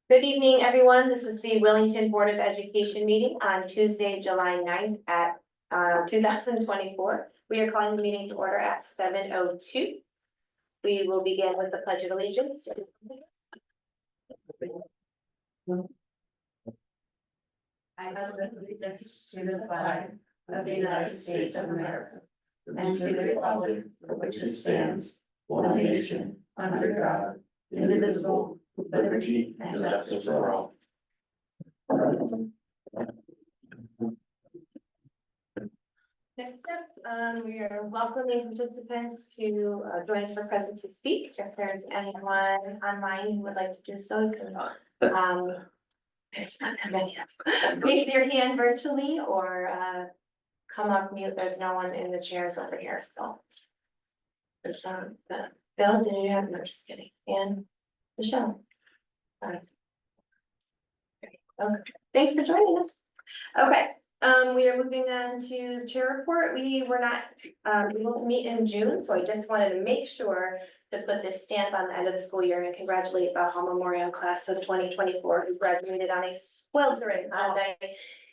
Good evening, everyone. This is the Willington Board of Education meeting on Tuesday, July 9th at 2024. We are calling the meeting to order at 7:02. We will begin with the Pledge of Allegiance. I pledge allegiance to the flag of the United States of America and to the republic for which it stands, one nation, under God, indivisible, with liberty and justice for all. Next up, we are welcoming participants to join us for present to speak. If there's anyone online who would like to do so, you can there's not that many. Raise your hand virtually or come off mute. There's no one in the chairs over here, so. There's Bill, did you have, no, just kidding, and Michelle. Okay, thanks for joining us. Okay, we are moving on to the chair report. We were not able to meet in June, so I just wanted to make sure to put this stamp on the end of the school year and congratulate the Hall Memorial class of 2024 who graduated on a sweltering Monday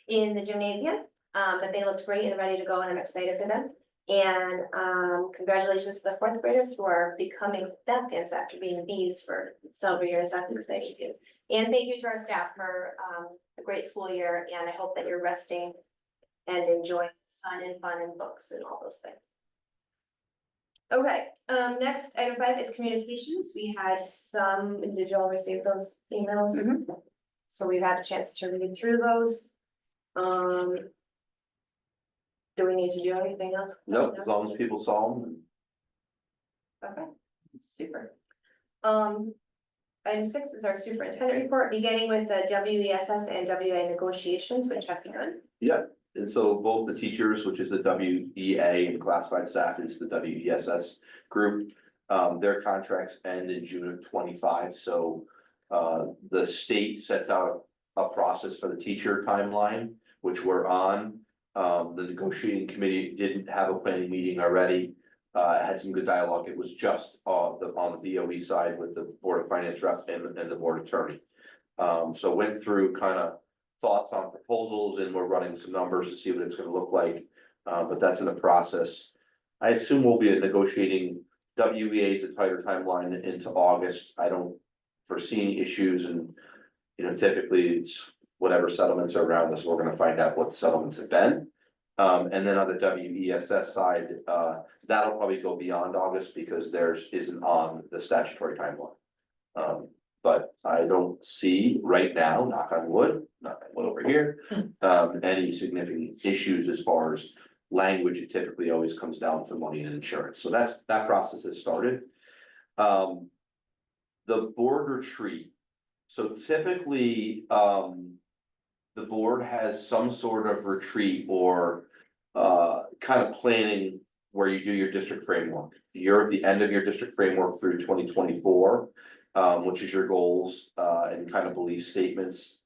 in the gymnasium. But they looked great and ready to go, and I'm excited for them. And congratulations to the fourth graders who are becoming Falcons after being Bees for several years. That's exciting too. And thank you to our staff for a great school year, and I hope that you're resting and enjoying sun and fun and books and all those things. Okay, next item 5 is communications. We had some, did you all receive those emails? Mm-hmm. So we've had a chance to read through those. Do we need to do anything else? No, as long as people saw them. Okay, super. Item 6 is our superintendent report, beginning with the WESS and WA negotiations, which have begun. Yeah, and so both the teachers, which is the WEA, and classified staff is the WESS group. Their contracts end in June of 25. So the state sets out a process for the teacher timeline, which we're on. The negotiating committee didn't have a planning meeting already. Had some good dialogue. It was just on the BOE side with the Board of Finance rep and the board attorney. So went through kind of thoughts on proposals, and we're running some numbers to see what it's going to look like. But that's in the process. I assume we'll be negotiating WEA's a tighter timeline into August. I don't foresee any issues, and typically it's whatever settlements are around us, we're going to find out what the settlements have been. And then on the WESS side, that'll probably go beyond August because theirs isn't on the statutory timeline. But I don't see right now, knock on wood over here, any significant issues as far as language. It typically always comes down to money and insurance. So that process has started. The board retreat. So typically, the board has some sort of retreat or kind of planning where you do your district framework. You're at the end of your district framework through 2024, which is your goals and kind of belief statements.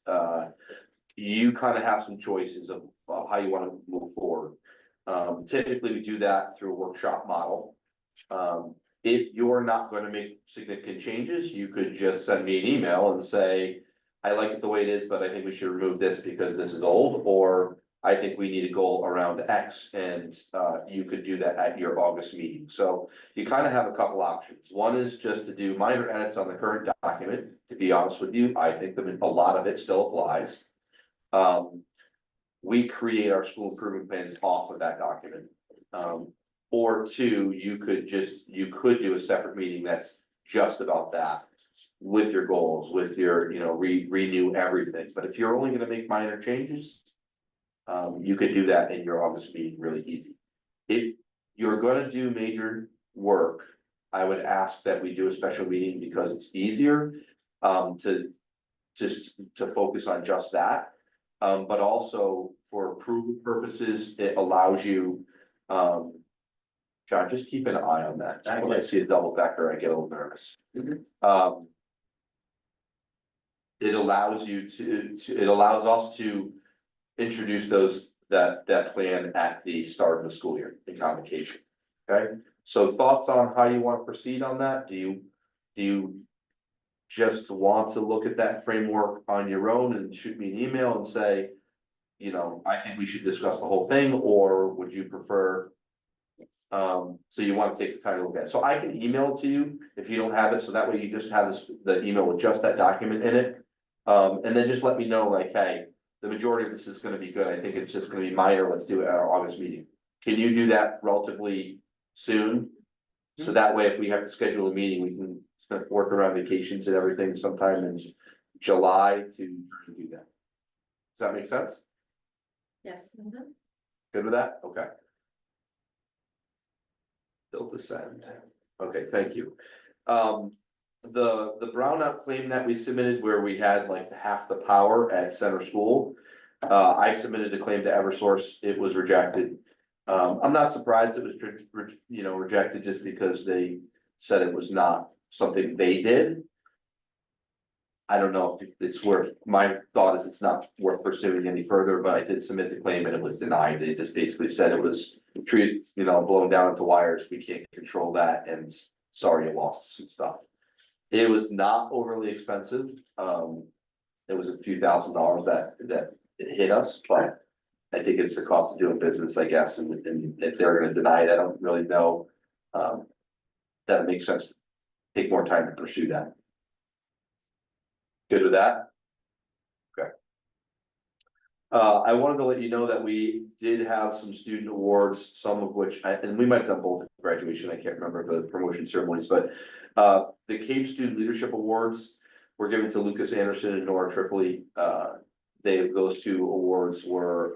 You kind of have some choices of how you want to move forward. Typically, we do that through a workshop model. If you're not going to make significant changes, you could just send me an email and say, I like it the way it is, but I think we should remove this because this is old, or I think we need a goal around X, and you could do that at your August meeting. So you kind of have a couple options. One is just to do minor edits on the current document. To be honest with you, I think that a lot of it still applies. We create our school improvement plans off of that document. Or two, you could do a separate meeting that's just about that, with your goals, with your, renew everything. But if you're only gonna make minor changes, you could do that in your August meeting really easy. If you're gonna do major work, I would ask that we do a special meeting because it's easier to focus on just that. But also for approval purposes, it allows you, John, just keep an eye on that. When I see a double decker, I get a little nervous. Mm-hmm. It allows us to introduce that plan at the start of the school year, the convocation. Okay, so thoughts on how you want to proceed on that? Do you just want to look at that framework on your own and shoot me an email and say, you know, I think we should discuss the whole thing, or would you prefer? So you want to take the time to look at it. So I can email it to you if you don't have it, so that way you just have this, the email with just that document in it. And then just let me know, like, hey, the majority of this is gonna be good. I think it's just gonna be minor. Let's do it at our August meeting. Can you do that relatively soon? So that way, if we have to schedule a meeting, we can work around vacations and everything sometime in July to do that. Does that make sense? Yes. Good with that? Okay. Still to send. Okay, thank you. The brownout claim that we submitted where we had like half the power at center school. I submitted a claim to Eversource. It was rejected. I'm not surprised it was, rejected just because they said it was not something they did. I don't know if it's worth, my thought is it's not worth pursuing any further, but I did submit the claim and it was denied. They just basically said it was trees, blown down into wires. We can't control that, and sorry, you lost some stuff. It was not overly expensive. It was a few $1,000s that it hit us, but I think it's the cost of doing business, I guess, and if they're gonna deny it, I don't really know. That it makes sense to take more time to pursue that. Good with that? Okay. I wanted to let you know that we did have some student awards, some of which, and we might have done both at graduation, I can't remember the promotion ceremonies, but the Cape Student Leadership Awards were given to Lucas Anderson and Nora Tripoli. Those two awards were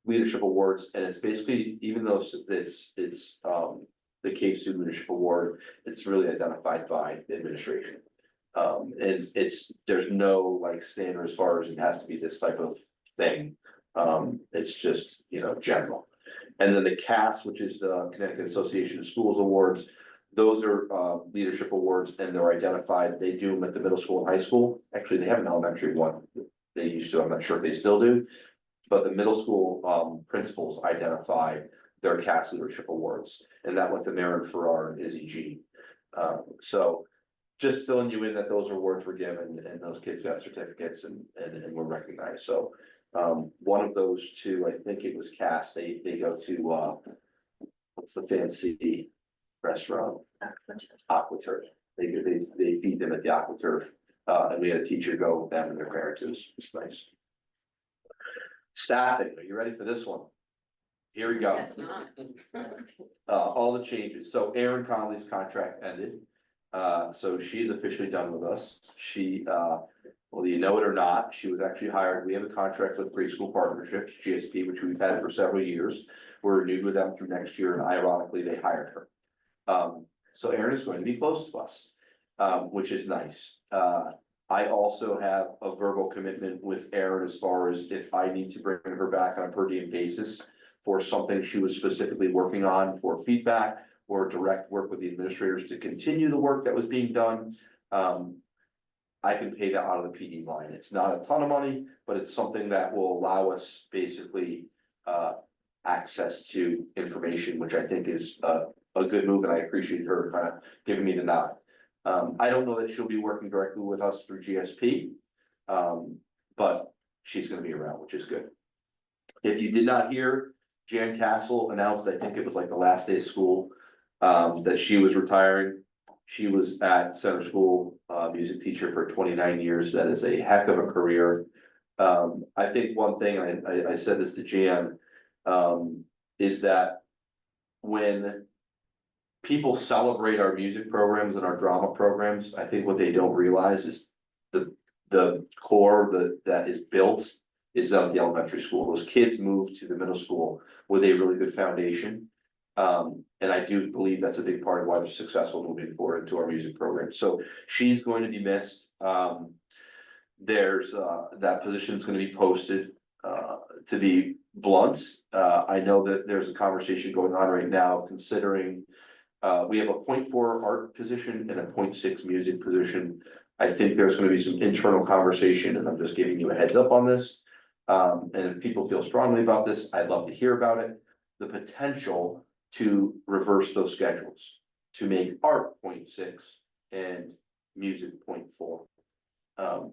leadership awards, and it's basically, even though it's the Cape Student Leadership Award, it's really identified by the administration. And there's no like standard as far as it has to be this type of thing. It's just, general. And then the CAS, which is the Connecticut Association of Schools Awards, those are leadership awards, and they're identified. They do them at the middle school and high school. Actually, they have an elementary one. They used to, I'm not sure if they still do. But the middle school principals identify their CAS leadership awards, and that went to Maren Farrar and Izzy G. So just filling you in that those awards were given and those kids got certificates and were recognized. So one of those two, I think it was CAS, they go to what's the fancy restaurant? Aquaturf. They feed them at the Aquaturf. And we had a teacher go with them and their parents. It was nice. Staffing, are you ready for this one? Here we go. Yes, not. All the changes. So Erin Conley's contract ended. So she's officially done with us. She, whether you know it or not, she was actually hired. We have a contract with Great School Partnerships, GSP, which we've had for several years. We're renewed with them through next year, and ironically, they hired her. So Erin is going to be close to us, which is nice. I also have a verbal commitment with Erin as far as if I need to bring her back on a per diem basis for something she was specifically working on for feedback or direct work with the administrators to continue the work that was being done. I can pay that out of the PD line. It's not a ton of money, but it's something that will allow us basically access to information, which I think is a good move, and I appreciate her kind of giving me the nod. I don't know that she'll be working directly with us through GSP, but she's gonna be around, which is good. If you did not hear, Jan Castle announced, I think it was like the last day of school, that she was retiring. She was at center school, music teacher for 29 years. That is a heck of a career. I think one thing, I said this to Jan, is that when people celebrate our music programs and our drama programs, I think what they don't realize is the core that is built is at the elementary school. Those kids move to the middle school with a really good foundation. And I do believe that's a big part of why they're successful moving forward into our music program. So she's going to be missed. There's that position is going to be posted. To be blunt, I know that there's a conversation going on right now considering we have a 0.4 art position and a 0.6 music position. I think there's going to be some internal conversation, and I'm just giving you a heads up on this. And if people feel strongly about this, I'd love to hear about it. The potential to reverse those schedules, to make art 0.6 and music 0.4.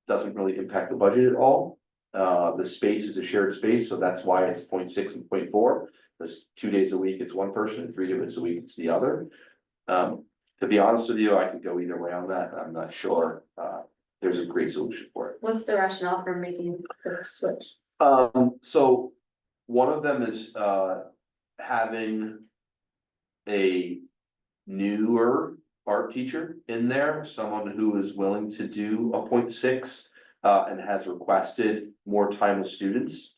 Doesn't really impact the budget at all. The space is a shared space, so that's why it's 0.6 and 0.4. Because 2 days a week, it's one person, 3 days a week, it's the other. To be honest with you, I could go either way on that. I'm not sure, there's a great solution for it. What's the rationale for making the switch? So one of them is, having a newer art teacher in there, someone who is willing to do a 0.6, and has requested more time with students.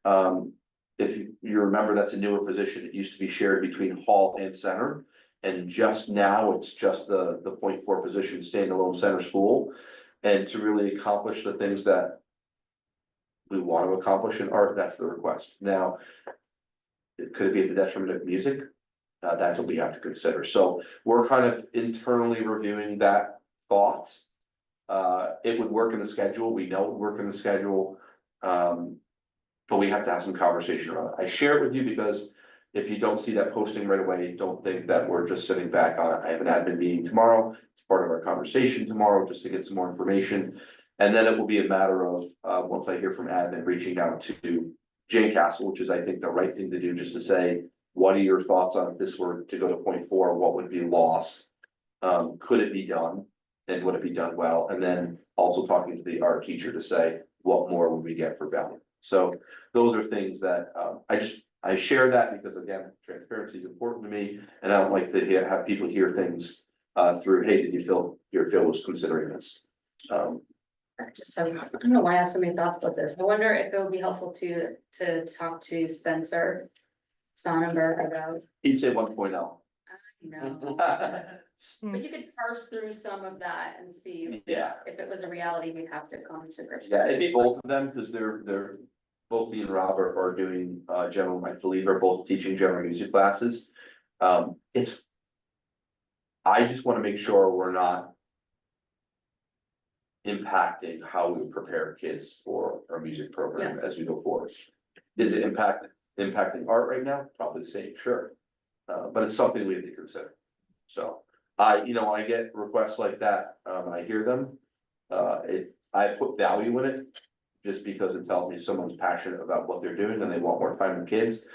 If you remember, that's a newer position. It used to be shared between hall and center. And just now, it's just the 0.4 position, standalone center school. And to really accomplish the things that we want to accomplish in art, that's the request. Now, could it be at the detriment of music? That's what we have to consider. So we're kind of internally reviewing that thought. It would work in the schedule. We know it would work in the schedule. But we have to have some conversation around it. I share it with you because if you don't see that posting right away, don't think that we're just sitting back on it. I have an admin meeting tomorrow. It's part of our conversation tomorrow, just to get some more information. And then it will be a matter of, once I hear from admin, reaching out to Jane Castle, which is, I think, the right thing to do, just to say, what are your thoughts on if this were to go to 0.4, what would be lost? Could it be done? And would it be done well? And then also talking to the art teacher to say, what more would we get for value? So those are things that, I share that because, again, transparency is important to me, and I don't like to have people hear things through, hey, did you feel Phil was considering this? I don't know why I have so many thoughts about this. I wonder if it would be helpful to talk to Spencer Sonnenberg about, He'd say 1.0. no. But you could parse through some of that and see Yeah, if it was a reality, we'd have to come to grips. yeah, with it'd be it. both of them, because they're both Lee and Rob are doing general, I believe, are both teaching general music classes. I just want to make sure we're not impacting how we prepare kids for our music program as we go forward. Is it impacting art right now? Probably the same, sure. But it's something we have to consider. So I get requests like that, I hear them. I put value in it just because it tells me someone's passionate about what they're doing and they want more time with kids.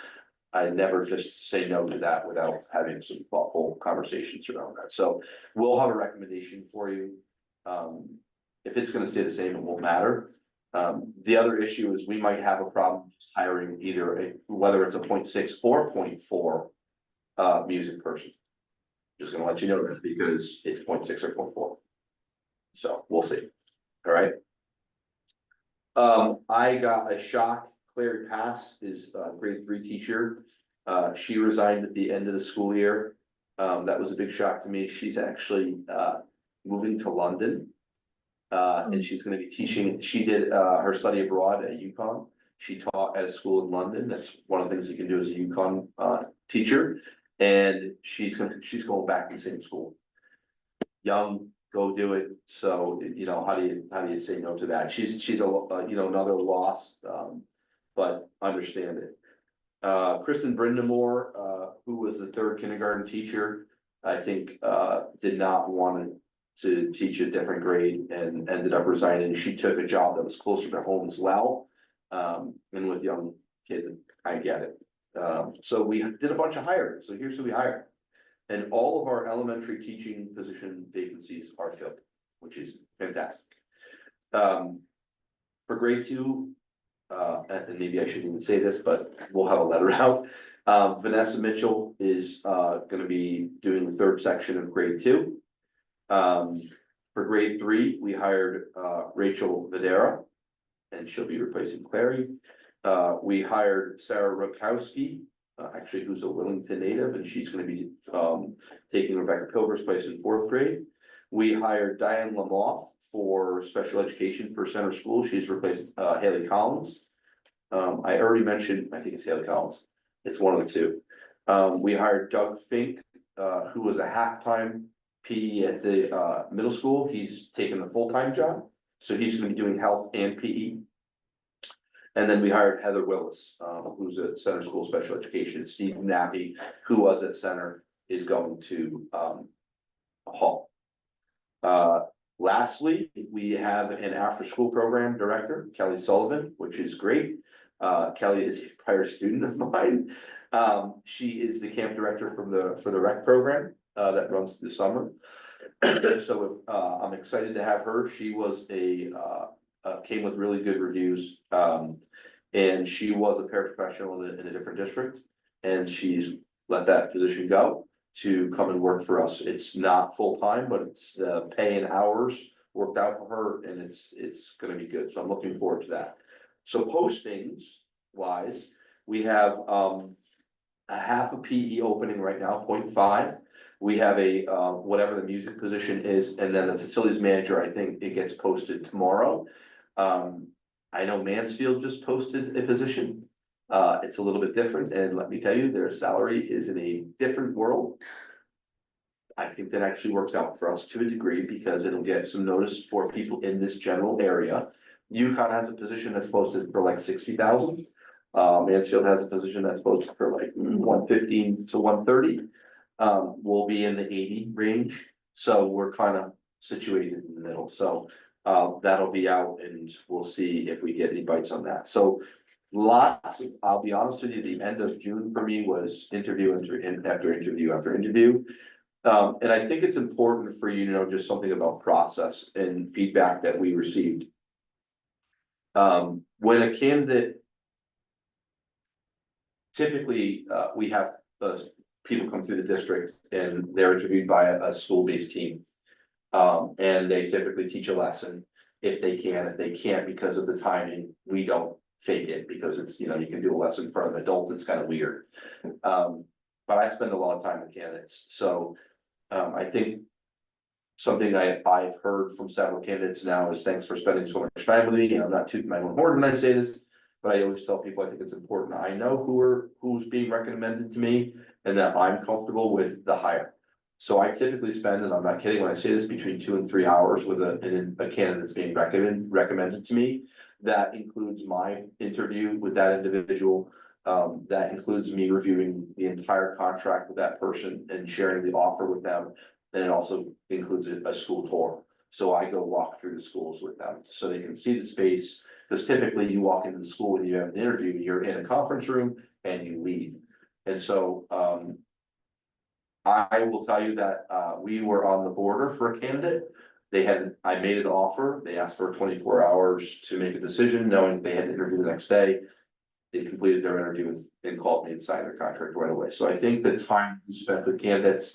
I never just say no to that without having some thoughtful conversations around that. So we'll have a recommendation for you. If it's gonna stay the same, it won't matter. The other issue is we might have a problem just hiring either whether it's a 0.6 or 0.4 music person. Just gonna let you know that because it's 0.6 or 0.4. So we'll see. All right. I got a shock. Clary Pass is a grade 3 teacher. She resigned at the end of the school year. That was a big shock to me. She's actually moving to London. And she's gonna be teaching. She did her study abroad at UConn. She taught at a school in London. That's one of the things you can do as a UConn teacher. And she's going back to the same school. Young, go do it. So, how do you say no to that? She's another loss, but understand it. Kristen Brindamore, who was the 3rd kindergarten teacher, I think, did not want to teach a different grade and ended up resigning. She took a job that was closer to home as well. And with young kids, I get it. So we did a bunch of hiring. So here's who we hired. And all of our elementary teaching position vacancies are filled, which is fantastic. For grade 2, and maybe I shouldn't even say this, but we'll have a letter out. Vanessa Mitchell is gonna be doing the 3rd section of grade 2. For grade 3, we hired Rachel Videra, and she'll be replacing Clary. We hired Sarah Rokowski, actually who's a Willington native, and she's gonna be taking Rebecca Pilber's place in 4th grade. We hired Diane Lamoth for special education for center school. She's replaced Haley Collins. I already mentioned, I think it's Haley Collins. It's one of the two. We hired Doug Fink, who was a halftime PE at the middle school. He's taken the full-time job, so he's gonna be doing health and PE. And then we hired Heather Willis, who's at center school special education. Steve Nappy, who was at center, is going to Hall. Lastly, we have an after-school program director, Kelly Sullivan, which is great. Kelly is a prior student of mine. She is the camp director for the rec program, that runs through the summer. So, I'm excited to have her. She was came with really good reviews. And she was a paraprofessional in a different district, and she's let that position go to come and work for us. It's not full-time, but it's the pay and hours worked out for her, and it's gonna be good, so I'm looking forward to that. So postings wise, we have a half a PE opening right now, 0.5. We have a whatever the music position is, and then the facilities manager, I think it gets posted tomorrow. I know Mansfield just posted a position. It's a little bit different, and let me tell you, their salary is in a different world. I think that actually works out for us to a degree, because it'll get some notice for people in this general area. UConn has a position that's posted for like 60,000. Mansfield has a position that's posted for like 115 to 130. We'll be in the 80 range, so we're kind of situated in the middle, so. That'll be out, and we'll see if we get any bites on that. So I'll be honest with you, the end of June for me was interview after interview after interview. And I think it's important for you to know just something about process and feedback that we received. When a candidate, typically, we have people come through the district and they're interviewed by a school-based team. And they typically teach a lesson if they can. If they can't, because of the timing, we don't fake it, because it's, you can do a lesson for an adult, it's kind of weird. But I spend a lot of time with candidates, so I think something I've heard from several candidates now is thanks for spending so much time with me, and I'm not tooting my own horn when I say this, but I always tell people I think it's important I know who's being recommended to me, and that I'm comfortable with the hire. So I typically spend, and I'm not kidding when I say this, between 2 and 3 hours with a candidate that's being recommended to me. That includes my interview with that individual. That includes me reviewing the entire contract with that person and sharing the offer with them. And it also includes a school tour. So I go walk through the schools with them so they can see the space. Because typically you walk into the school when you have an interview, you're in a conference room and you leave. And so, I will tell you that we were on the border for a candidate. I made an offer, they asked for 24 hours to make a decision, knowing they had an interview the next day. They completed their interview and called me and signed their contract right away. So I think the time you spent with candidates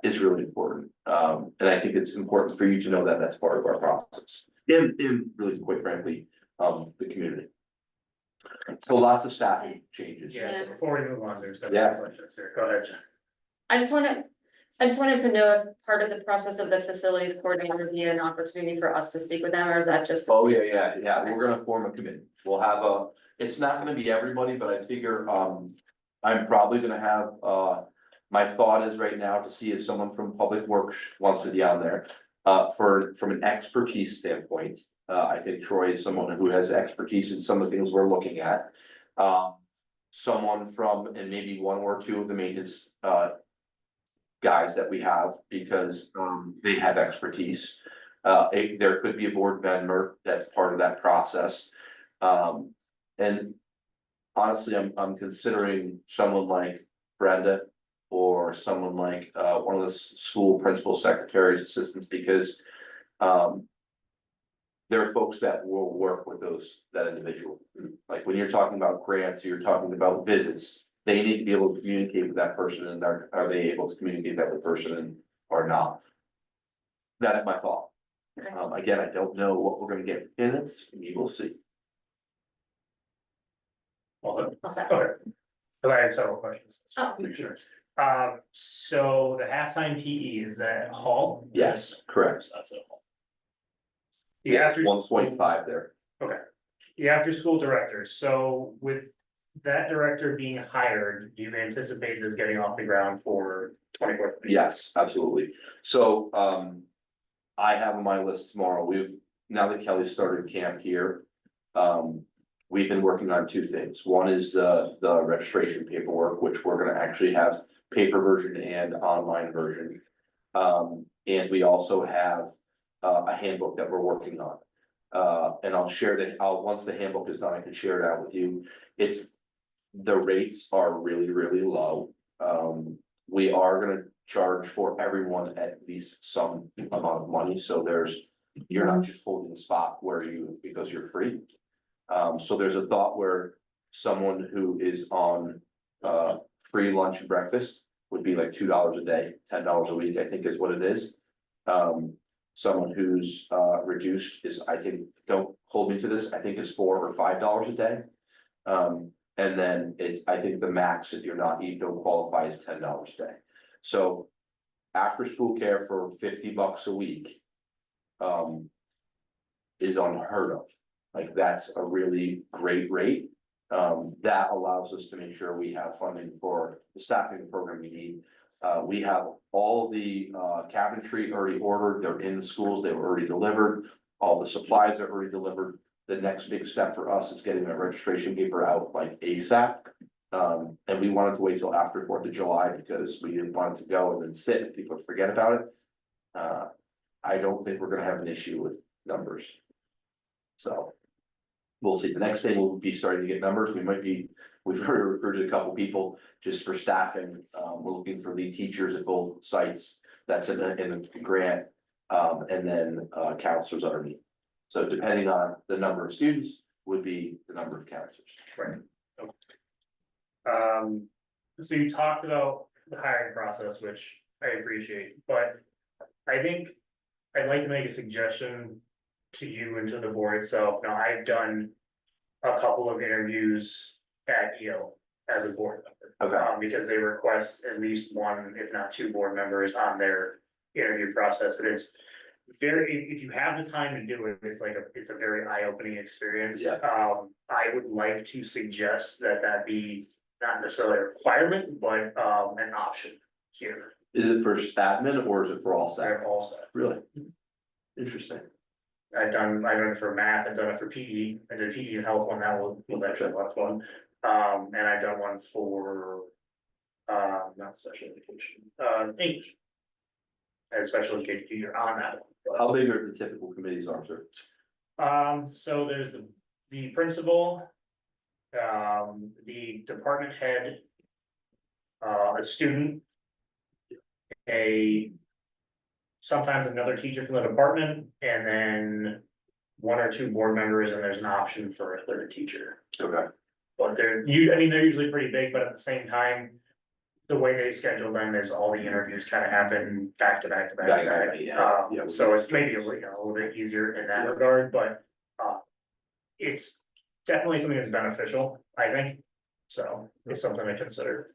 is really important. And I think it's important for you to know that that's part of our process. And really, quite frankly, the community. So lots of staffing changes. Yeah, so before we move on, there's Yeah. definitely questions here. Go ahead, Jen. I just wanted to know if part of the process of the facilities coordinator would be an opportunity for us to speak with them, or is that just? Oh, yeah, we're gonna form a committee. We'll have it's not gonna be everybody, but I figure, I'm probably gonna have, my thought is right now to see if someone from Public Works wants to be on there. From an expertise standpoint, I think Troy is someone who has expertise in some of the things we're looking at. Someone from, and maybe one or two of the maintenance, guys that we have, because they have expertise. There could be a board member that's part of that process. And honestly, I'm considering someone like Brenda or someone like one of the school principal secretaries, assistants, because there are folks that will work with that individual. Like when you're talking about grants, you're talking about visits, they need to be able to communicate with that person, and are they able to communicate that with the person or not? That's my thought. Okay. Again, I don't know what we're gonna get in it, we will see. Well, I'll say. okay. So I have several questions. Oh. Sure. So the halftime PE, is that hall? Yes, correct. That's a hall. The after. 1.5 there. The after school director, so with that director being hired, do you anticipate this getting off the ground for 24th? Yes, absolutely. So, I have on my list tomorrow, now that Kelly started camp here. We've been working on two things. One is the registration paperwork, which we're gonna actually have paper version and online version. And we also have a handbook that we're working on. And I'll share that, once the handbook is done, I can share it out with you. The rates are really, really low. We are gonna charge for everyone at least some amount of money, so you're not just holding the spot because you're free. So there's a thought where someone who is on, free lunch and breakfast would be like $2 a day, $10 a week, I think is what it is. Someone who's, reduced is, I think, don't hold me to this, I think is $4 or $5 a day. And then I think the max, if you're not, you don't qualify, is $10 a day. So after school care for $50 a week. Is unheard of, like, that's a really great rate. That allows us to make sure we have funding for the staffing program we need. We have all the cabinetry already ordered, they're in the schools, they were already delivered, all the supplies are already delivered. The next big step for us is getting that registration paper out like ASAP. And we wanted to wait till after 4th of July because we didn't want it to go and then sit and people forget about it. I don't think we're gonna have an issue with numbers. So we'll see. The next day we'll be starting to get numbers. We've already recruited a couple people just for staffing. We're looking for lead teachers at both sites. That's in the grant. And then counselors underneath. So depending on the number of students would be the number of counselors. Right. So you talked about the hiring process, which I appreciate, but I think I'd like to make a suggestion to you and to the board itself. Now, I've done a couple of interviews at EO as a board member. Okay. Because they request at least one, if not two board members on their interview process, and it's if you have the time to do it, it's a very eye-opening experience. Yeah. I would like to suggest that be not necessarily a requirement, but an option here. Is it for admin or is it for all staff? They're all set. Really? Interesting. I've done it for math, I've done it for PE, I did PE and health one, that was actually a lot of fun. And I've done one for, not special education, English. As special education teacher on that one. How big are the typical committees, sir? So there's the principal, the department head, a student, sometimes another teacher from the department, and then one or two board members, and there's an option for a third teacher. Okay. But they're usually pretty big, but at the same time, the way they schedule them is all the interviews kind of happen back to back to back to back. Yeah. So it's maybe a little bit easier in that regard, but it's definitely something that's beneficial, I think. So it's something to consider.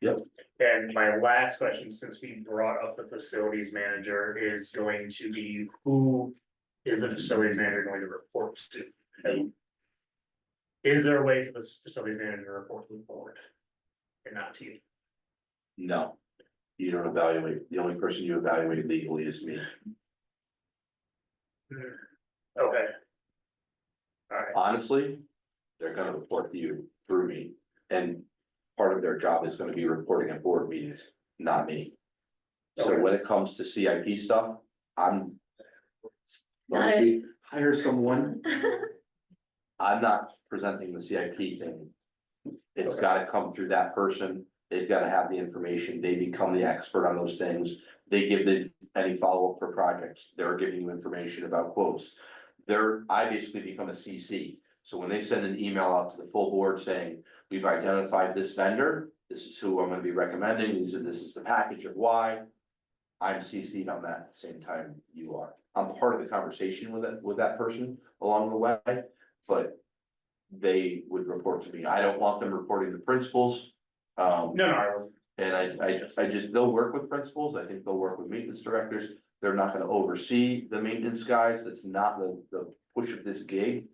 Yep. And my last question, since we brought up the facilities manager, is going to be, who is the facilities manager going to report to? And is there a way for this facilities manager to report to the board and not to you? No. You don't evaluate. The only person you evaluate legally is me. Okay. All right. Honestly, they're gonna report to you through me, and part of their job is gonna be reporting at board meetings, not me. So Okay. when it comes to CIP stuff, honestly, hire someone. I'm not presenting the CIP thing. It's Okay. gotta come through that person. They've gotta have the information. They become the expert on those things. They give any follow-up for projects. They're giving you information about quotes. I basically become a CC. So when they send an email out to the full board saying, we've identified this vendor, this is who I'm gonna be recommending, this is the package of why. I'm CC'd on that at the same time you are. I'm part of the conversation with that person along the way, but they would report to me. I don't want them reporting to principals. No, I wasn't. And I just, they'll work with principals. I think they'll work with maintenance directors. They're not gonna oversee the maintenance guys. That's not the push of this gig.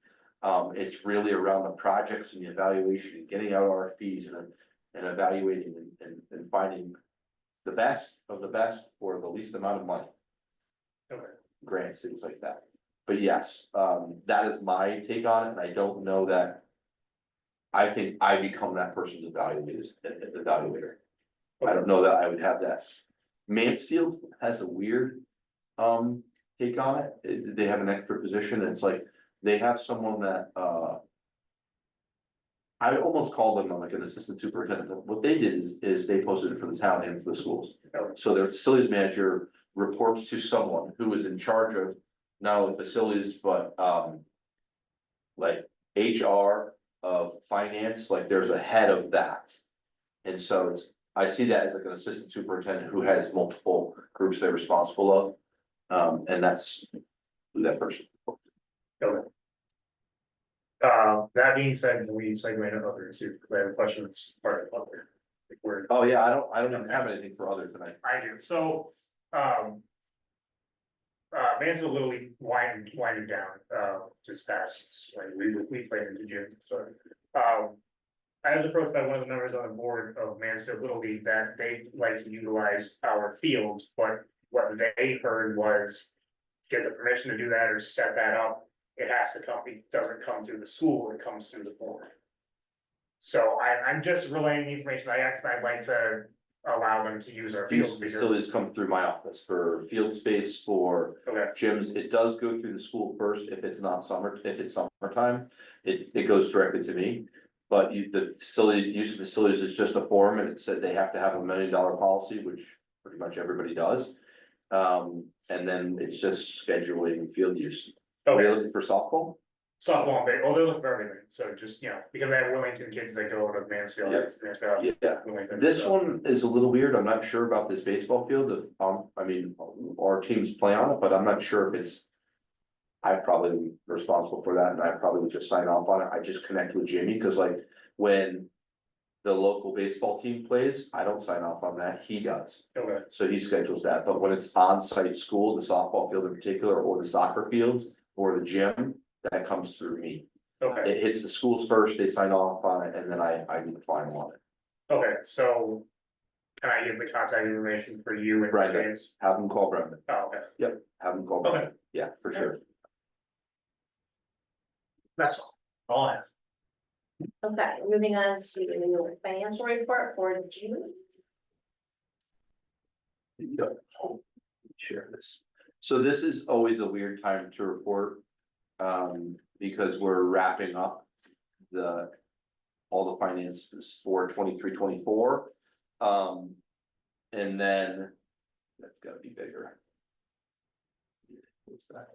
It's really around the projects and the evaluation and getting out RFPs and evaluating and finding the best of the best for the least amount of money. Okay. Grants, things like that. But yes, that is my take on it, and I don't know that. I think I become that person's evaluator. I don't know that I would have that. Mansfield has a weird, take on it. They have an extra position. It's like, they have someone that, I almost call them like an assistant superintendent, but what they did is they posted it for the town and for the schools. So their facilities manager reports to someone who is in charge of not only facilities, but, like HR of finance, like there's a head of that. And so I see that as like an assistant superintendent who has multiple groups they're responsible of. And that's who that person. Okay. That being said, we segue into others, if I have a question that's part of other. If we're, Oh, yeah, I don't even have anything for other tonight. I do, so, Mansfield Little League winding down, just past, like, we played into June, so. I was approached by one of the members on the board of Mansfield Little League that they like to utilize our fields, but what they heard was. To get the permission to do that or set that up, it has to come, it doesn't come through the school, it comes through the board. So I'm just relaying the information I'd like to allow them to use our fields These because. facilities come through my office for field space, for Okay, gyms. It does go through the school first if it's not if it's summertime, it goes directly to me. But the facility, use of facilities is just a form, and it said they have to have $1 million policy, which pretty much everybody does. And then it's just scheduling field use. Are you okay, looking for softball? softball, they're looking for everything, so just, because I have Willington kids that go to Mansfield, Yeah. it's Mansfield, Yeah, Willington, this so. one is a little weird. I'm not sure about this baseball field. If, I mean, our teams play on it, but I'm not sure if it's. I'm probably responsible for that, and I probably would just sign off on it. I just connect with Jimmy, because like when. The local baseball team plays, I don't sign off on that, he does. Okay, So he schedules that, but when it's on-site school, the softball field in particular, or the soccer fields, or the gym, that comes through me. okay, It hits the schools first, they sign off on it, and then I do the final on it. okay, so. Can I give the contact information for you and for Right. James? Have them call Brendan, Oh, okay, have them call Okay. Brendan, yeah, for sure. that's all I have. Okay, moving on to the financial report for June. Share this. So this is always a weird time to report, because we're wrapping up all the finances for 23-24. And then, that's gotta be bigger. What's that?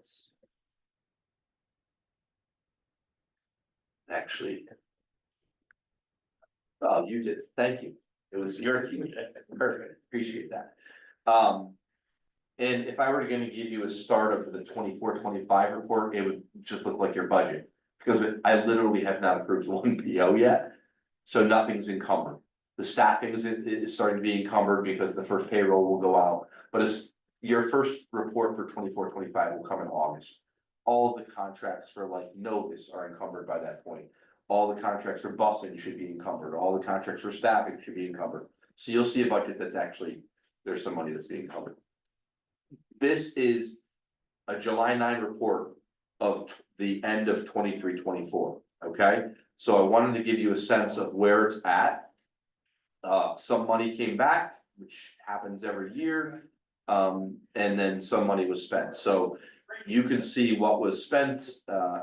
Actually. Oh, you did, it. Thank you. It was your team, perfect, appreciate that. And if I were gonna give you a start of the 24-25 report, it would just look like your budget. Because I literally have not approved one PO yet, so nothing's encumbered. The staffing is starting to be encumbered because the first payroll will go out, but your first report for 24-25 will come in August. All of the contracts for like Novus are encumbered by that point. All the contracts for busing should be encumbered, all the contracts for staffing should be encumbered. So you'll see a budget that's actually, there's some money that's being covered. This is a July 9 report of the end of 23-24. Okay? So I wanted to give you a sense of where it's at. Some money came back, which happens every year. And then some money was spent. So you can see what was spent.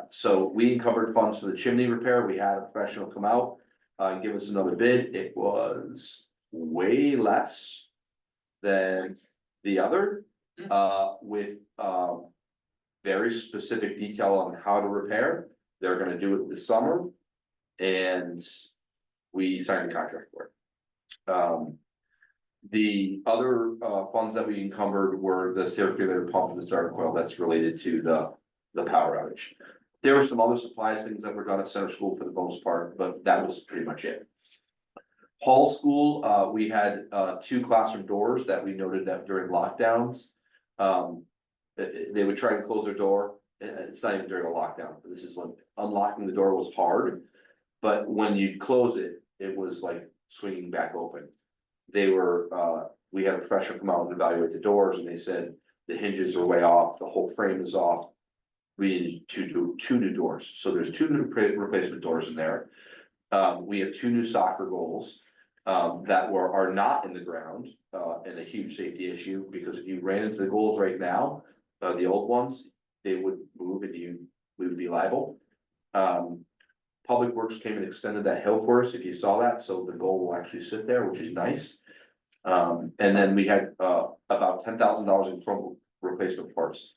So we encumbered funds for the chimney repair. We had a professional come out and give us another bid. It was way less than the other, with very specific detail on how to repair. They're gonna do it this summer. And we signed the contract for it. The other funds that we encumbered were the circulator pump and the starter coil that's related to the power outage. There were some other supplies, things that were done at center school for the most part, but that was pretty much it. Hall school, we had 2 classroom doors that we noted that during lockdowns. They would try and close their door, and it's not even during a lockdown, but this is when unlocking the door was hard. But when you close it, it was like swinging back open. They were, we had a professional come out and evaluate the doors, and they said the hinges are way off, the whole frame is off. We need to do 2 new doors, so there's 2 new replacement doors in there. We have 2 new soccer goals. that are not in the ground, and a huge safety issue, because if you ran into the goals right now, the old ones, they would move and we would be liable. Public Works came and extended that hill for us, if you saw that, so the goal will actually sit there, which is nice. And then we had, about $10,000 in Chrome replacement parts.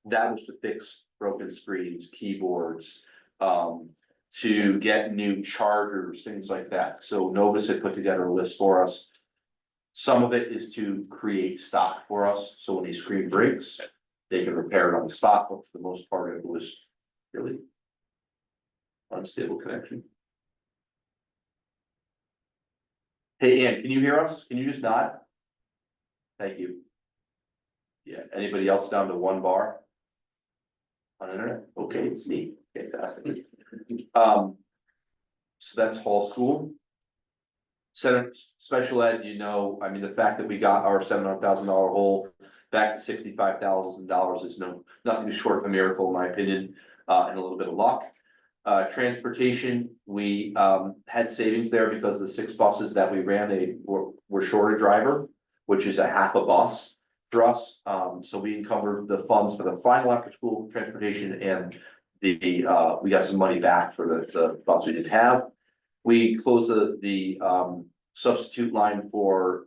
That was to fix broken screens, keyboards, to get new chargers, things like that. So Novus had put together a list for us. Some of it is to create stock for us, so when a screen breaks, they can repair it on the spot, but for the most part, it was really unstable connection. Hey, Ann, can you hear us? Can you just nod? Thank you. Yeah, anybody else down to 1 bar? On internet? Okay, it's me. Fantastic. So that's Hall School. Center Special Ed, you know, I mean, the fact that we got our $700,000 hole back to $65,000 is nothing short of a miracle, in my opinion, and a little bit of luck. Transportation, we had savings there because the 6 buses that we ran, they were short a driver, which is a half a bus for us. So we encumbered the funds for the final after school transportation, and we got some money back for the bus we didn't have. We closed the substitute line for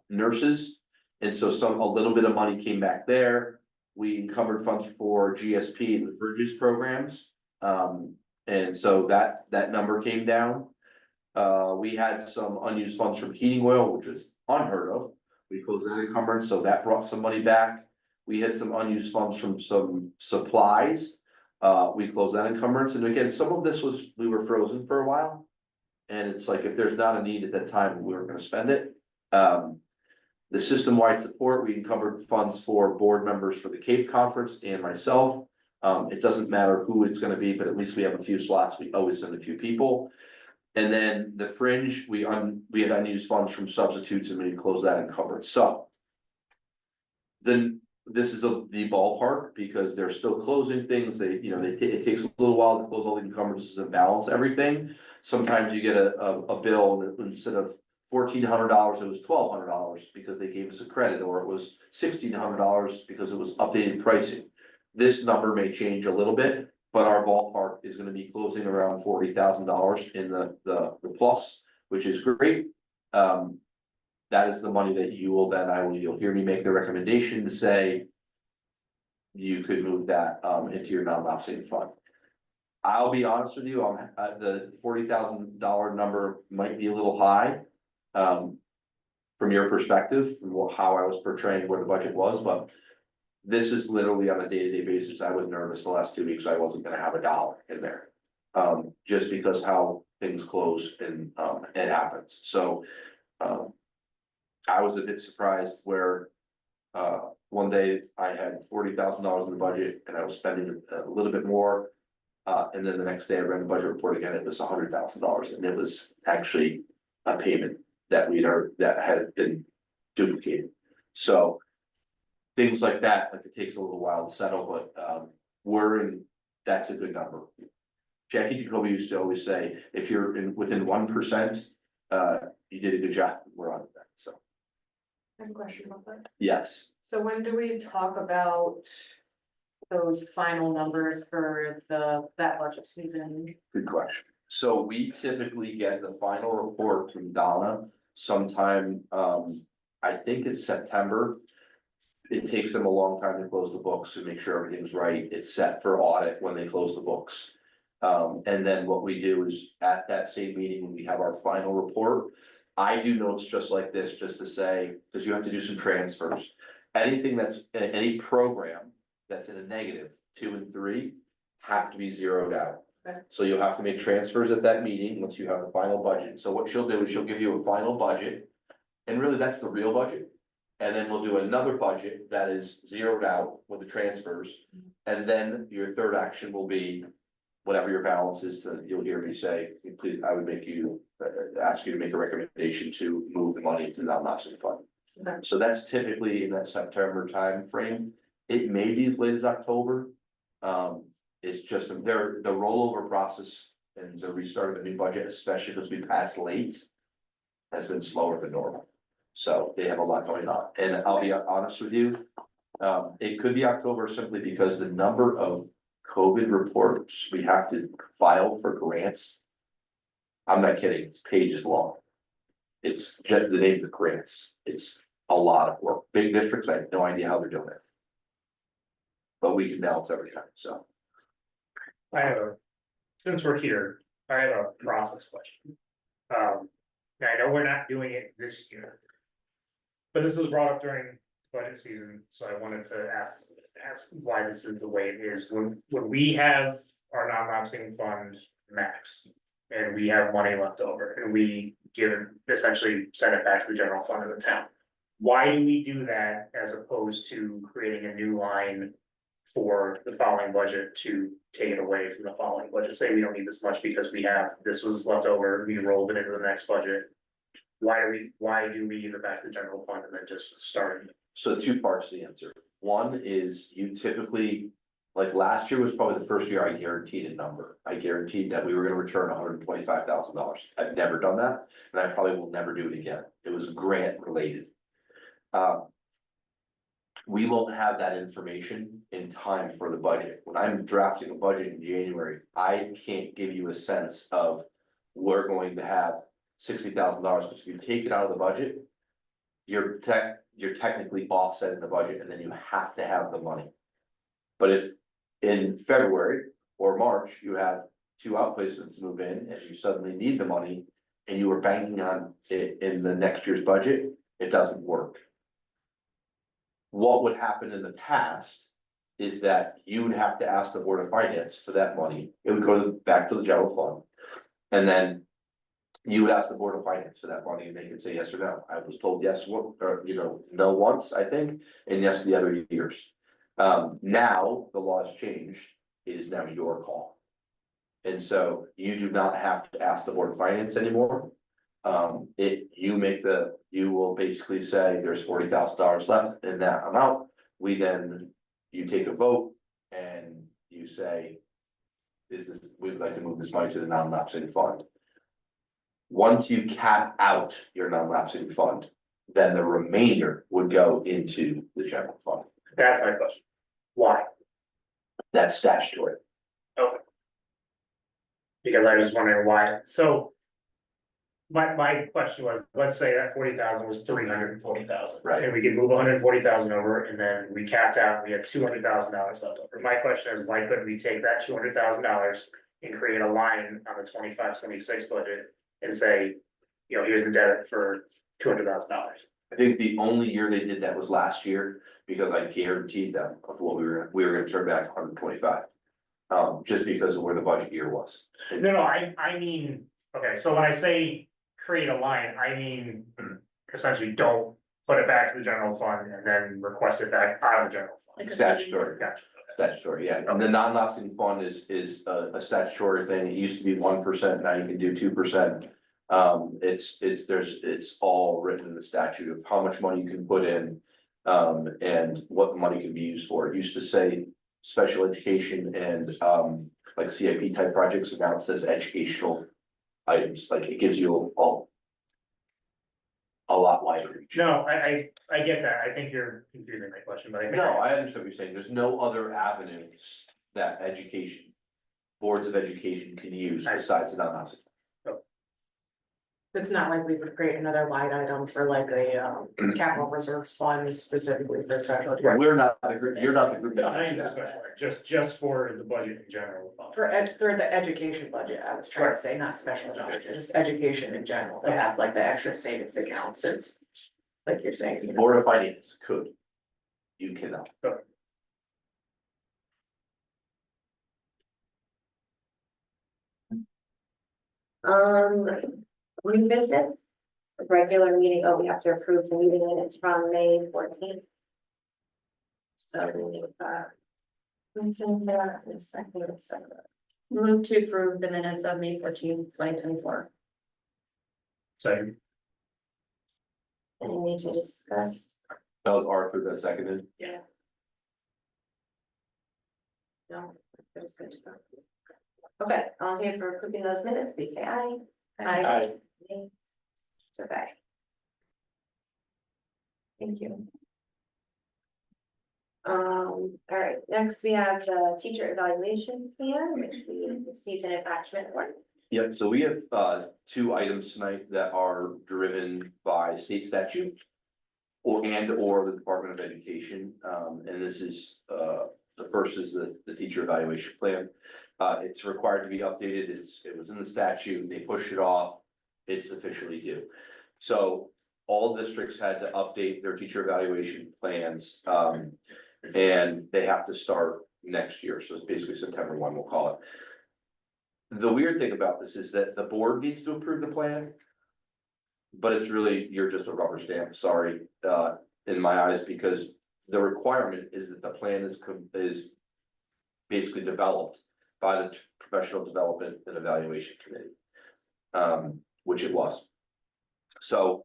nurses, and so a little bit of money came back there. We encumbered funds for GSP and the Bridges programs. And so that number came down. We had some unused funds from heating oil, which was unheard of. We closed that encumbrance, so that brought some money back. We had some unused funds from some supplies. We closed that encumbrance, and again, some of this was, we were frozen for a while. And it's like, if there's not a need at that time, we weren't gonna spend it. The system-wide support, we encumbered funds for board members for the Cape Conference and myself. It doesn't matter who it's gonna be, but at least we have a few slots, we always send a few people. And then the fringe, we had unused funds from substitutes, and we closed that encumbrance, so. Then this is the ballpark, because they're still closing things, it takes a little while to close all the encumbrances and balance everything. Sometimes you get a bill that instead of $1,400, it was $1,200 because they gave us a credit, or it was $1,600 because it was updated pricing. This number may change a little bit, but our ballpark is gonna be closing around $40,000 in the plus, which is great. That is the money that you will then, you'll hear me make the recommendation to say you could move that into your non-lapsing fund. I'll be honest with you, the $40,000 number might be a little high. From your perspective, from how I was portraying where the budget was, but this is literally on a day-to-day basis. I was nervous the last 2 weeks, I wasn't gonna have a dollar in there. Just because how things close and it happens, so. I was a bit surprised where, one day I had $40,000 in the budget and I was spending a little bit more. And then the next day I ran the budget report again, it was $100,000, and it was actually a payment that that had been duplicated. So things like that, like it takes a little while to settle, but that's a good number. Jackie Jacoby used to always say, if you're within 1%, you did a good job. We're on that, so. I have a question about that. Yes, So when do we talk about those final numbers for that budget season? good question. So we typically get the final report from Donna sometime, I think it's September. It takes them a long time to close the books and make sure everything's right. It's set for audit when they close the books. And then what we do is at that same meeting, when we have our final report, I do notes just like this, just to say, because you have to do some transfers. Anything any program that's in a negative 2 and 3 have to be zeroed out. Okay. So you'll have to make transfers at that meeting once you have the final budget. So what she'll do is she'll give you a final budget. And really, that's the real budget. And then we'll do another budget that is zeroed out with the transfers. And then your third action will be whatever your balance is, you'll hear me say, please, I would ask you to make a recommendation to move the money to the non-lapsing fund. Okay. So that's typically in that September time frame. It may be as late as October. It's just the rollover process and the restart of the new budget, especially because we passed late. has been slower than normal. So they have a lot going on, and I'll be honest with you. It could be October simply because the number of COVID reports we have to file for grants. I'm not kidding, it's pages long. It's just the name of the grants, it's a lot of work, big districts, I have no idea how they're doing it. But we can balance every time, so. I have a, since we're here, I have a process question. And I know we're not doing it this year. But this was brought up during budget season, so I wanted to ask why this is the way it is. When we have our non-lapsing fund max. And we have money left over and we give it, essentially send it back to the general fund of the town. Why do we do that as opposed to creating a new line for the following budget to take it away from the following budget? Say we don't need this much because we have, this was left over, we rolled it into the next budget. Why do we give it back to the general fund and then just start? So two parts to the answer. One is you typically, like last year was probably the first year I guaranteed a number. I guaranteed that we were gonna return $125,000. I've never done that, and I probably will never do it again. It was grant related. We won't have that information in time for the budget. When I'm drafting a budget in January, I can't give you a sense of we're going to have $60,000, because if you take it out of the budget, you're technically offsetting the budget, and then you have to have the money. But if in February or March, you have two outplacements move in and you suddenly need the money and you are banking on it in the next year's budget, it doesn't work. What would happen in the past is that you would have to ask the Board of Finance for that money. It would go back to the general fund. And then you would ask the Board of Finance for that money and they could say yes or no. I was told yes, or no once, I think, and yes the other years. Now the law has changed, it is now your call. And so you do not have to ask the Board of Finance anymore. You will basically say there's $40,000 left in that amount. You take a vote and you say, we'd like to move this money to the non-lapsing fund. Once you cap out your non-lapsing fund, then the remainder would go into the general fund. That's my question. Why? That's statutory. Okay. Because I was just wondering why, so. My question was, let's say that 40,000 was 340,000. Right. And we could move 140,000 over and then we capped out, we had $200,000 left over. My question is, why couldn't we take that $200,000 and create a line on the 25-26 budget and say, here's the debit for $200,000? I think the only year they did that was last year, because I guaranteed them of what we were gonna turn back 125. Just because of where the budget year was. No, I mean, okay, so when I say create a line, I mean, essentially don't put it back to the general fund and then request it back out of the general fund. Statutory. Gotcha. Statutory, yeah, and the non-lapsing fund is a statutory thing, it used to be 1%, now you can do 2%. It's all written in the statute of how much money you can put in. And what the money can be used for. It used to say special education and like CIP type projects, and now it says educational items, like it gives you a lot wider reach. No, I get that, I think you're confusing my question, but I think. No, I understand what you're saying, there's no other avenues that boards of education can use besides the non-housing. It's not like we would create another line item for like a capital reserves fund specifically for special education. We're not the group, you're not the group. No, that I can do think that. just for the budget in general. For the education budget, I was trying to say, not special education, just education in general, they have like the extra savings accounts, it's. Like you're saying. Board of Finance could, you cannot. New business, regular meeting, we have to approve the meeting minutes from May 14th. So we need, in a second, so. Move to approve the minutes of May 14th, 2024. So, And we need to discuss, That was Arthur that seconded. yes. No, it was good to go. Okay, all here for approving those minutes, please say aye. Aye. It's okay. Thank you. All right, next we have the teacher evaluation plan, which we received an attachment for. Yep, so we have two items tonight that are driven by state statute. Or the Department of Education, and this is, the first is the teacher evaluation plan. It's required to be updated, it was in the statute, they pushed it off, it's officially due. So all districts had to update their teacher evaluation plans, and they have to start next year, so it's basically September 1, we'll call it. The weird thing about this is that the board needs to approve the plan. But it's really, you're just a rubber stamp, sorry, in my eyes, because the requirement is that the plan is basically developed by the Professional Development and Evaluation Committee. Which it was. So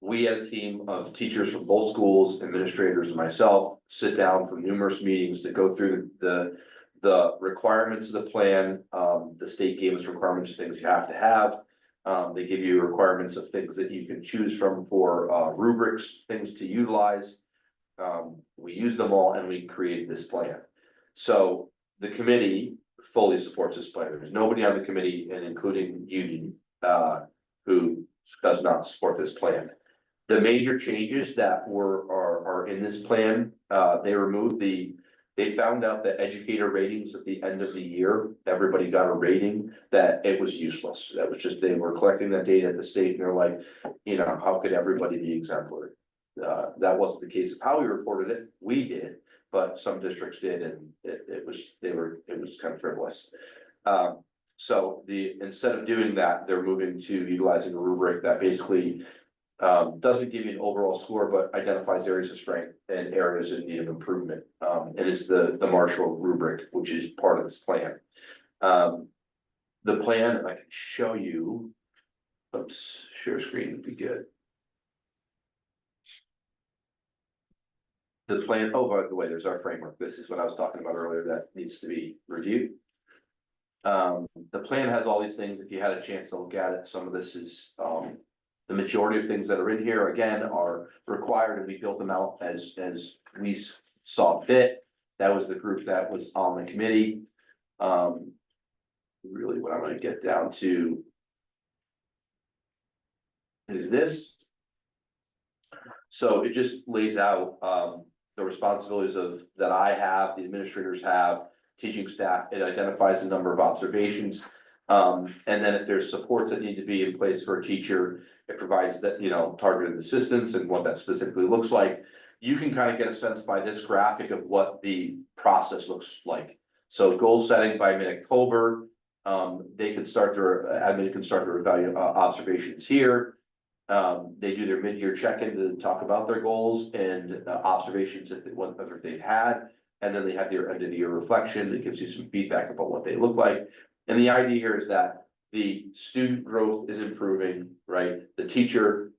we had a team of teachers from both schools, administrators and myself, sit down for numerous meetings to go through the requirements of the plan. The state gave us requirements of things you have to have. They give you requirements of things that you can choose from for rubrics, things to utilize. We use them all and we create this plan. So the committee fully supports this plan. There's nobody on the committee, and including union, who does not support this plan. The major changes that are in this plan, they found out that educator ratings at the end of the year, everybody got a rating, that it was useless. That was just, they were collecting that data at the state and they're like, how could everybody be exemplary? That wasn't the case of how we reported it, we did, but some districts did, and it was kind of frivolous. So instead of doing that, they're moving to utilizing a rubric that basically doesn't give you an overall score, but identifies areas of strength and areas in need of improvement. And it's the Marshall rubric, which is part of this plan. The plan, I can show you, oops, share screen would be good. The plan, oh, by the way, there's our framework. This is what I was talking about earlier that needs to be reviewed. The plan has all these things. If you had a chance to look at it, some of this is, the majority of things that are in here, again, are required, and we built them out as we saw fit. That was the group that was on the committee. Really what I'm gonna get down to is this. So it just lays out the responsibilities that I have, the administrators have, teaching staff. It identifies the number of observations. And then if there's supports that need to be in place for a teacher, it provides that, targeted assistance and what that specifically looks like. You can kind of get a sense by this graphic of what the process looks like. So goal setting by mid-October, admin can start their observations here. They do their mid-year check-in to talk about their goals and observations whatever they've had. And then they have their end of the year reflection that gives you some feedback about what they look like. And the idea here is that the student growth is improving, right? The teacher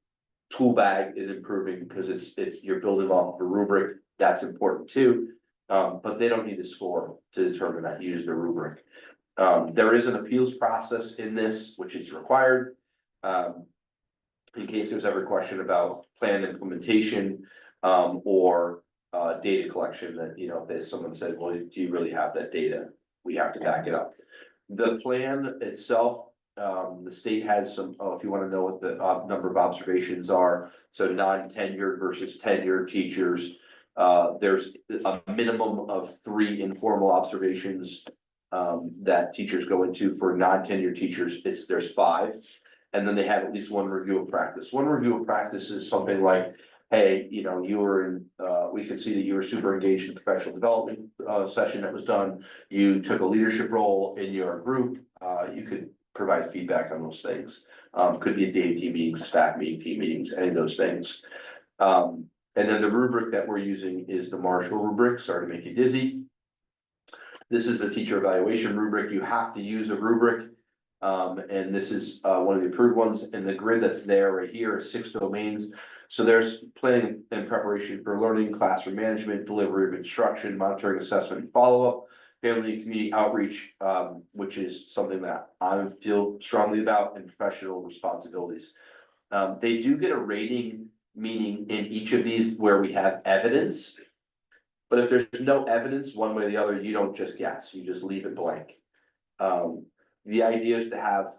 tool bag is improving because you're building off a rubric. That's important too. But they don't need a score to determine that, use the rubric. There is an appeals process in this, which is required. In case there's ever a question about plan implementation, or data collection that, if someone said, well, do you really have that data? We have to back it up. The plan itself, the state has some, if you want to know what the number of observations are, so non-tenured versus tenured teachers. There's a minimum of 3 informal observations that teachers go into. For non-tenured teachers, there's 5. And then they have at least 1 review of practice. 1 review of practice is something like, hey, you were in, we could see that you were super engaged in the professional development session that was done. You took a leadership role in your group. You could provide feedback on those things. Could be a day team meetings, staff meeting, team meetings, any of those things. And then the rubric that we're using is the Marshall rubric. Sorry to make you dizzy. This is the teacher evaluation rubric. You have to use a rubric. And this is one of the approved ones, and the grid that's there right here is 6 domains. So there's planning and preparation for learning, classroom management, delivery of instruction, monitoring, assessment, and follow-up, family and community outreach, which is something that I feel strongly about, and professional responsibilities. They do get a rating, meaning in each of these where we have evidence. But if there's no evidence, one way or the other, you don't just guess, you just leave it blank. The idea is to have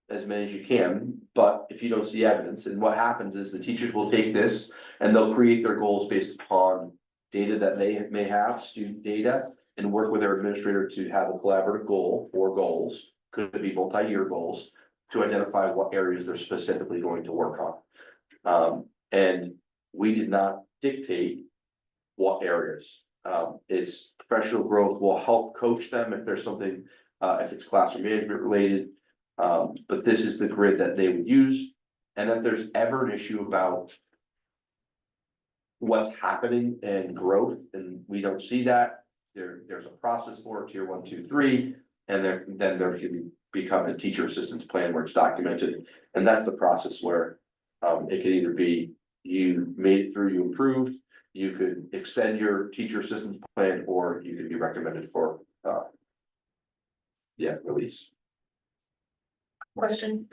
as many as you can, but if you don't see evidence, and what happens is the teachers will take this and they'll create their goals based upon data that they may have, student data, and work with their administrator to have a collaborative goal or goals, could be multi-year goals, to identify what areas they're specifically going to work on. And we did not dictate what areas. It's professional growth will help coach them if there's something, if it's classroom management related. But this is the grid that they would use. And if there's ever an issue about what's happening in growth, and we don't see that, there's a process for it, tier 1, 2, 3, and then there can become a teacher assistance plan where it's documented. And that's the process where it could either be you made it through, you improved, you could extend your teacher assistance plan, or you could be recommended for release. Question,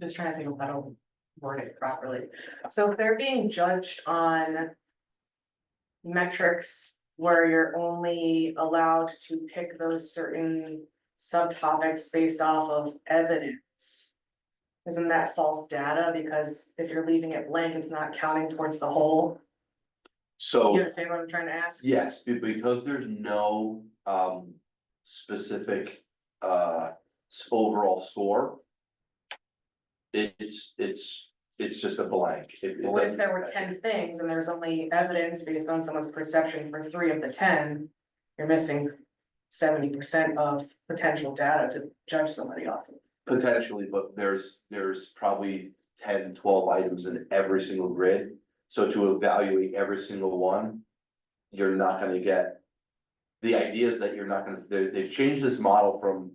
just trying to think of how to word it properly. So if they're being judged on metrics where you're only allowed to pick those certain subtopics based off of evidence, isn't that false data? Because if you're leaving it blank, it's not counting towards the whole. So. You understand what I'm trying to ask? Yes, because there's no specific overall score. It's just a blank. But what if there were 10 things and there's only evidence based on someone's perception for 3 of the 10? You're missing 70% of potential data to judge somebody off of. Potentially, but there's probably 10, 12 items in every single grid. So to evaluate every single one, you're not gonna get. The idea is that you're not gonna, they've changed this model from,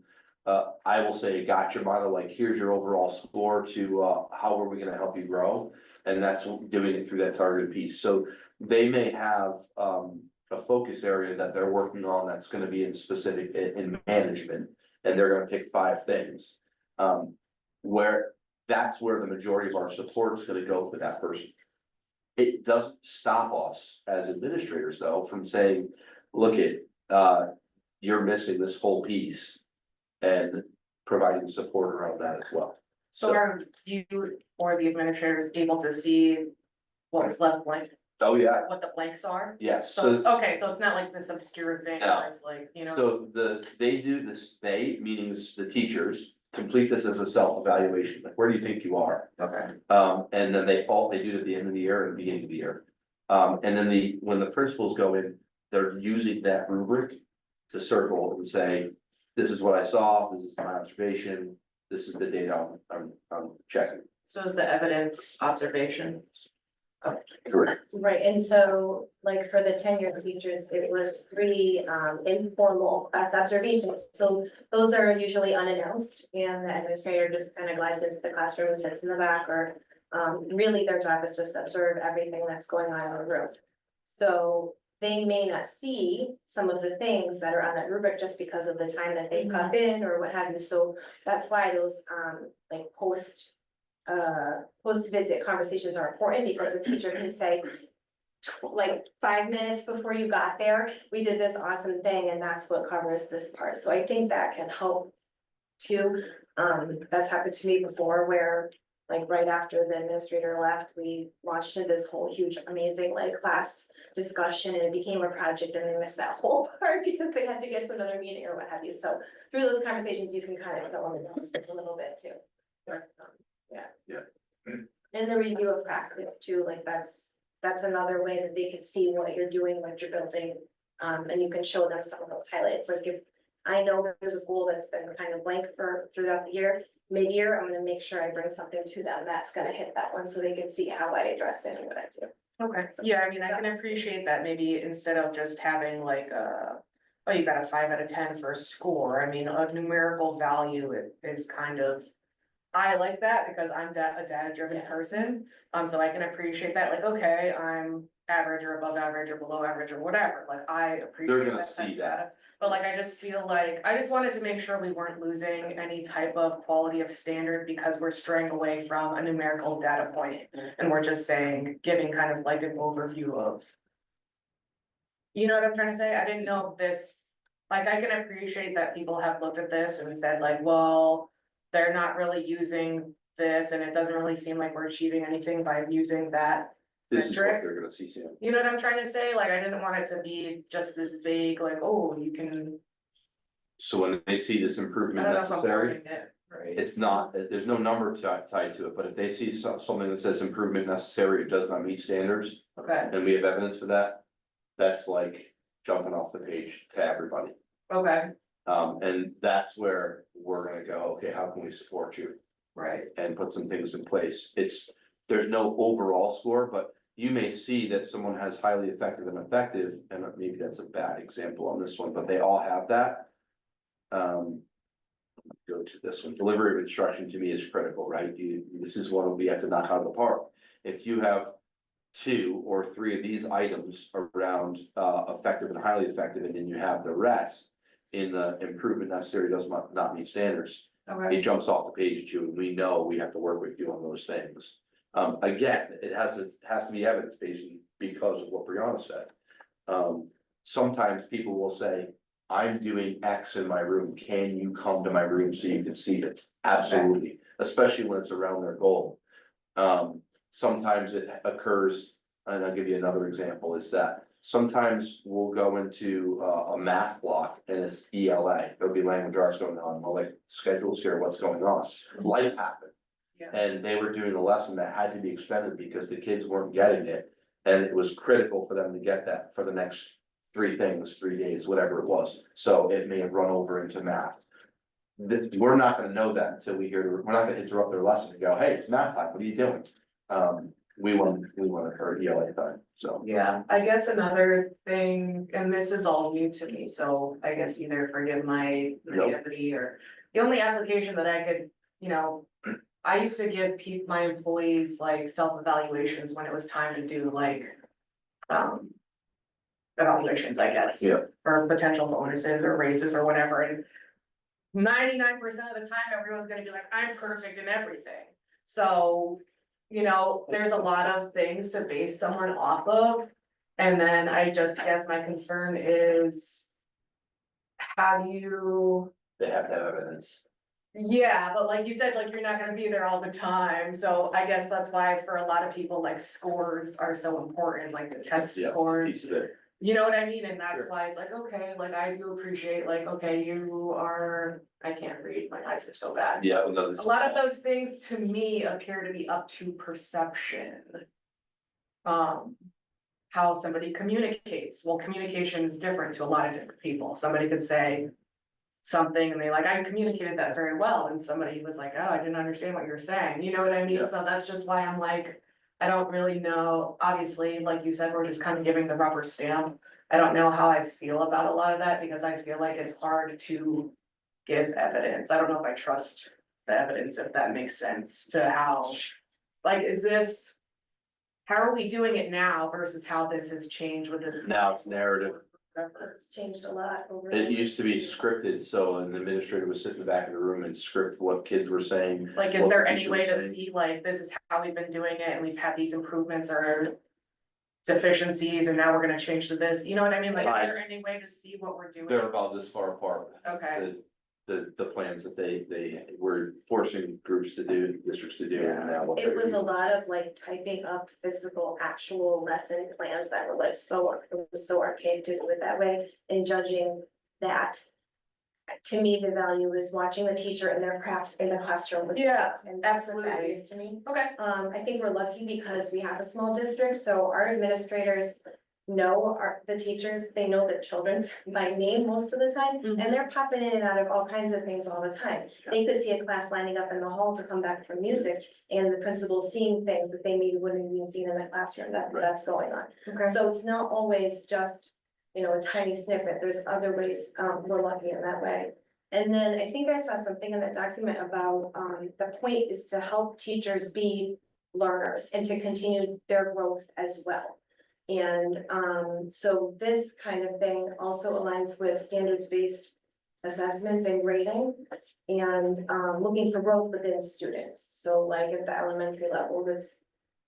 I will say, gotcha model, like here's your overall score, to how are we gonna help you grow? And that's doing it through that targeted piece. So they may have a focus area that they're working on that's gonna be in specific in management, and they're gonna pick 5 things. Where that's where the majority of our support is gonna go for that person. It doesn't stop us as administrators though from saying, look you're missing this whole piece, and providing support around that as well. So are you or the administrators able to see what's left blank, Oh, yeah, what the blanks are? yes, So, so, it's- okay, so it's not like this obscure thing No. where it's like, you know. so they do this, meaning the teachers, complete this as a self-evaluation, like, where do you think you are? Okay. And then they do it at the end of the year and beginning of the year. And then when the principals go in, they're using that rubric to circle and say, this is what I saw, this is my observation, this is the data I'm checking. So is the evidence observation? Correct. Right, and so like for the tenured teachers, it was 3 informal class observations. So those are usually unannounced, and the administrator just kind of glides into the classroom and sits in the back, or really their job is just to observe everything that's going on in the room. So they may not see some of the things that are on that rubric just because of the time that they pop in or what have you. So that's why those like post visit conversations are important, because the teacher can say, like 5 minutes before you got there, we did this awesome thing, and that's what covers this part. So I think that can help too. That's happened to me before, where like right after the administrator left, we launched into this whole huge amazing like class discussion, and it became a project, and they missed that whole part because they had to get to another meeting or what have you. So through those conversations, you can kind of fill in the blanks a little bit too. And the review of practice too, like that's another way that they could see what you're doing, what you're building. And you can show them some of those highlights. Like if I know there's a goal that's been kind of blank throughout the year, mid-year, I'm gonna make sure I bring something to them that's gonna hit that one, so they can see how I address it and what I do. Okay, yeah, I mean, I can appreciate that, maybe instead of just having like oh, you got a 5 out of 10 for a score, I mean, a numerical value is kind of I like that because I'm a data-driven person, so I can appreciate that, like, okay, I'm average or above average or below average or whatever, like, I appreciate They're gonna that type see of that. data. But like, I just feel like, I just wanted to make sure we weren't losing any type of quality of standard because we're straying away from a numerical data point. And we're just saying, giving kind of like an overview of. You know what I'm trying to say? I didn't know if this, like, I can appreciate that people have looked at this and said like, well, they're not really using this and it doesn't really seem like we're achieving anything by using that. This is what metric. they're gonna see soon. You know what I'm trying to say? Like, I didn't want it to be just this vague, like, oh, you can, So when they see this I improvement don't know if I'm necessary, wording it, right? it's not, there's no number tied to it, but if they see something that says improvement necessary, it does not meet standards, Okay, and we have evidence for that, that's like jumping off the page to everybody. okay, And that's where we're gonna go, okay, how can we support you? right, And put some things in place. There's no overall score, but you may see that someone has highly effective and effective, and maybe that's a bad example on this one, but they all have that. Go to this one. Delivery of instruction to me is critical, right? This is one we have to knock out of the park. If you have 2 or 3 of these items around effective and highly effective, and then you have the rest in the improvement necessary does not meet standards. okay, It jumps off the page at you, and we know we have to work with you on those things. Again, it has to be evidence-based because of what Brianna said. Sometimes people will say, I'm doing X in my room, can you come to my room so you can see it? Absolutely, especially when it's around their goal. Sometimes it occurs, and I'll give you another example, is that sometimes we'll go into a math block and it's ELA, there'll be language arts going on, well, like schedules here, what's going on? Life happened. Yeah. And they were doing a lesson that had to be extended because the kids weren't getting it. And it was critical for them to get that for the next 3 days, whatever it was. So it may have run over into math. We're not gonna know that until we're not gonna interrupt their lesson and go, hey, it's math time, what are you doing? We want her ELA time, so. yeah, I guess another thing, and this is all new to me, so I guess either forgive my Nope. naivety or. The only application that I could, I used to give my employees like self-evaluations when it was time to do like. Evaluations, I guess. Yeah. For potential bonuses or raises or whatever, and. 99% of the time, everyone's gonna be like, I'm perfect in everything, so. There's a lot of things to base someone off of. And then I just guess my concern is. How do you? They have to have evidence. Yeah, but like you said, like you're not gonna be there all the time, so I guess that's why for a lot of people, like scores are so important, like the test Yeah, it's a scores. piece of it. You know what I mean? And that's Sure. why it's like, okay, like I do appreciate, like, okay, you are, I can't read, my eyes are so bad. Yeah, well, no, A lot of those things to me appear to be up to perception. How somebody communicates, well, communication is different to a lot of different people, somebody could say. Something and they like, I communicated that very well, and somebody was like, oh, I didn't understand what you're saying, you know what I mean? Yeah. So that's just why I'm like, I don't really know, obviously, like you said, we're just kind of giving the rubber stamp. I don't know how I feel about a lot of that, because I feel like it's hard to give evidence, I don't know if I trust the evidence, if that makes sense to how. Like, is this, how are we doing it now versus how this has changed with this? Now it's narrative. It's changed a lot over. It used to be scripted, so an administrator would sit in the back of the room and script what kids were saying. Like, is what there the any teacher way was to saying. see, like, this is how we've been doing it, and we've had these improvements or deficiencies, and now we're gonna change to this, you know what I mean? Like, is there any way to see what we're doing? They're about this far apart. Okay, The plans that they were forcing groups to do, districts to do, and now. what It they're was a doing. lot of like typing up physical, actual lesson plans that were like it was so archaic to do it that way and judging that. To me, the value is watching the teacher and their craft in the classroom. with Yeah, kids, and that's what that absolutely. is to me. okay, I think we're lucky because we have a small district, so our administrators know the teachers, they know the children's by name most of the time, Mhm. and they're popping in and out of all kinds of things all the time. They could see a class lining up in the hall to come back from music, and the principal seeing things that they maybe wouldn't have even seen in the classroom, Right. that's going on. okay, So it's not always just, a tiny snippet, there's other ways, we're lucky in that way. And then I think I saw something in that document about, the point is to help teachers be learners and to continue their growth as well. And, so this kind of thing also aligns with standards-based assessments and grading. And, looking for growth within students, so like at the elementary level, that's,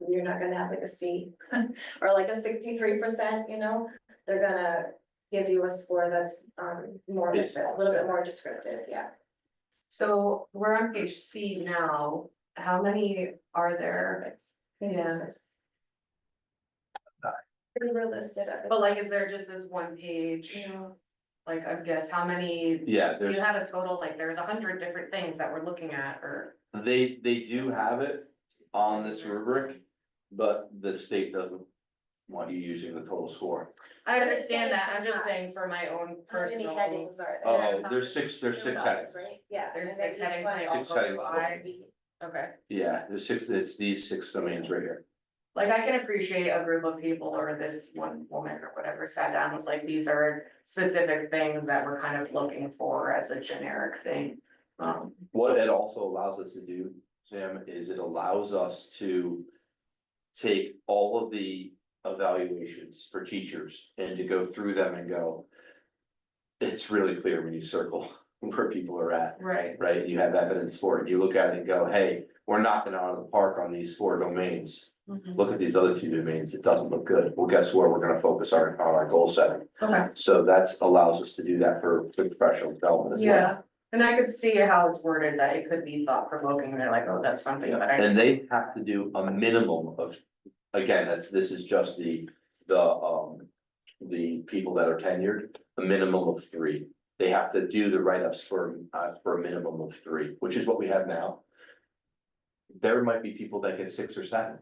you're not gonna have like a C or like a 63%, you know? They're gonna give you a score that's, more like this, a little bit more descriptive, yeah. So we're on page C now, how many are there? Yeah. Pretty realistic. But like, is there just this one page? Yeah. Like, I guess, how many, Yeah, do you there's, have a total, like, there's 100 different things that we're looking at, or? they do have it on this rubric, but the state doesn't want you using the total score. I understand that, I'm It's just not. saying for my own How many personal. headings are Oh, there? there's six headings. Right, yeah. There's and then 6 each headings, one- they all Six go through headings. Okay, Yeah, it's these 6 domains right here. like I can appreciate a group of people or this one woman or whatever sat down, was like, these are specific things that we're kind of looking for as a generic thing. What it also allows us to do, Sam, is it allows us to take all of the evaluations for teachers and to go through them and go, it's really clear when you circle where people are at, Right. right? You have evidence for it. You look at it and go, hey, we're knocking it out of the park on these 4 domains. Look at these other 2 domains. It doesn't look good. Well, guess where we're gonna focus on our goal setting. Okay. So that's allows us to do that for good professional development as well. Yeah, and I could see how it's worded, that it could be thought provoking, and they're like, oh, that's something that I. And they have to do a minimum of, again, this is just the people that are tenured, a minimum of 3. They have to do the write-ups for a minimum of 3, which is what we have now. There might be people that get 6 or 7,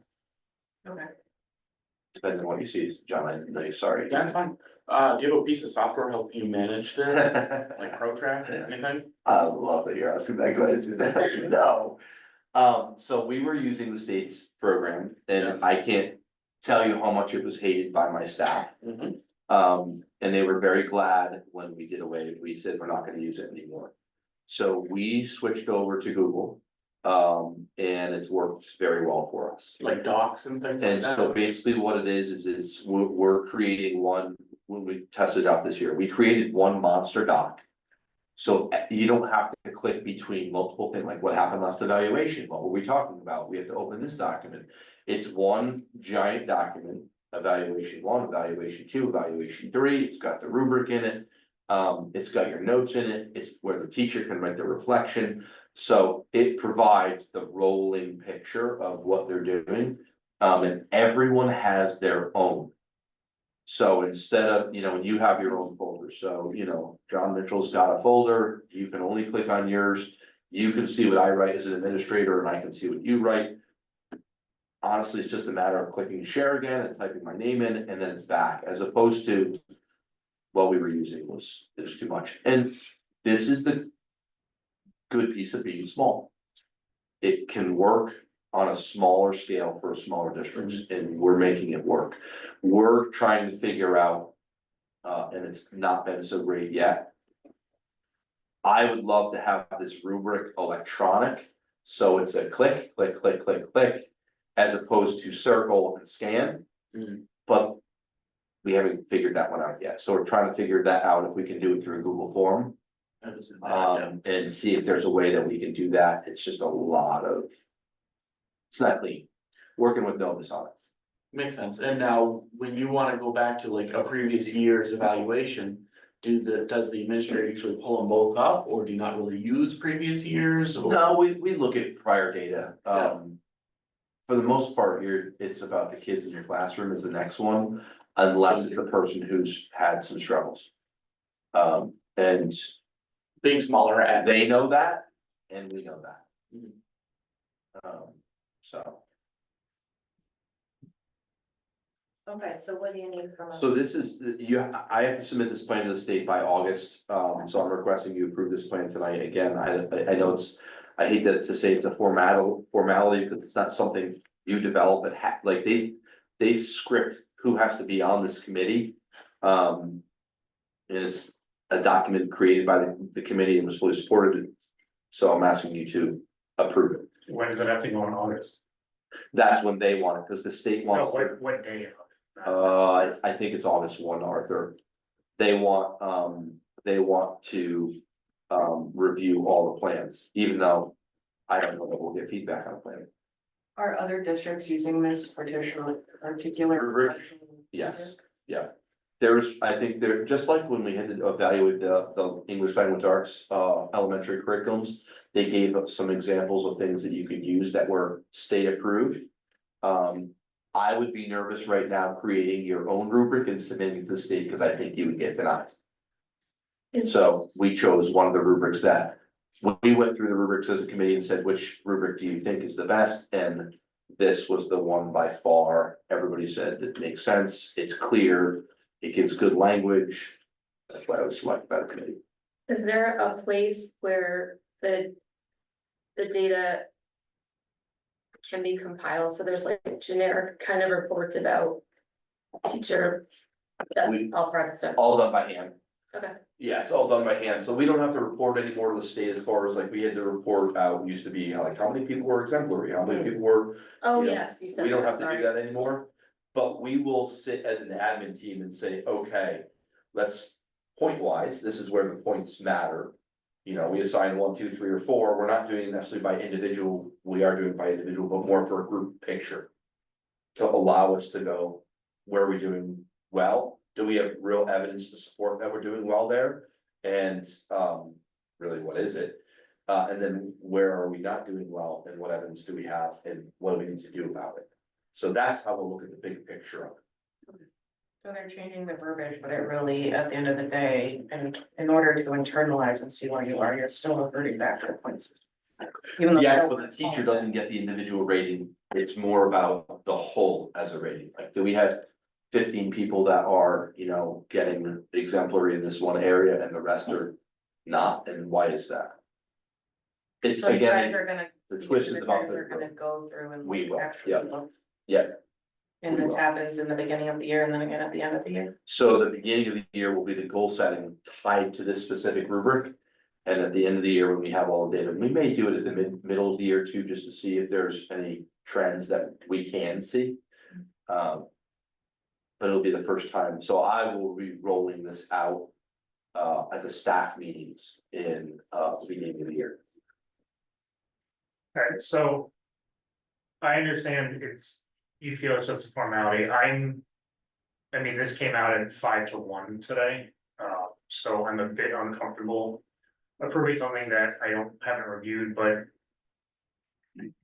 Okay. depending on what you see, John, I know, sorry. That's fine. Do you have a piece of software helping you manage that, like ProTrack, anything? I love that you're asking that question. No. So we were using the state's program and I can't tell you how much it was hated by my staff. Mhm. And they were very glad when we did away, we said, we're not gonna use it anymore. So we switched over to Google, and it's worked very well for us. Like docs and things like And so that? basically what it is we're creating one, when we tested out this year, we created one monster doc. So you don't have to click between multiple things, like what happened last evaluation, what were we talking about, we have to open this document. It's one giant document, evaluation 1, evaluation 2, evaluation 3, it's got the rubric in it. It's got your notes in it, it's where the teacher can write the reflection. So it provides the rolling picture of what they're doing, and everyone has their own. So instead of, you have your own folder, so, John Mitchell's got a folder, you can only click on yours. You can see what I write as an administrator and I can see what you write. Honestly, it's just a matter of clicking share again and typing my name in and then it's back, as opposed to what we were using was too much. And this is the good piece of being small. It can work on a smaller scale for smaller districts, and we're making it work. We're trying to figure out, and it's not been so great yet. I would love to have this rubric electronic, so it's a click, click, click, click, click, as opposed to circle and scan. Mhm. But we haven't figured that one out yet, so we're trying to figure that out if we can do it through a Google form. That isn't bad, yeah. And see if there's a way that we can do that. It's just a lot of. It's not clean, working with Novus on it. Makes sense, and now, when you wanna go back to like a previous year's evaluation, does the administrator usually pull them both up, or do you not really use previous years? Or- No, we look at prior data, Yeah. For the most part, it's about the kids in your classroom is the next one, unless it's a person who's had some struggles. And Being smaller at. they know that, and we know that. Mhm. So. Okay, so what do you need from us? So this is, I have to submit this plan to the state by August, so I'm requesting you approve this plan tonight. Again, I know I hate to say it's a formality, because it's not something you develop, but like they script who has to be on this committee. And it's a document created by the committee and was fully supported. So I'm asking you to approve it. When does it have to go in August? That's when they want it, because the state No, wants to. what day? I think it's August 1, Arthur. They want to, review all the plans, even though I don't know that we'll get feedback on the plan. Are other districts using this particular? Rubric? Yes, yeah. I think just like when we had to evaluate the English language arts, elementary curriculums, they gave us some examples of things that you could use that were state approved. I would be nervous right now creating your own rubric and submitting it to the state, because I think you would get denied. So we chose one of the rubrics that, when we went through the rubrics as a committee and said, which rubric do you think is the best? And this was the one by far. Everybody said it makes sense, it's clear, it gives good language. That's why I was selected by the committee. Is there a place where the data can be compiled, so there's like generic kind of reports about teacher, that We- all private stuff, All done by hand. okay. Yeah, it's all done by hand, so we don't have to report anymore to the state as far as like we had to report out, used to be like how many people were exemplary, how many people were. Oh, you know, yes, you said We don't that, have to sorry. do that anymore, but we will sit as an admin team and say, okay, let's point wise, this is where the points matter. You know, we assign 1, 2, 3, or 4, we're not doing it necessarily by individual, we are doing it by individual, but more for a group picture. To allow us to go, where are we doing well? Do we have real evidence to support that we're doing well there? And really, what is it? And then where are we not doing well, and what evidence do we have, and what do we need to do about it? So that's how we'll look at the big picture of it. So they're changing the verbiage, but it really, at the end of the day, and in order to internalize and see where you are, you're still reverting back to the points. Even though Yes, they but the teacher doesn't get the individual rating, it's more about the whole as a rating, like, do we have 15 people that are, you know, getting exemplary in this one area and the rest are not, and why is that? It's So you guys again, are gonna. the twist is about Are gonna go through and We will, actually yeah. look. Yeah. And We this will. happens in the beginning of the year and then again at the end of the year. So the beginning of the year will be the goal setting tied to this specific rubric. And at the end of the year, when we have all the data, we may do it at the middle of the year too, just to see if there's any trends that we can see. But it'll be the first time, so I will be rolling this out at the staff meetings in the beginning of the year. Alright, so. I understand you feel it's just a formality, I mean, this came out at 5-1 today, so I'm a bit uncomfortable. Approving something that haven't reviewed, but.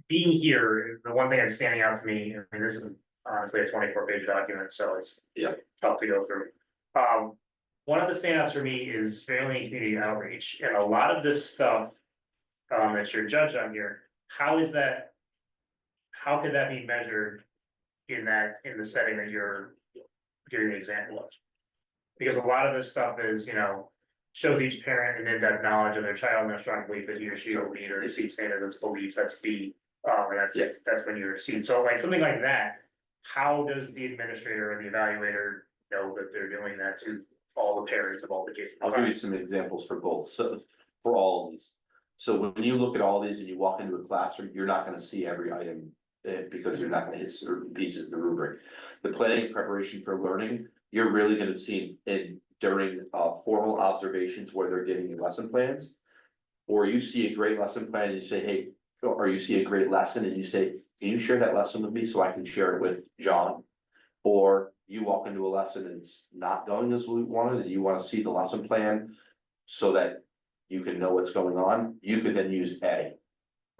Being here, the one thing that's standing out to me, I mean, this is honestly a 24-page document, so it's. Yeah. Tough to go through. One of the standouts for me is family and community outreach, and a lot of this stuff. That you're judged on here, how is that? How could that be measured in the setting that you're giving the example of? Because a lot of this stuff is, you know, shows each parent an in-depth knowledge of their child and their strong belief that he or she will meet, or exceed standards belief, that's B. And that's it, that's when you exceed, so like something like that, how does the administrator or the evaluator know that they're doing that to all the parents of all the kids? I'll give you some examples for both, so for all of these. So when you look at all these and you walk into a classroom, you're not gonna see every item. Because you're not gonna hit certain pieces of the rubric. The planning and preparation for learning, you're really gonna see during formal observations where they're giving you lesson plans. Or you see a great lesson plan and you say, hey, or you see a great lesson and you say, can you share that lesson with me so I can share it with John? Or you walk into a lesson and it's not going as we wanted, and you wanna see the lesson plan so that you can know what's going on, you could then use A.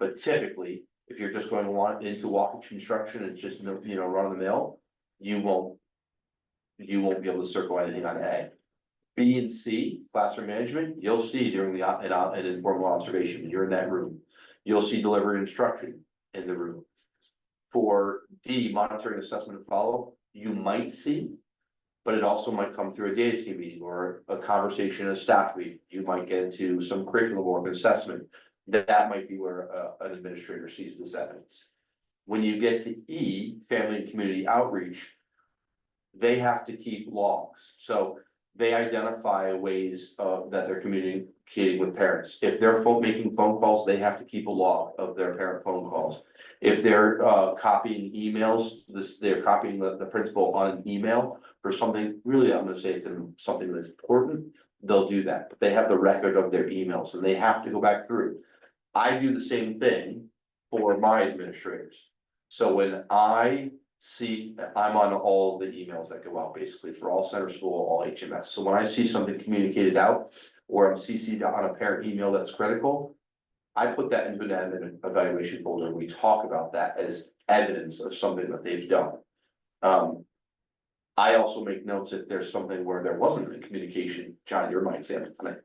But typically, if you're just going into walk-in construction, it's just, you know, run of the mill, you won't be able to circle anything on A. B and C, classroom management, you'll see during an informal observation, you're in that room. You'll see delivery instruction in the room. For D, monitoring, assessment, and follow, you might see, but it also might come through a data team meeting or a conversation in a staff meeting. You might get into some curriculum work assessment. That might be where an administrator sees this evidence. When you get to E, family and community outreach, they have to keep logs. So they identify ways that they're communicating with parents. If they're making phone calls, they have to keep a log of their parent phone calls. If they're copying emails, they're copying the principal on an email for something, really, I'm gonna say it's something that's important, they'll do that, but they have the record of their emails and they have to go back through. I do the same thing for my administrators. So when I'm on all the emails that go out, basically for all center school, all HMS. So when I see something communicated out, or I'm CC'd on a parent email that's critical, I put that into an evaluation folder, and we talk about that as evidence of something that they've done. I also make notes if there's something where there wasn't a communication. John, you're my example tonight.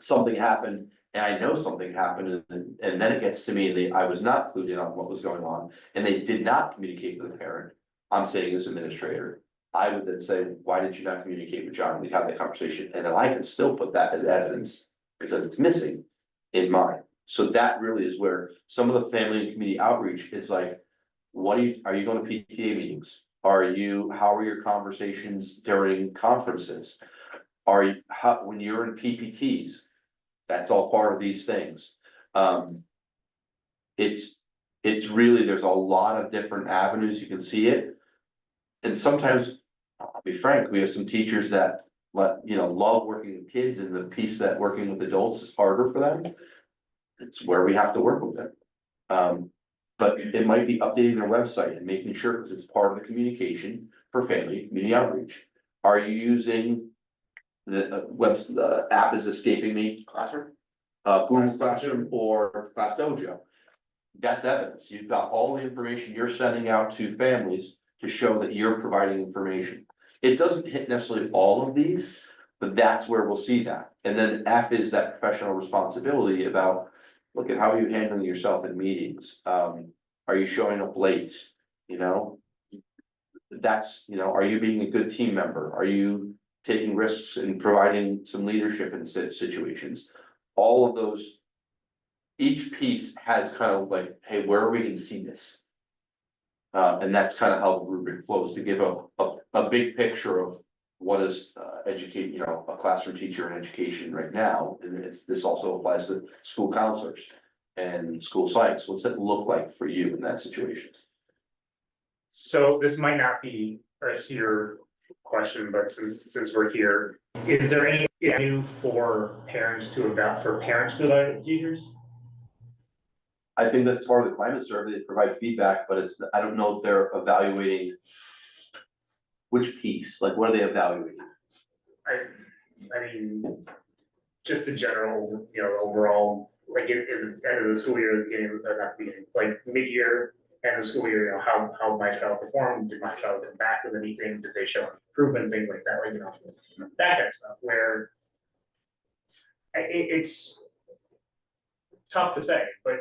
Something happened, and I know something happened, and then it gets to me, and I was not clued in on what was going on, and they did not communicate with the parent. I'm saying as administrator, I would then say, why did you not communicate with John? We'd have that conversation, and then I can still put that as evidence, because it's missing in mine. So that really is where some of the family and community outreach is like, are you going to PTA meetings? How are your conversations during conferences? When you're in PPTs, that's all part of these things. It's really, there's a lot of different avenues you can see it. And sometimes, I'll be frank, we have some teachers that love working with kids, and the piece that working with adults is harder for them. It's where we have to work with them. But it might be updating their website and making sure, because it's part of the communication for family, community outreach. Are you using the app is escaping me? Classroom. Google Classroom or Class Dojo? That's evidence. You've got all the information you're sending out to families to show that you're providing information. It doesn't hit necessarily all of these, but that's where we'll see that. And then F is that professional responsibility about, look at how are you handling yourself in meetings? Are you showing up late? Are you being a good team member? Are you taking risks and providing some leadership in situations? All of those, each piece has kind of like, hey, where are we gonna see this? And that's kind of how the rubric flows, to give a big picture of what is educate, a classroom teacher in education right now. And this also applies to school counselors and school psychs. What's it look like for you in that situation? So this might not be a here question, but since we're here, is there any new for parents to evaluate teachers? I think that's part of the climate survey. They provide feedback, but I don't know if they're evaluating which piece, like what are they evaluating? I mean, just in general, overall, like at the end of the school year, not the beginning, like mid-year, end of the school year, how my child performed, did my child come back with anything, did they show improvement, things like that, that kind of stuff, where it's tough to say, but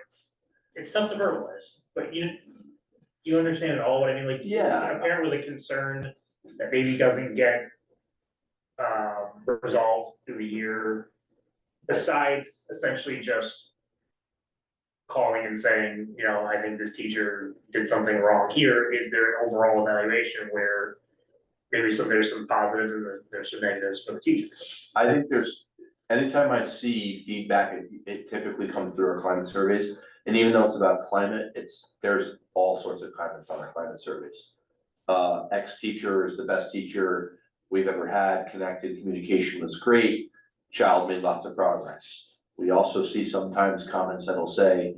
it's tough to verbalize, but you understand it all, what I mean, like, Yeah. a parent with a concern that baby doesn't get resolved through the year, besides essentially just calling and saying, I think this teacher did something wrong here, is there an overall evaluation where maybe there's some positives and there's some negatives for the teacher? I think anytime I see feedback, it typically comes through our climate surveys. And even though it's about climate, there's all sorts of climates on our climate surveys. X teacher is the best teacher we've ever had, connected, communication was great, child made lots of progress. We also see sometimes comments that'll say,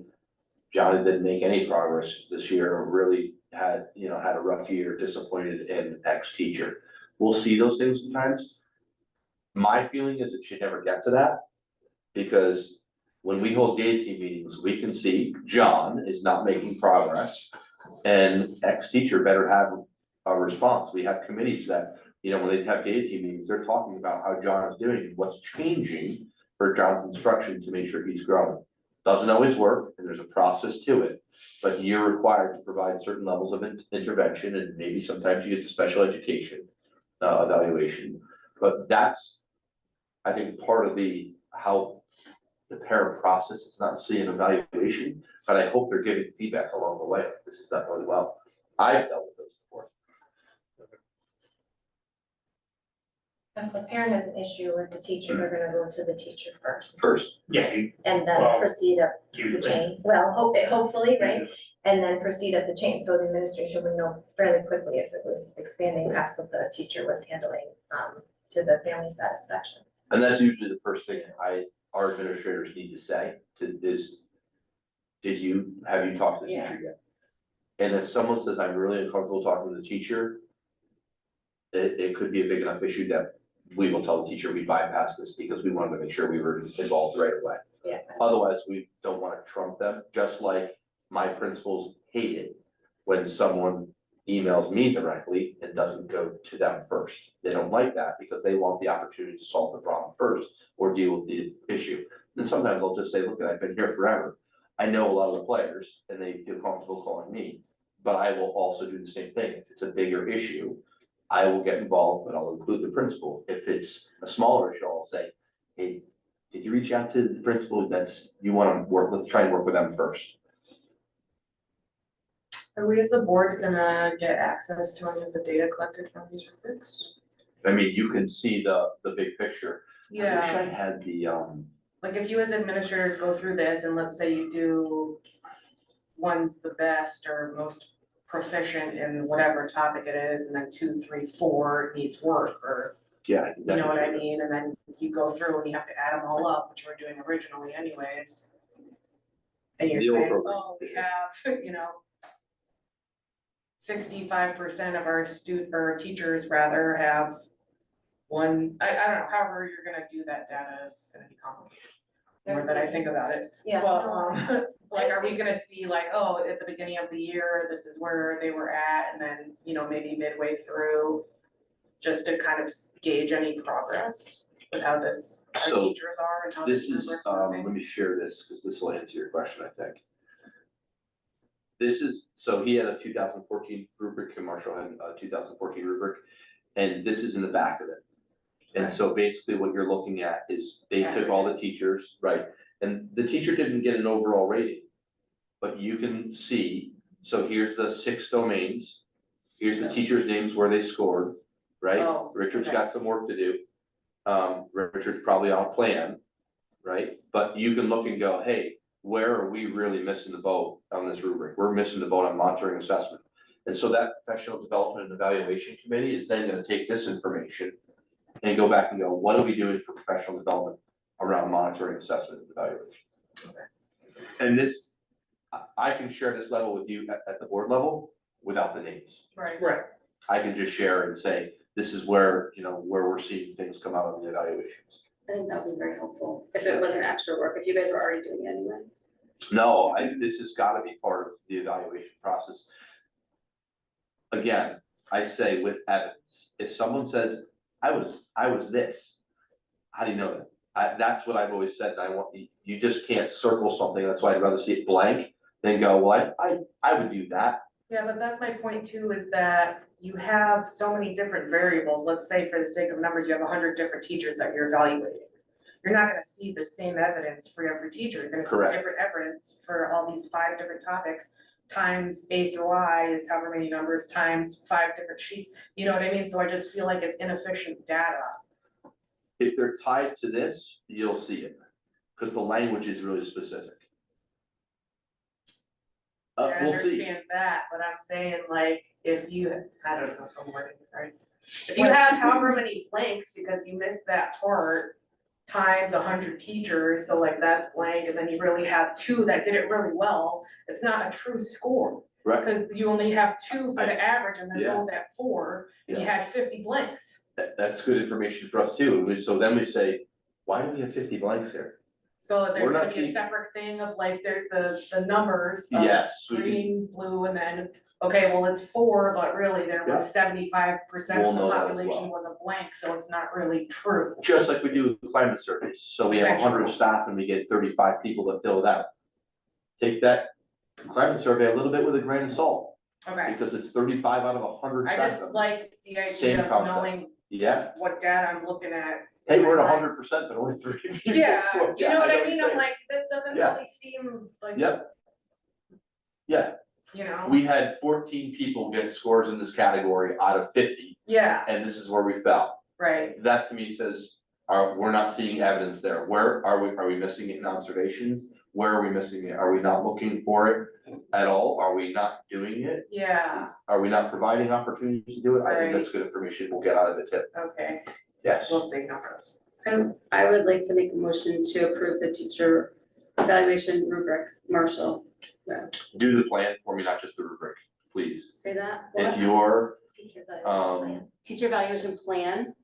Johnny didn't make any progress this year, or really had a rough year, disappointed in X teacher. We'll see those things sometimes. My feeling is it should never get to that, because when we hold data team meetings, we can see John is not making progress, and X teacher better have a response. We have committees that, when they have data team meetings, they're talking about how John is doing and what's changing for John's instruction to make sure he's growing. Doesn't always work, and there's a process to it, but you're required to provide certain levels of intervention, and maybe sometimes you get to special education evaluation. But that's, I think, part of how the parent process. It's not necessarily an evaluation, but I hope they're giving feedback along the way. This is done really well. I've dealt with those before. If a parent has an issue with the teacher, they're gonna go to the teacher first first. Yeah, and then Well, proceed up the usually. chain. Well, hopefully, right? And then proceed up the chain, so the administration would know fairly quickly if it was expanding past what the teacher was handling, to the family satisfaction. And that's usually the first thing our administrators need to say is, have you talked to the teacher yet? And if someone says, I'm really uncomfortable talking to the teacher, it could be a big enough issue that we will tell the teacher we bypass this because we wanted to make sure we were involved right away. Yeah. Otherwise, we don't wanna trump them, just like my principals hate it when someone emails me directly and doesn't go to them first. They don't like that because they want the opportunity to solve the problem first or deal with the issue. And sometimes I'll just say, look, I've been here forever. I know a lot of the players and they feel comfortable calling me, but I will also do the same thing. If it's a bigger issue, I will get involved, but I'll include the principal. If it's a smaller issue, I'll say, hey, did you reach out to the principal? You wanna try and work with them first. Are we as a board gonna get access to any of the data collected from these rubrics? I mean, you can see the big picture. I wish I Yeah, had the, like if you as administrators go through this and let's say you do one's the best or most proficient in whatever topic it is, and then 2, 3, 4 needs work, or yeah. you know what I mean, and then you go through and you have to add them all up, which we're doing originally anyways. And you're The old saying, program. oh, we have, 65% of our or teachers rather have one, I don't know, however you're gonna do that data, it's gonna be complicated. The more that I think about it, Yeah. but like, are we gonna see like, oh, at the beginning of the year, this is where they were at, and then, maybe midway through, just to kind of gauge any progress with how our So, teachers are and how This this is, rubric's let working? me share this, because this will answer your question, I think. This is, so he had a 2014 rubric, and Marshall had a 2014 rubric, and this is in the back of it. And Okay. so basically what you're looking at is they took all the teachers, right, and the teacher didn't get an overall rating. But you can see, so here's the 6 domains, here's the teachers' names where they scored, right? Oh, Richard's okay. got some work to do. Richard's probably on plan, right? But you can look and go, hey, where are we really missing the boat on this rubric? We're missing the boat on monitoring assessment. And so that professional development and evaluation committee is then gonna take this information and go back and go, what are we doing for professional development around monitoring assessment and evaluation? And this, I can share this level with you at the board level without the names. Right. Right, I can just share and say, this is where, where we're seeing things come out of the evaluations. I think that would be very helpful, if it wasn't extra work, if you guys were already doing it anyway. No, this has gotta be part of the evaluation process. Again, I say with evidence, if someone says, I was this, how do you know that? That's what I've always said, I want, you just can't circle something, that's why I'd rather see it blank than go, well, I would do that. Yeah, but that's my point too, is that you have so many different variables. Let's say for the sake of numbers, you have 100 different teachers that you're evaluating. You're not gonna see the same evidence for every teacher. You're gonna Correct. see different evidence for all these 5 different topics, times A through I is however many numbers, times 5 different sheets. You know what I mean? So I just feel like it's inefficient data. If they're tied to this, you'll see it, because the language is really specific. I We'll see. understand that, but I'm saying like, if you, I don't know if I'm wording it right. If you have however many blanks because you missed that part times 100 teachers, so like that's blank, and then you really have 2 that did it really well, it's not a true score. Right. Because you only have 2 for the average and they're Yeah. both at 4, and you had 50 blanks. That's good information for us too, so then we say, why do we have 50 blanks here? So there's We're not gonna be a seeing- separate thing of like, there's the numbers of Yes, we can, green, blue, and then, okay, well, it's 4, but really there Yeah. was 75% We'll of the know that as population well. was a blank, so it's not really true. just like we do with climate surveys, so we have 100 Potential. staff and we get 35 people that fill it out. Take that climate survey a little bit with a grain of salt, Okay, because it's 35 out of 100 I staff. just like the Same idea of concept. knowing Yeah, what data I'm looking at. hey, we're in at my mind. 100%, but only 3 people. Yeah, So, you know what I you're mean, I'm saying. like, this doesn't Yeah. really seem like, Yep. Yeah, you know, we had 14 people get scores in this category out of 50, yeah, and this is where we fell. right, that to me says, we're not seeing evidence there. Where are we missing it in observations? Where are we missing it? Are we not looking for it at all? Are we not doing it? yeah, Are we not providing opportunities to do it? I think that's good information we'll get out of the tip. okay, Yes. we'll see how it goes. I would like to make a motion to approve the teacher evaluation rubric. Marshall, Do the plan for me, not just the rubric, please. say that? If What? you're, Teacher evaluation plan. Teacher evaluation plan,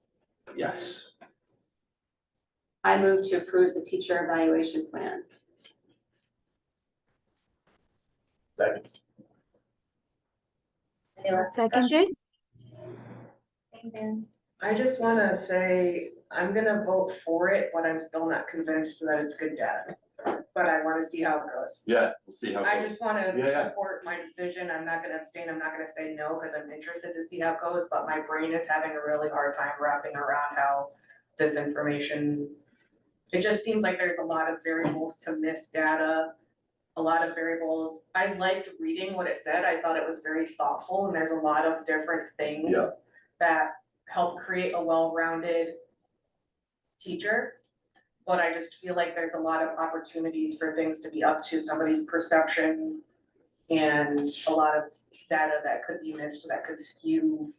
yes, I move to approve the teacher evaluation plan. Any last Seconded. discussion? Thanks, Ann. I just wanna say, I'm gonna vote for it, but I'm still not convinced that it's good data. But I wanna see how it goes. yeah, we'll see how it I goes. just wanna Yeah, yeah. support my decision, I'm not gonna abstain, I'm not gonna say no, cause I'm interested to see how it goes, but my brain is having a really hard time wrapping around how this information. It just seems like there's a lot of variables to miss data, a lot of variables. I liked reading what it said, I thought it was very thoughtful, and there's a lot of different things Yeah. that help create a well-rounded teacher. But I just feel like there's a lot of opportunities for things to be up to somebody's perception and a lot of data that could be missed, that could skew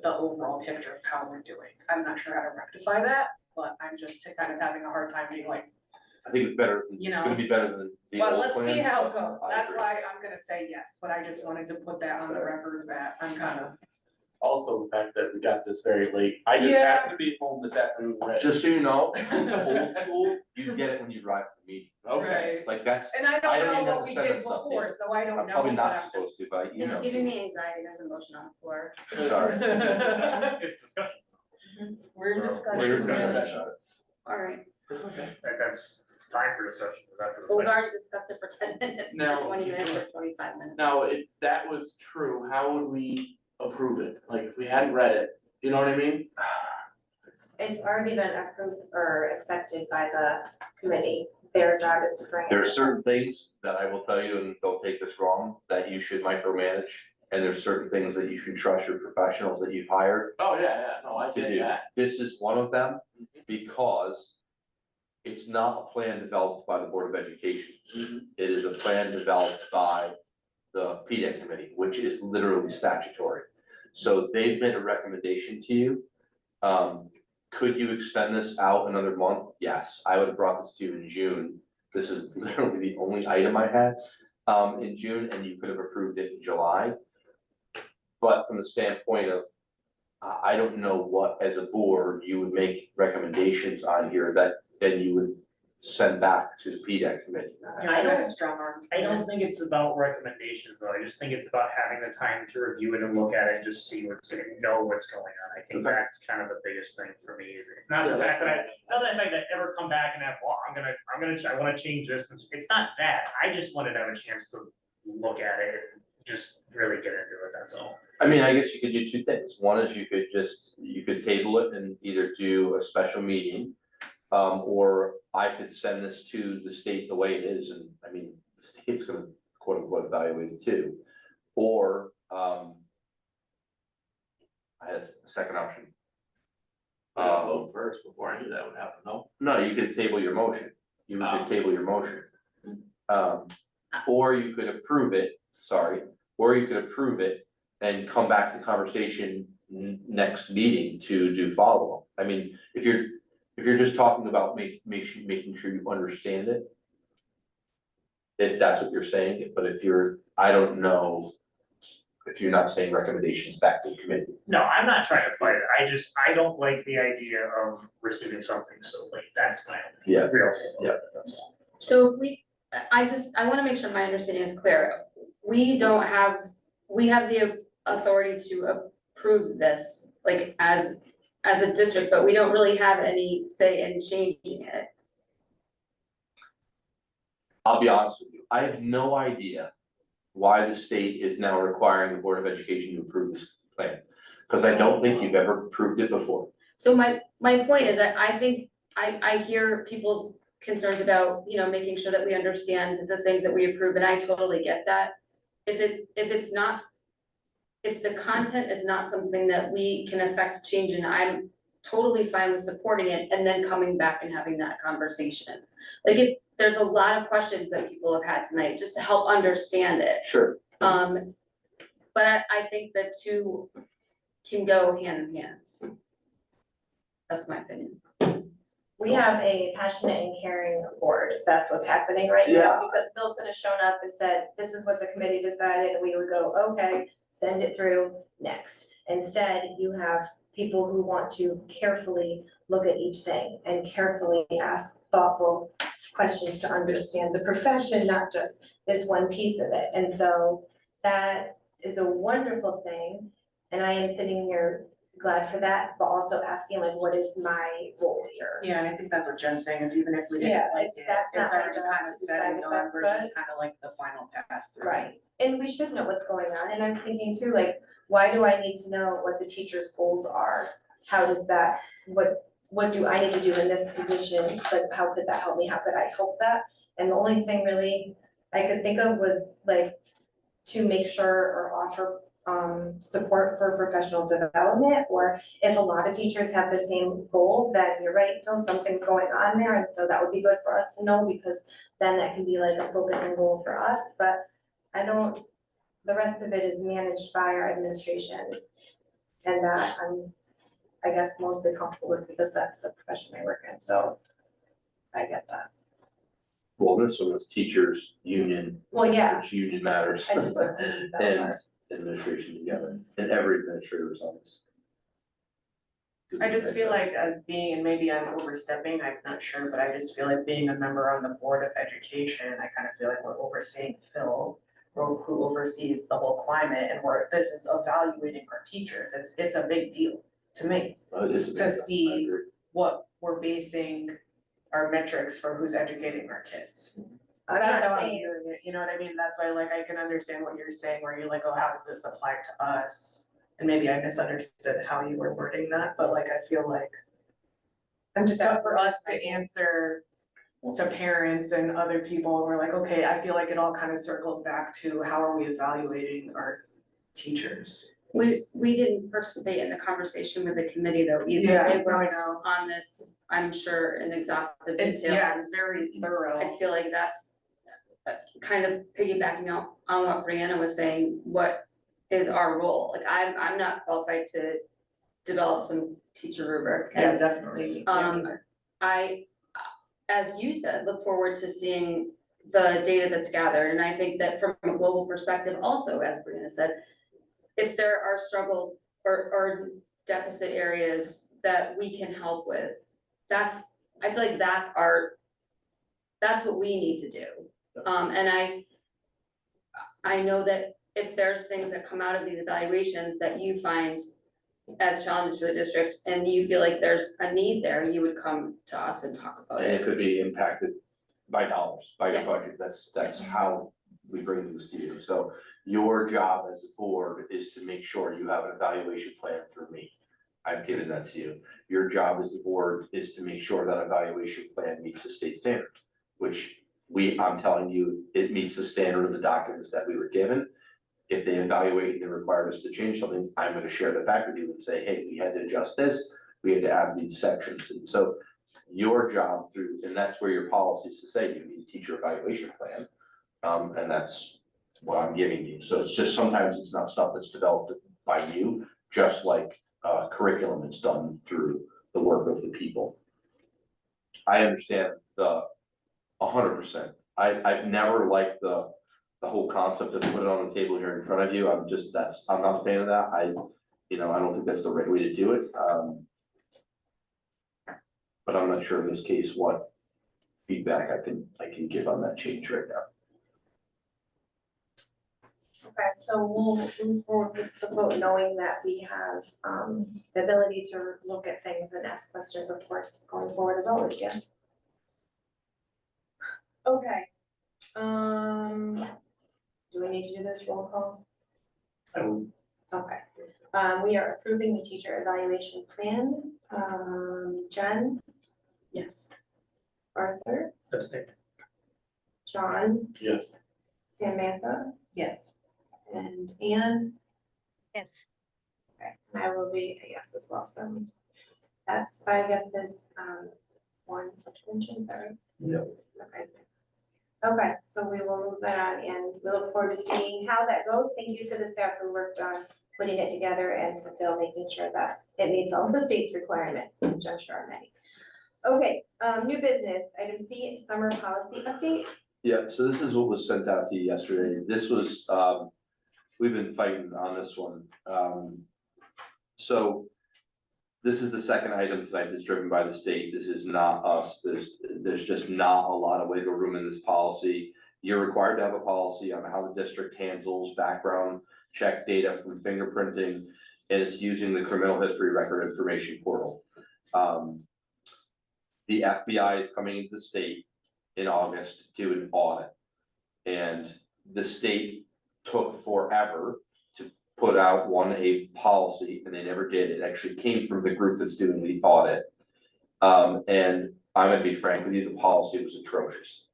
the overall picture of how we're doing. I'm not sure how to rectify that, but I'm just kind of having a hard time being like, I think it's better, You it's know. gonna be better than the well, old let's see plan, how it but goes. I That's agree. why I'm gonna say yes, but I just wanted to put that on the record that I'm kind of. Also, the fact that we got this very late, I just Yeah. happened to be home this afternoon, ready. Just so you know, old school, you get it when you drive to the meeting, Okay, like that's, And I I don't don't know even have what to we send did that stuff to before, you. so I don't know, I'm probably but not I'm supposed to, just. but you know. It's giving me anxiety, there's a motion on the floor. Sorry. It's discussion, We're in So, discussion. we're in yeah. discussion. All right, it's okay. That's time for discussion, is after the well, we've second. already discussed it for 10 minutes, Now- 20 minutes or 25 minutes. Now, if that was true, how would we approve it? Like, if we hadn't read it, you know what I mean? It's already been approved or accepted by the committee. Their job is to bring. it There are to certain us. things that I will tell you, and don't take this wrong, that you should micromanage. And there's certain things that you should trust your professionals that you've hired Oh, yeah, no, I to get do. that. This is one of them, because it's not a plan developed by the Board of Education. Mhm. It is a plan developed by the PDEC committee, which is literally statutory. So they've made a recommendation to you. Could you extend this out another month? Yes, I would have brought this to you in June. This is literally the only item I had, in June, and you could have approved it in July. But from the standpoint of, I don't know what, as a board, you would make recommendations on here that then you would send back to the PDEC committee. I don't- That's a strong arm. I don't think it's about recommendations though, I just think it's about having the time to review it and look at it and just see what's gonna, know what's going on. I think Okay. that's kind of the biggest thing for me, is it's not the fact that I ever come back and have, well, I wanna change this, it's not that, I just wanted to have a chance to look at it and just really get into it, that's all. I mean, I guess you could do two things. One is you could table it and either do a special meeting. Or I could send this to the state the way it is, and I mean, the state's gonna quote unquote evaluate it too. Or, I had a second option. We gotta vote first before any of that would happen, no? No, you could table your motion. You would just table your motion. Or you could approve it, or you could approve it and come back to conversation next meeting to do follow-up. I mean, if you're just talking about making sure you understand it. If that's what you're saying, but I don't know. If you're not saying recommendations back to the committee. No, I'm not trying to fight it, I don't like the idea of receiving something so late, that's my Yeah. real. Yeah. That's all. So I wanna make sure my understanding is clear. We have the authority to approve this, like, as a district, but we don't really have any say in changing it. I'll be honest with you, I have no idea why the state is now requiring the Board of Education to approve this plan. Cause I don't think you've ever approved it before. So my point is that I think, I hear people's concerns about, making sure that we understand the things that we approve, and I totally get that. If the content is not something that we can affect change in, totally fine with supporting it and then coming back and having that conversation. Like there's a lot of questions that people have had tonight, just to help understand it. Sure. But I think the two can go hand in hand. That's my opinion. We have a passionate and caring board, that's what's happening right now, because Bill could have shown up and said, this is what the committee decided, and we would go, okay, send it through, next. Instead, you have people who want to carefully look at each thing and carefully ask thoughtful questions to understand the profession, not just this one piece of it, and so that is a wonderful thing, and I am sitting here glad for that, but also asking like, what is my role here? Yeah, and I think that's what Jen's saying, is even if we didn't Yeah, like it's- it, that's not it's my already job kind to of decide set if and done, that's we're good. just kind of like the final pass through. Right, and we should know what's going on, and I was thinking too, like, why do I need to know what the teacher's goals are? How does that, what do I need to do in this position, like, how could that help me, how could I help that? And the only thing really I could think of was like, to make sure or offer support for professional development, or if a lot of teachers have the same goal, then you're right, Phil, something's going on there, and so that would be good for us to know, because then that can be like a focusing goal for us, but I don't, the rest of it is managed by our administration. And that I'm, I guess, mostly comfortable with, because that's the profession I work in, so I get that. Well, this one was teachers, union, Well, yeah, which union matters. I just don't believe that And part. administration together, and every administrator's on this. I just feel like as being, and maybe I'm overstepping, I'm not sure, but I just feel like being a member on the Board of Education, I kind of feel like we're overseeing Phil, who oversees the whole climate, and this is evaluating our teachers, it's a big deal to me, This is. to see what we're basing our metrics for who's educating our kids. I'm That's not how I'm saying, viewing it, you know what I mean, that's why like I can understand what you're saying, where you're like, oh, how does this apply to us? And maybe I misunderstood how you were wording that, but like, I feel like I'm just. so for us to answer to parents and other people, we're like, okay, I feel like it all kind of circles back to how are we evaluating our teachers? We didn't participate in the conversation with the committee though either. Yeah, They no, I worked know. on this, I'm sure, in exhaustive It's, detail. yeah, it's very thorough. I feel like that's kind of piggybacking on what Brianna was saying, what is our role? Like I'm not qualified to develop some teacher rubric. Yeah, definitely. I, as you said, look forward to seeing the data that's gathered, and I think that from a global perspective also, as Brianna said, if there are struggles or deficit areas that we can help with, I feel like that's what we need to do. And I know that if there's things that come out of these evaluations that you find as challenges for the district and you feel like there's a need there, you would come to us and talk about And it. it could be impacted by dollars, by your Yes. budget, that's how we bring things to you. So your job as a board is to make sure you have an evaluation plan through me. I've given that to you. Your job as a board is to make sure that evaluation plan meets the state standard, which I'm telling you, it meets the standard of the documents that we were given. If they evaluate and they require us to change something, I'm gonna share that back with you and say, hey, we had to adjust this, we had to add these sections, and so your job and that's where your policy is to say you need a teacher evaluation plan. And that's what I'm giving you, so it's just, sometimes it's not stuff that's developed by you, just like curriculum is done through the work of the people. I understand 100%, I've never liked the whole concept of put it on the table here in front of you, I'm not a fan of that, I don't think that's the right way to do it, but I'm not sure in this case what feedback I can give on that change right now. Okay, so we'll move forward with the vote knowing that we have the ability to look at things and ask questions, of course, going forward as always, yeah. Okay. Do we need to do this roll call? Okay, we are approving the teacher evaluation plan. Jen, Yes. Arthur, Abstain. John, Yes. Samantha, Yes. and Anne. Yes. Okay, and I will be a yes as well, so That's 5 yeses, 1 abstention, is that right? Yep. Okay. Okay, so we will move that on and we look forward to seeing how that goes. Thank you to the staff who worked on putting it together and for Phil making sure that it meets all the state's requirements, which I'm sure are many. Okay, new business, item C, summer policy update. Yeah, so this is what was sent out to you yesterday. This was, we've been fighting on this one. So this is the second item tonight that's driven by the state. This is not us. There's just not a lot of wiggle room in this policy. You're required to have a policy on how the district handles background check data from fingerprinting, and it's using the criminal history record information portal. The FBI is coming into the state in August to do an audit. And the state took forever to put out a policy, and they never did. It actually came from the group that's doing the audit. And I'm gonna be frank with you, the policy was atrocious.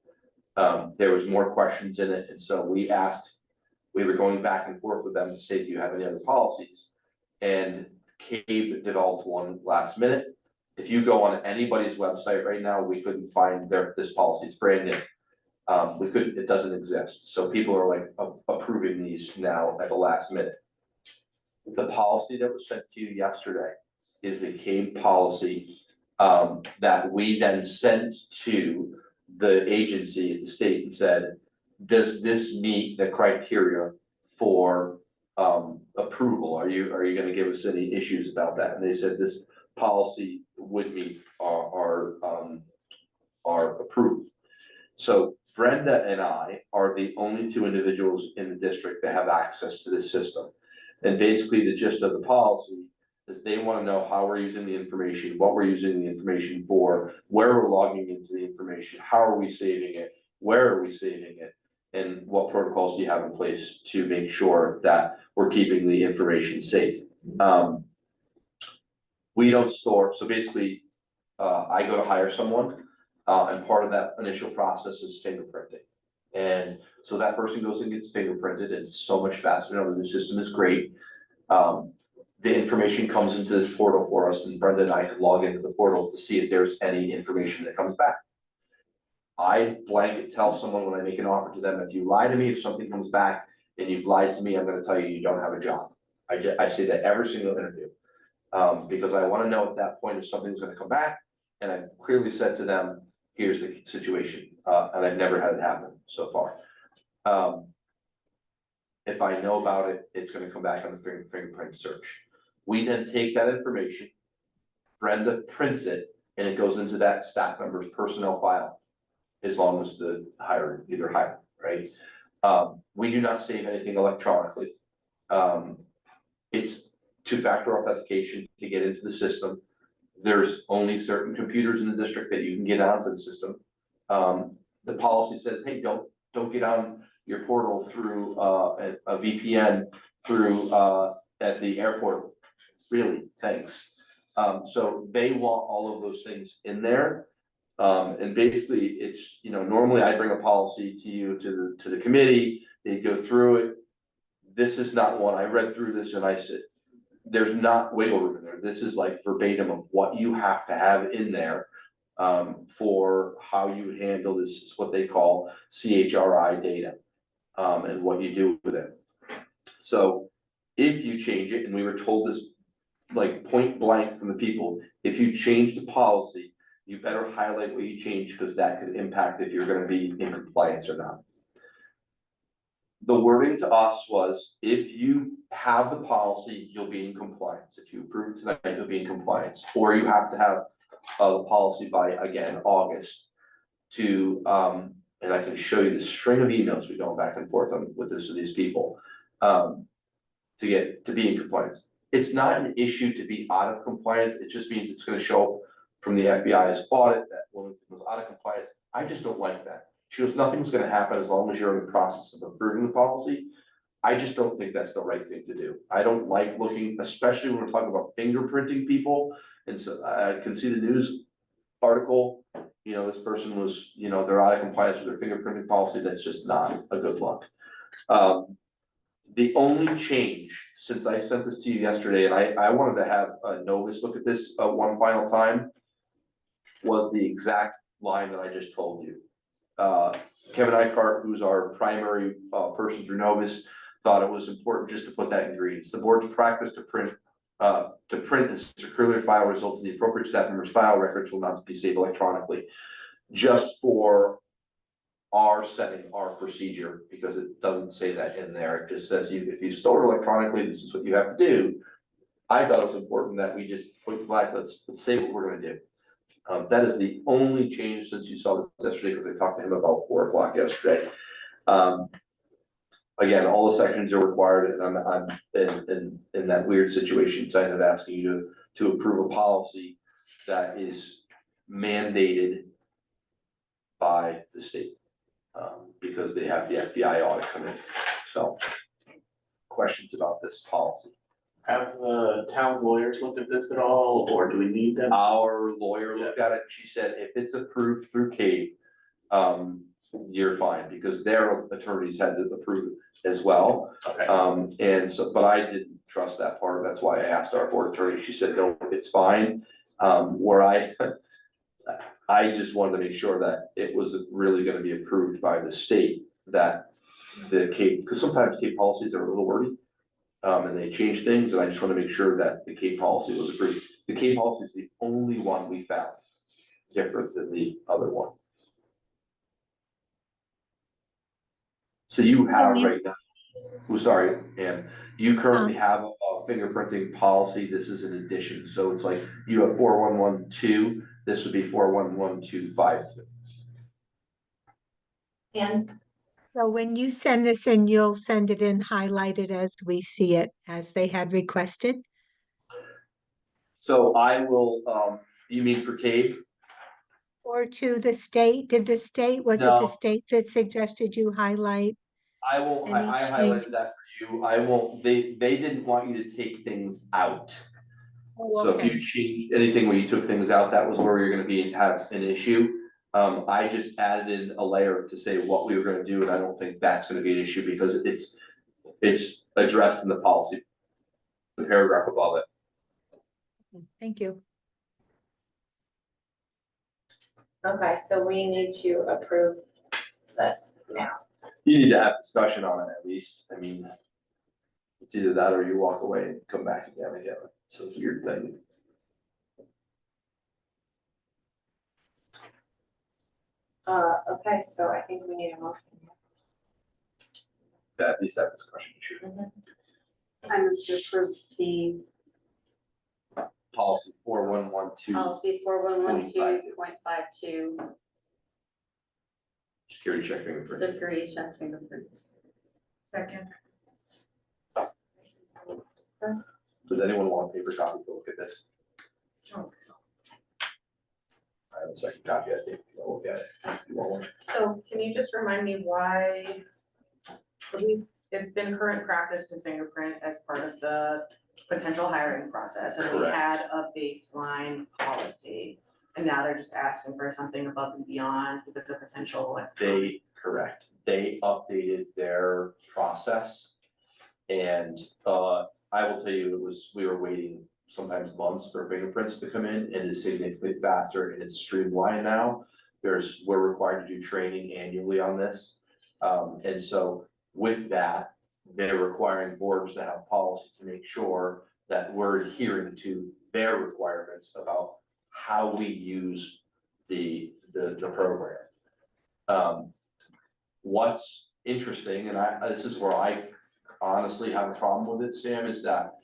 There was more questions in it, and so we were going back and forth with them to say, do you have any other policies? And CABE developed one last minute. If you go on anybody's website right now, we couldn't find this policy, it's brand new. It doesn't exist, so people are like approving these now at the last minute. The policy that was sent to you yesterday is the CABE policy, that we then sent to the agency at the state and said, does this meet the criteria for approval? Are you gonna give us any issues about that? And they said this policy would meet our approval. So Brenda and I are the only 2 individuals in the district that have access to this system. And basically the gist of the policy is they wanna know how we're using the information, what we're using the information for, where we're logging into the information, how are we saving it, where are we saving it, and what protocols do you have in place to make sure that we're keeping the information safe. We don't store, so basically, I go to hire someone, and part of that initial process is fingerprinting. And so that person goes and gets fingerprinted, it's so much faster, the new system is great. The information comes into this portal for us, and Brenda and I can log into the portal to see if there's any information that comes back. I blanket tell someone when I make an offer to them, if you lie to me, if something comes back and you've lied to me, I'm gonna tell you, you don't have a job. I say that every single interview. Because I wanna know at that point if something's gonna come back, and I've clearly said to them, here's the situation, and I've never had it happen so far. If I know about it, it's gonna come back on the fingerprint search. We then take that information, Brenda prints it, and it goes into that staff member's personnel file, as long as the either hire, right? We do not save anything electronically. It's 2-factor authentication to get into the system. There's only certain computers in the district that you can get onto the system. The policy says, hey, don't get on your portal through a VPN through at the airport. Really, thanks. So they want all of those things in there. And basically it's, normally I bring a policy to you, to the committee, they go through it. This is not one, I read through this and I said, there's not wiggle room in there. This is like verbatim of what you have to have in there. For how you handle this, is what they call CHRI data, and what you do with it. So if you change it, and we were told this like point blank from the people, if you change the policy, you better highlight what you change, because that could impact if you're gonna be in compliance or not. The wording to us was, if you have the policy, you'll be in compliance. If you approve it tonight, you'll be in compliance, or you have to have the policy by, again, August to, and I can show you the string of emails we go back and forth on with these people, to be in compliance. It's not an issue to be out of compliance, it just means it's gonna show up from the FBI's audit that Willington was out of compliance. I just don't like that. She goes, nothing's gonna happen as long as you're in the process of approving the policy. I just don't think that's the right thing to do. I don't like looking, especially when we're talking about fingerprinting people. And so I can see the news article, this person was, they're out of compliance with their fingerprinting policy. That's just not a good look. The only change, since I sent this to you yesterday, and I wanted to have Novus look at this one final time, was the exact line that I just told you. Kevin Icart, who's our primary person through Novus, thought it was important just to put that in green. It's the board's practice to print and securely file results in the appropriate staff members' file records will not be saved electronically. Just for our setting, our procedure, because it doesn't say that in there. It just says if you store it electronically, this is what you have to do. I thought it was important that we just point to black, let's say what we're gonna do. That is the only change since you saw this yesterday, because I talked to him about 4 o'clock yesterday. Again, all the sections are required, and I'm in that weird situation, kind of asking you to approve a policy that is mandated by the state. Because they have the FBI audit coming, so. Questions about this policy? Have the town lawyers looked at this at all, or do we need them? Our lawyer looked at it, she said if it's approved through Cape, you're fine, because their attorneys had to approve it as well. Okay. And so, but I didn't trust that part, that's why I asked our board attorney, she said, no, it's fine. Where I just wanted to make sure that it was really gonna be approved by the state, that the Cape, because sometimes Cape policies are a little wordy. And they change things, and I just wanna make sure that the Cape policy was approved. The Cape policy is the only one we found different than the other one. So you have right now, oh, sorry, Ann, you currently have a fingerprinting policy, this is an addition, so it's like you have 4112, this would be 411252. And So when you send this in, you'll send it in highlighted as we see it, as they had requested? So I will, you mean for Cape? Or to the state? Did the state, was it the No. state that suggested you highlight? I won't, Any I change? highlighted that for you, I won't, they didn't want you to take things out. Oh, So if okay. you changed anything where you took things out, that was where you're gonna have an issue. I just added in a layer to say what we were gonna do, and I don't think that's gonna be an issue because it's addressed in the policy. The paragraph above it. Thank you. okay, so we need to approve this now. You need to have discussion on it at least, I mean. It's either that or you walk away and come back again, it's a weird thing. Okay, so I think we need a motion. That at least have discussion, sure. I move to approve the Policy 4112, policy 4112.52, security check fingerprint. security check fingerprints. Second. Discuss. Does anyone want a paper copy to look at this? Oh. I have a second copy, I think, I'll look at it. You want one? So can you just remind me why? So it's been current practice to fingerprint as part of the potential hiring process, and we Correct. had a baseline policy. And now they're just asking for something above and beyond because of potential Correct, they updated their process. And I will tell you, we were waiting sometimes months for fingerprints to come in, and it's significantly faster and it's streamlined now. We're required to do training annually on this. And so with that, they're requiring boards to have policy to make sure that we're adhering to their requirements about how we use the program. What's interesting, and this is where I honestly have a problem with it, Sam, is that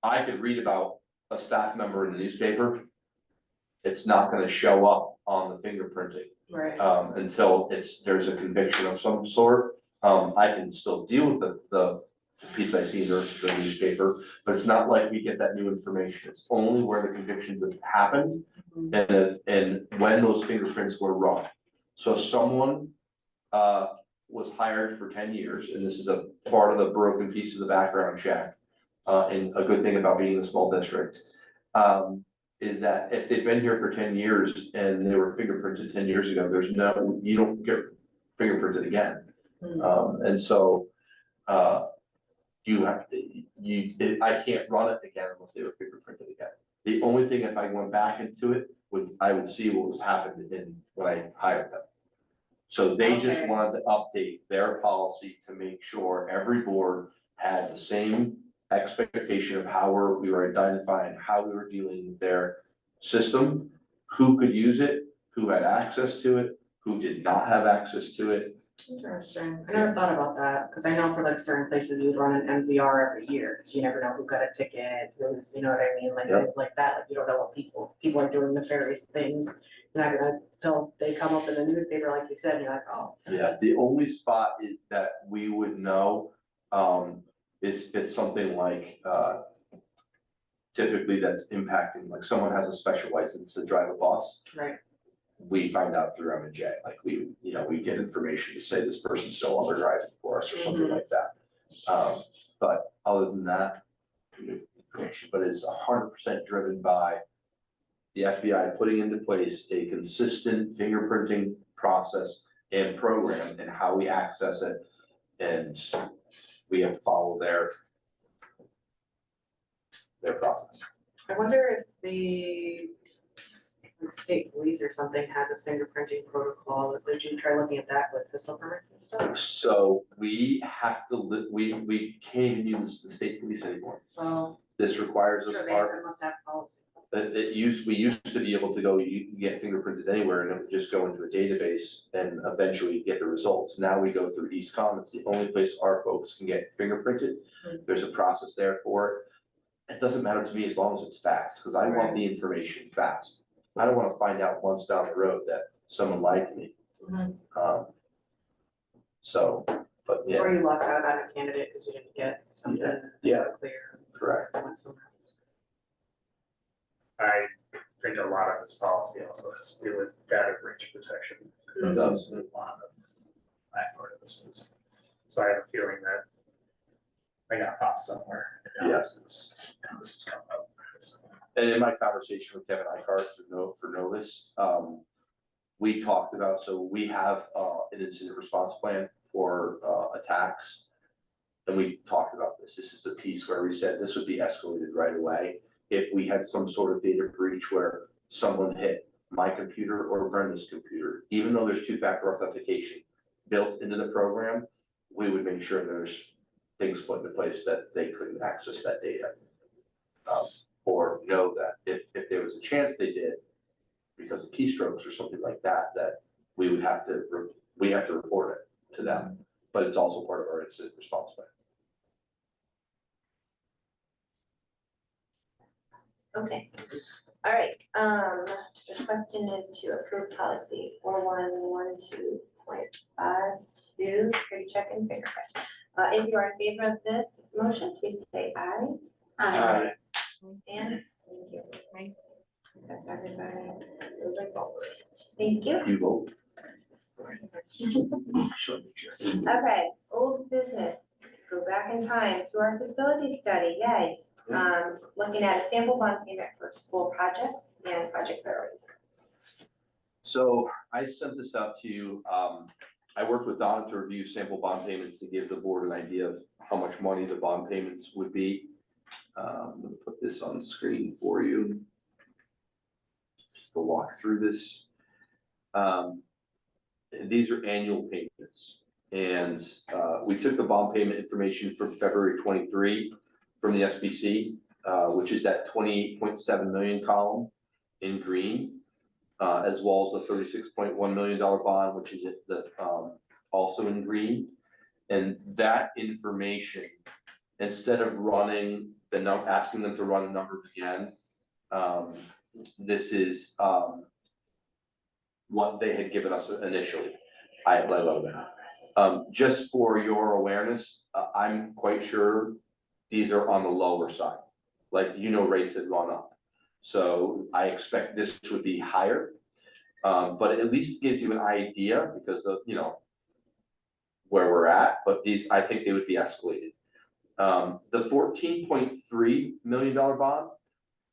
I could read about a staff member in the newspaper. It's not gonna show up on the fingerprinting. Right. Until there's a conviction of some sort. I can still deal with the piece I see in the newspaper, but it's not like we get that new information. It's only where the convictions have happened and when those fingerprints were run. So someone was hired for 10 years, and this is a part of the broken piece of the background check. And a good thing about being in a small district, is that if they've been here for 10 years and they were fingerprinted 10 years ago, you don't get fingerprinted again. Hmm. And so, you have, I can't run it again unless they were fingerprinted again. The only thing, if I went back into it, I would see what was happened when I hired them. So they just Okay. wanted to update their policy to make sure every board had the same expectation of how we were identifying, how we were dealing with their system, who could use it, who had access to it, who did not have access to it. Interesting, I never thought about that, cause I know for like certain places you'd run an MVR every year, cause you never know who got a ticket, who's, you know what I mean, like Yep. things like that, like you don't know what people are doing nefarious things. You're not gonna, till they come up in the newspaper, like you said, you're like, oh. Yeah, the only spot that we would know, is if it's something like, typically that's impacting, like someone has a special license to drive a bus. Right. We find out through M&J, like we get information to say this person's no longer driving for us or something like that. But other than that, information, but it's 100% driven by the FBI putting into place a consistent fingerprinting process and program and how we access it. And we have to follow their process. I wonder if the state police or something has a fingerprinting protocol, would you try looking at that with pistol permits and stuff? So we have to, we can't even use the state police anymore. Well, This requires us, sure, they must have policy. we used to be able to go, you can get fingerprinted anywhere and it would just go into a database and eventually get the results. Now we go through EastCom, it's the only place our folks can get fingerprinted. There's a process there for it. It doesn't matter to me as long as it's fast, because I want the information fast. I don't wanna find out months down the road that someone lied to me. So, but yeah, Or you lost out on a candidate because you didn't get something Yeah. clear. correct. I think a lot of this policy also has to do with data breach protection. It That's does. a lot of that part of this is. So I have a feeling that I got caught somewhere. And now this is coming up. So, And in my conversation with Kevin Icart for Novus, we talked about, so we have an incident response plan for attacks. And we talked about this. This is the piece where we said this would be escalated right away. If we had some sort of data breach where someone hit my computer or Brenda's computer, even though there's two-factor authentication built into the program, we would make sure there's things put into place that they couldn't access that data. Or know that if there was a chance they did, because of keystrokes or something like that, that we would have to, report it to them. But it's also part of our incident response plan. Okay, all right, the question is to approve policy 4112.52, security check and fingerprint. If you are in favor of this motion, please say aye. Aye. And thank you. That's everybody. Thank you. You vote. Okay, old business, go back in time to our facility study, yay. Looking at a sample bond payment for school projects and project priorities. So I sent this out to you. I worked with Donna to review sample bond payments to give the board an idea of how much money the bond payments would be. I'm gonna put this on the screen for you. Just to walk through this. These are annual payments. And we took the bond payment information from February 23 from the SBC, which is that 28.7 million column in green, as well as the $36.1 million bond, which is also in green. And that information, instead of running asking them to run the numbers again, this is what they had given us initially. I love that. Just for your awareness, I'm quite sure these are on the lower side. Like, rates had gone up. So I expect this would be higher. But at least gives you an idea because of, where we're at, but I think they would be escalated. The $14.3 million bond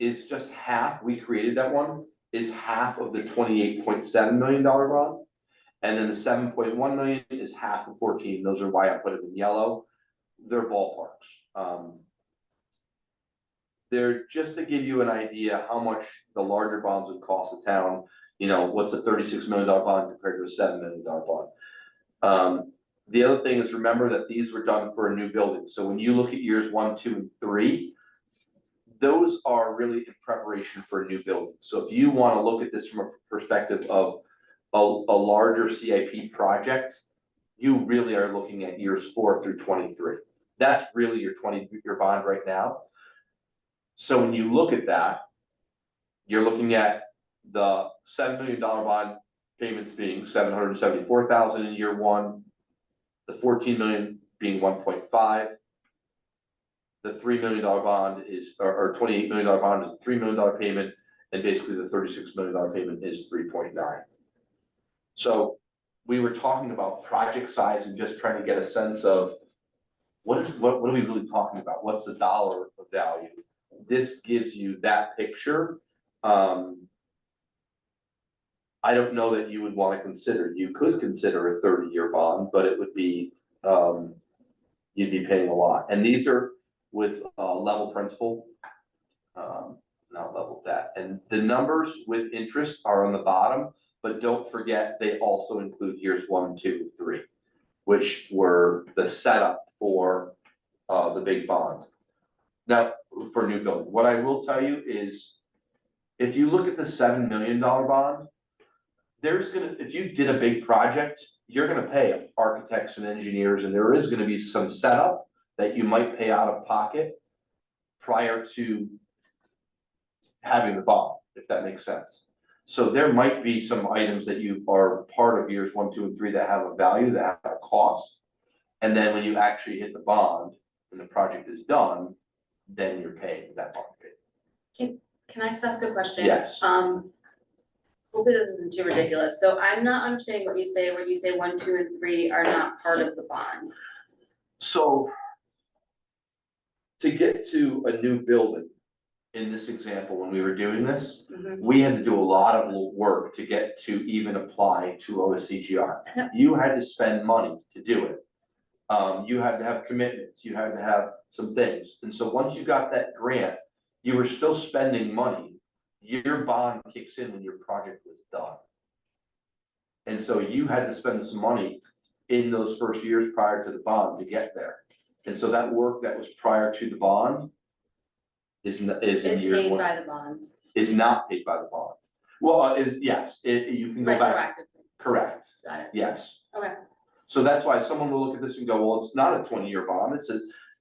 is just half, we created that one, is half of the $28.7 million bond. And then the 7.1 million is half of 14, those are why I put it in yellow, they're ballparks. They're just to give you an idea how much the larger bonds would cost the town, you know, what's a $36 million bond compared to a $7 million bond? The other thing is, remember that these were done for a new building, so when you look at years 1, 2, and 3, those are really in preparation for a new building. So if you wanna look at this from a perspective of a larger CIP project, you really are looking at years 4 through 23. That's really your 20-year bond right now. So when you look at that, you're looking at the $7 million bond payments being $774,000 in year 1, the 14 million being 1.5. The $3 million bond is, or $28 million bond is a $3 million payment, and basically the $36 million payment is 3.9. So we were talking about project size and just trying to get a sense of what are we really talking about? What's the dollar value? This gives you that picture. I don't know that you would want to consider, you could consider a 30-year bond, but it would be, you'd be paying a lot. And these are with level principal, not level debt. And the numbers with interest are on the bottom, but don't forget, they also include years 1, 2, 3, which were the setup for the big bond. Now, for new building, what I will tell you is, if you look at the $7 million bond, if you did a big project, you're gonna pay architects and engineers, and there is gonna be some setup that you might pay out of pocket prior to having the bond, if that makes sense. So there might be some items that you are part of years 1, 2, and 3 that have a value, that have a cost. And then when you actually hit the bond and the project is done, then you're paying that bond payment. Can I just ask a question? Yes. Hopefully this isn't too ridiculous, so I'm not understanding what you say when you say 1, 2, and 3 are not part of the bond. So to get to a new building, in this example, when we were doing this, we had to do a lot of work to get to even apply to OSCGR. Yep. You had to spend money to do it. You had to have commitments, you had to have some things, and so once you got that grant, you were still spending money. Your bond kicks in when your project was done. And so you had to spend some money in those first years prior to the bond to get there. And so that work that was prior to the bond is in year paid 1. by the bond. Is not paid by the bond. Well, yes, you can go back, Retroactively, correct, got it, yes. okay. So that's why someone will look at this and go, well, it's not a 20-year bond,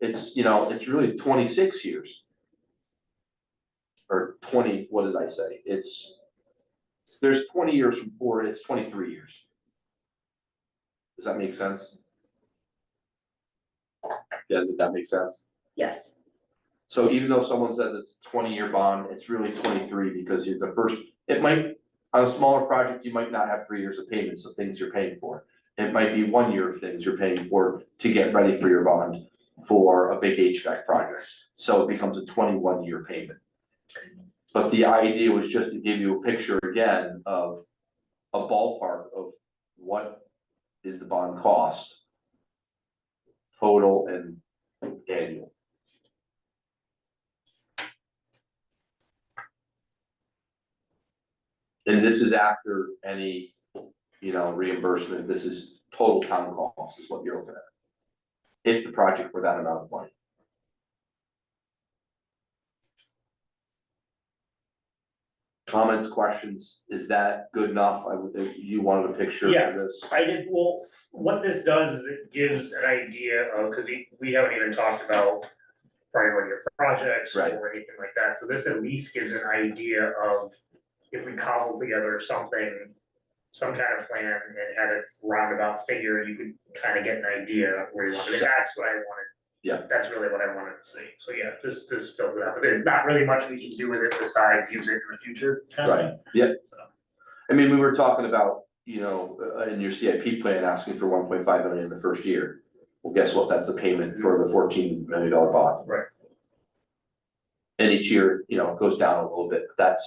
it's, you know, it's really 26 years. Or 20, what did I say? There's 20 years from 4, it's 23 years. Does that make sense? Yeah, did that make sense? Yes. So even though someone says it's a 20-year bond, it's really 23 because you're the first, it might, on a smaller project, you might not have 3 years of payments of things you're paying for. It might be 1 year of things you're paying for to get ready for your bond for a big HVAC project. So it becomes a 21-year payment. But the idea was just to give you a picture again of a ballpark of what is the bond cost, total and annual. And this is after any, you know, reimbursement, this is total town cost is what you're looking at. If the project were that amount of money. Comments, questions, is that good enough? You wanted a picture Yeah. for this? I did, well, what this does is it gives an idea of, cause we haven't even talked about priority of projects Right. or anything like that, so this at least gives an idea of if we cobble together something, some kind of plan and had a roundabout figure, you could kind of get an idea of where you wanted, that's what I wanted. Yeah. That's really what I wanted to see, so yeah, this fills it out, but there's not really much we can do with it besides use it in the future. kind of Right, thing. yeah. So. I mean, we were talking about, you know, in your CIP plan, asking for 1.5 million in the first year. Well, guess what? That's the payment for the $14 million bond. Right. And each year, you know, it goes down a little bit, but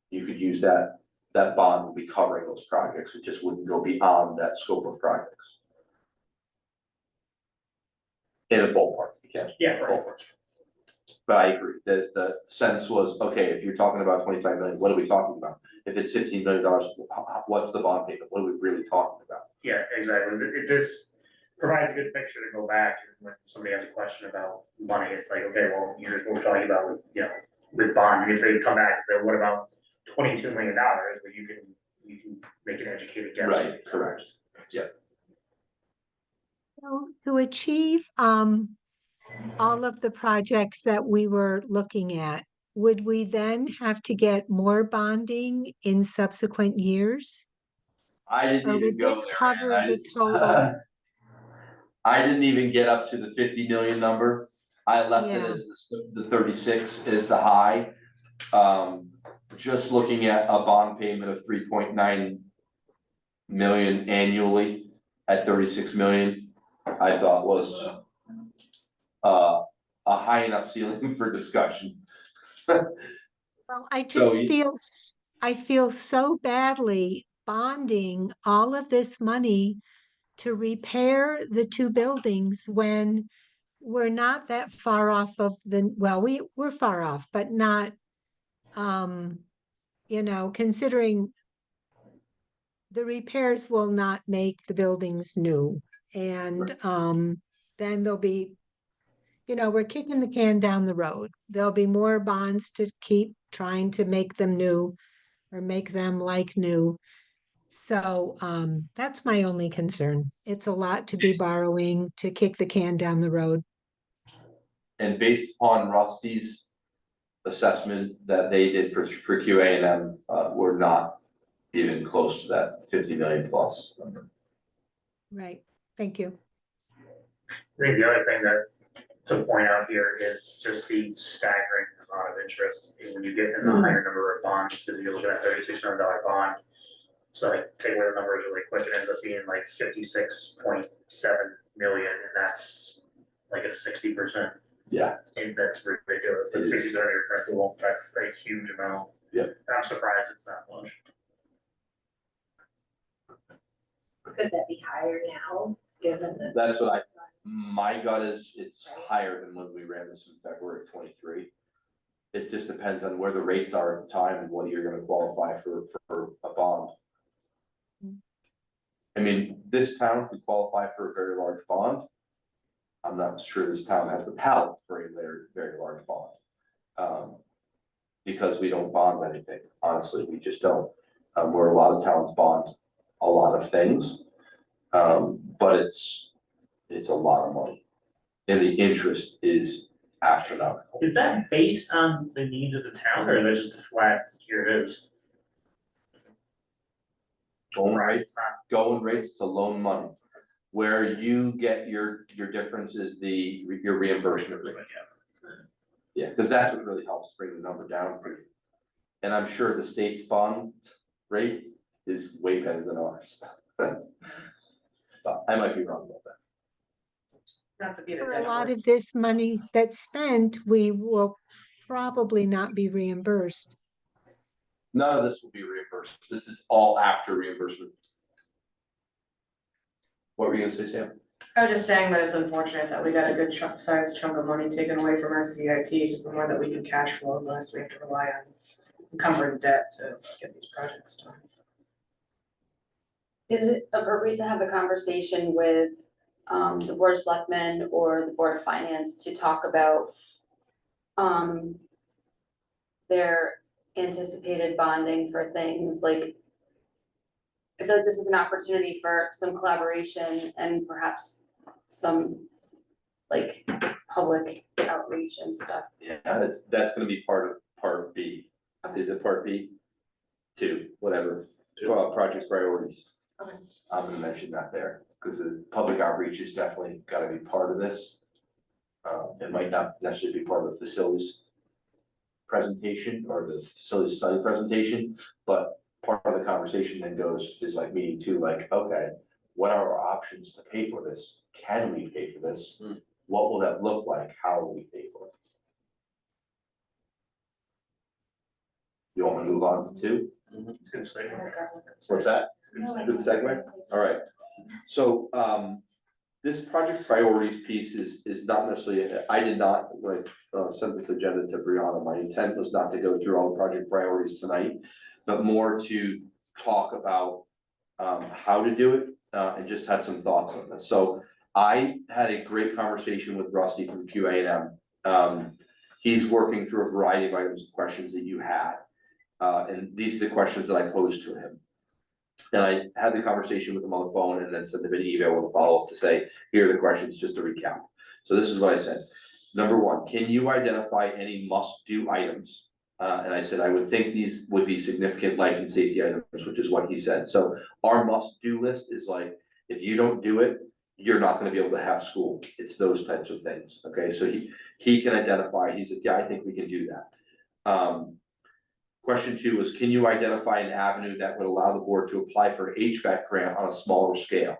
you could use that that bond would be covering those projects, it just wouldn't go beyond that scope of projects. In a ballpark, yeah. Yeah, right. But I agree, the sense was, okay, if you're talking about 25 million, what are we talking about? If it's $15 million, what's the bond payment, what are we really talking about? Yeah, exactly. This provides a good picture to go back when somebody has a question about money. It's like, okay, well, here's what we're talking about with, you know, with bond. If they come back and say, what about $22 million? But you can make an educated guess. Right, correct. So to achieve all of the projects that we were looking at, would we then have to get more bonding in subsequent years? I didn't Or even would go this there, cover man. the total? I didn't even get up to the 50 million number. I left it Yeah. as the 36 is the high. Just looking at a bond payment of 3.9 million annually at 36 million, I thought was a high enough ceiling for discussion. Well, I So just I feel so badly bonding all of this money to repair the two buildings when we're not that far off of well, we're far off, but not, considering the repairs will not make the buildings new. And then there'll be, we're kicking the can down the road. There'll be more bonds to keep trying to make them new or make them like new. So that's my only concern. It's a lot to be borrowing to kick the can down the road. And based upon Rusty's assessment that they did for QA&M, we're not even close to that 50 million plus number. Right. Thank you. I think the other thing that to point out here is just the staggering amount of interest when you get in the higher number of bonds, because you're looking at $36 million bond. So I take away the numbers really quick, it ends up being like 56.7 million, and that's like a 60%. Yeah. And that's ridiculous. That's It 60% is. of your principal. That's a huge amount. Yep. And I'm surprised it's that much. Could that be higher now, given that? That's what my gut is, it's higher than when we ran this in February of 23. It just depends on where the rates are at the time and what you're gonna qualify for a bond. I mean, this town could qualify for a very large bond. I'm not sure this town has the palate for a very, very large bond. Because we don't bond anything, honestly, we just don't. Where a lot of towns bond a lot of things. But it's a lot of money. And the interest is astronomical. Is that based on the needs of the town, or is that just a flat, here it is? Going Right, rates, it's not. going rates to loan money. Where you get your difference is your reimbursement rate. Yeah, because that's what really helps bring the number down for you. And I'm sure the state's bond rate is way better than ours. I might be wrong about that. Not to be the For a dead lot horse. of this money that's spent, we will probably not be reimbursed. None of this will be reimbursed. This is all after reimbursement. What were you gonna say, Sam? I was just saying that it's unfortunate that we got a good sized chunk of money taken away from our CIP, just the more that we can cash flow, the less we have to rely on encumbering debt to get these projects done. Is it appropriate to have a conversation with the Board of Selectmen or the Board of Finance to talk about their anticipated bonding for things like, I feel like this is an opportunity for some collaboration and perhaps some like public outreach and stuff. Yeah, that's gonna be part of B. Okay. Is it part B? Two, whatever, project priorities. Okay. I'm gonna mention that there, because the public outreach is definitely gotta be part of this. It might not necessarily be part of the facilities presentation or the facility study presentation, but part of the conversation then is like meeting too, like, okay, what are our options to pay for this? Can we pay for this? What will that look like? How will we pay for it? You want me to move on to two? It's a good statement. What's that? Good segue? All right. So, this project priorities piece is not necessarily, I did not, when I sent this agenda to Brianna, my intent was not to go through all the project priorities tonight, but more to talk about how to do it, and just had some thoughts on this. So I had a great conversation with Rusty from QA&M. He's working through a variety of items, questions that you had. And these are the questions that I posed to him. And I had the conversation with him on the phone and then sent him an email with a follow-up to say, here are the questions, just to recap. So this is what I said. Number one, can you identify any must-do items? And I said, I would think these would be significant life and safety items, which is what he said. So our must-do list is like, if you don't do it, you're not gonna be able to have school. It's those types of things, okay? So he can identify, he said, yeah, I think we can do that. Question two was, can you identify an avenue that would allow the board to apply for an HVAC grant on a smaller scale?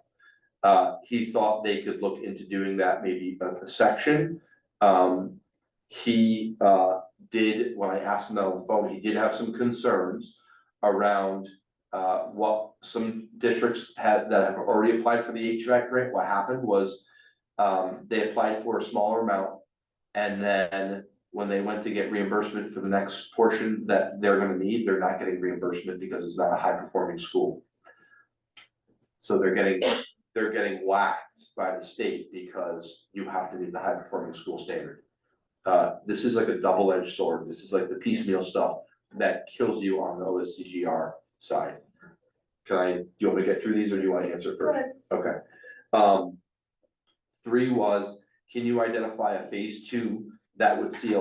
He thought they could look into doing that, maybe a section. He did, when I asked him that on the phone, he did have some concerns around what some districts had that have already applied for the HVAC grant. What happened was they applied for a smaller amount, and then when they went to get reimbursement for the next portion that they're gonna need, they're not getting reimbursement because it's not a high-performing school. So they're getting whacked by the state because you have to meet the high-performing school standard. This is like a double-edged sword. This is like the piecemeal stuff that kills you on the OSCGR side. Do you want me to get through these, or do you want to answer first? Okay. Three was, can you identify a phase two that would see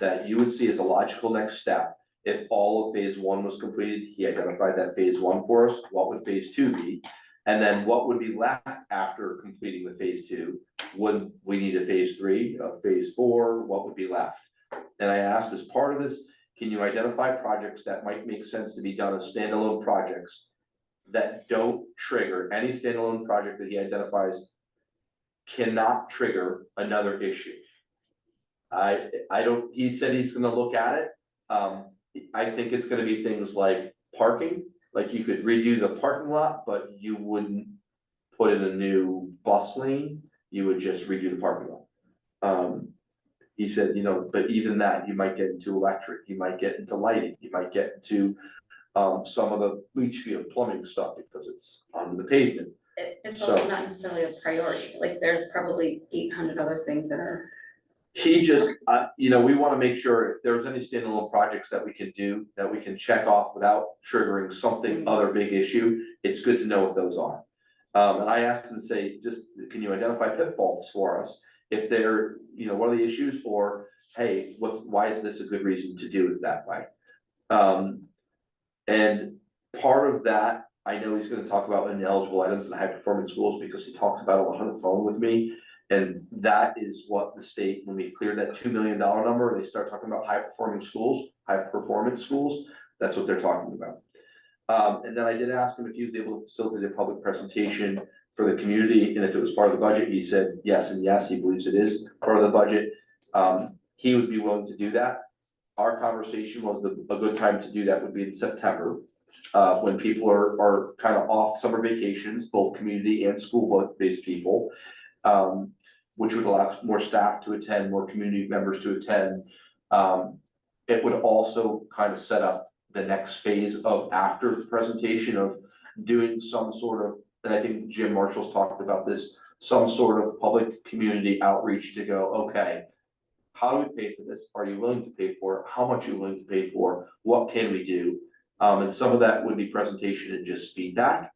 that you would see as a logical next step? If all of phase one was completed, he identified that phase one for us, what would phase two be? And then what would be left after completing the phase two? Would we need a phase three, a phase four, what would be left? And I asked, as part of this, can you identify projects that might make sense to be done as standalone projects that don't trigger, any standalone project that he identifies cannot trigger another issue? I don't, he said he's gonna look at it. I think it's gonna be things like parking, like you could redo the parking lot, but you wouldn't put in a new bus lane, you would just redo the parking lot. He said, you know, but even that, you might get into electric, you might get into lighting, you might get into some of the leach field plumbing stuff because it's on the pavement. It's also not necessarily a priority, like there's probably 800 other things that are. He just, you know, we wanna make sure if there's any standalone projects that we can do, that we can check off without triggering something other big issue, it's good to know what those are. And I asked him to say, just, can you identify pitfalls for us? If they're, you know, what are the issues, or, hey, why is this a good reason to do it that way? And part of that, I know he's gonna talk about ineligible items in high performance schools because he talked about it on the phone with me. And that is what the state, when we cleared that $2 million number, they start talking about high performing schools, high performance schools, that's what they're talking about. And then I did ask him if he was able to facilitate a public presentation for the community, and if it was part of the budget, he said yes and yes, he believes it is part of the budget. He would be willing to do that. Our conversation was a good time to do that would be in September, when people are kind of off summer vacations, both community and school-based people. Which would allow more staff to attend, more community members to attend. It would also kind of set up the next phase of after the presentation of doing some sort of, and I think Jim Marshall's talked about this, some sort of public community outreach to go, okay, how do we pay for this? Are you willing to pay for it? How much are you willing to pay for? What can we do? And some of that would be presentation and just feedback.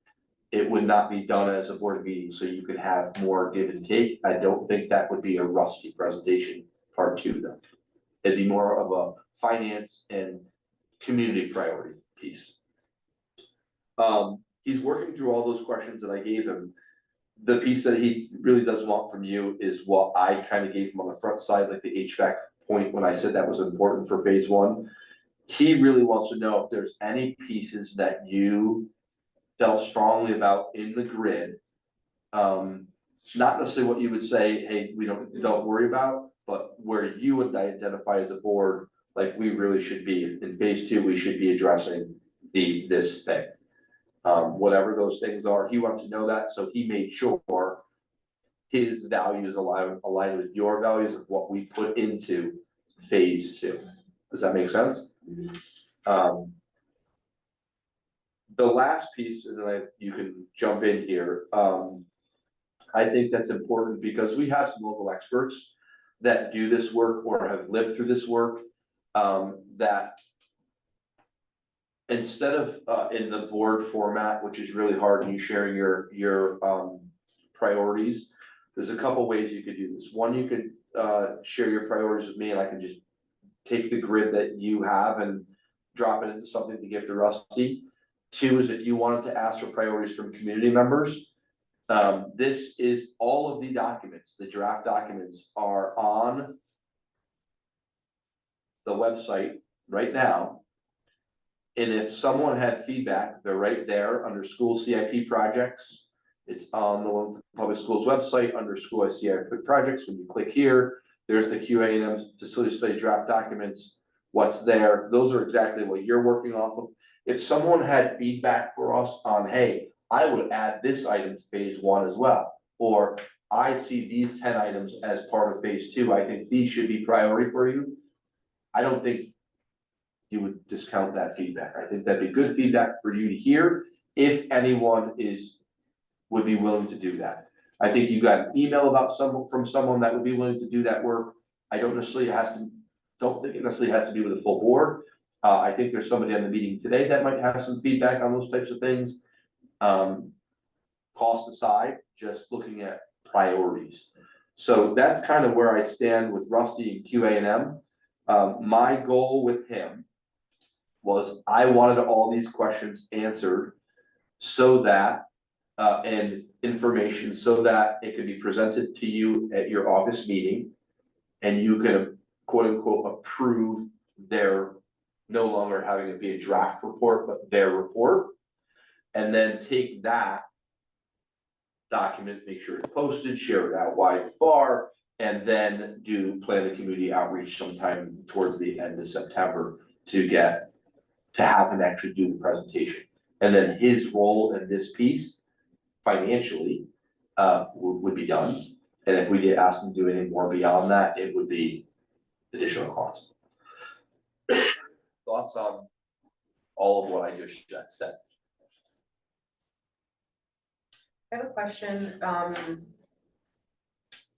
It would not be done as a board meeting, so you could have more give and take. I don't think that would be a Rusty presentation part two though. It'd be more of a finance and community priority piece. He's working through all those questions that I gave him. The piece that he really does want from you is what I kind of gave him on the front side, like the HVAC point when I said that was important for phase one. He really wants to know if there's any pieces that you felt strongly about in the grid. Not necessarily what you would say, hey, we don't worry about, but where you would identify as a board, like we really should be in phase two, we should be addressing this thing. Whatever those things are, he wanted to know that, so he made sure his values align with your values of what we put into phase two. Does that make sense? The last piece, and then you can jump in here, I think that's important because we have some local experts that do this work or have lived through this work, that instead of in the board format, which is really hard, and you sharing your priorities, there's a couple ways you could do this. One, you could share your priorities with me, and I can just take the grid that you have and drop it into something to give to Rusty. Two is if you wanted to ask for priorities from community members, this is all of the documents, the draft documents are on the website right now. And if someone had feedback, they're right there under school CIP projects. It's on the Willington Public Schools website under school CIP projects. When you click here, there's the QA&M facility study draft documents. What's there? Those are exactly what you're working off of. If someone had feedback for us on, hey, I would add this item to phase one as well, or I see these 10 items as part of phase two, I think these should be priority for you. I don't think you would discount that feedback. I think that'd be good feedback for you to hear if anyone would be willing to do that. I think you got an email about from someone that would be willing to do that work. I don't think it necessarily has to be with a full board. I think there's somebody on the meeting today that might have some feedback on those types of things. Cost aside, just looking at priorities. So that's kind of where I stand with Rusty and QA&M. My goal with him was I wanted all these questions answered so that, and information so that it could be presented to you at your August meeting. And you can quote unquote approve their no longer having it be a draft report, but their report. And then take that document, make sure it's posted, share it out wide and far, and then plan the community outreach sometime towards the end of September to have him actually do the presentation. And then his role in this piece financially would be done. And if we did ask him to do anything more beyond that, it would be additional cost. Thoughts on all of what I just said? I have a question,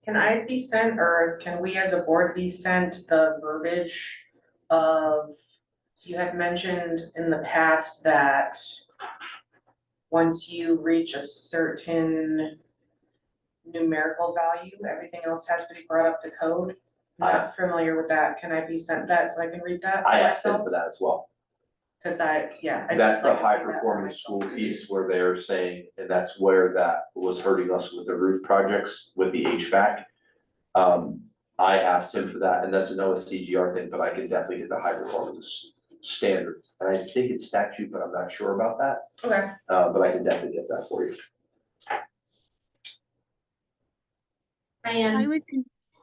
can I be sent, or can we as a board be sent the verbiage of, you had mentioned in the past that once you reach a certain numerical value, everything else has to be brought up to code? I'm not familiar with that, can I be sent that so I can read that for I asked them myself? for that as well. Cause I'd That's just the like to see high that for performing myself. school piece where they're saying, and that's where that was hurting us with the roof projects with the HVAC. I asked him for that, and that's an OSCGR thing, but I can definitely get the high performance standards. And I think it's statute, but I'm not sure about that. Okay. But I can definitely get that for you.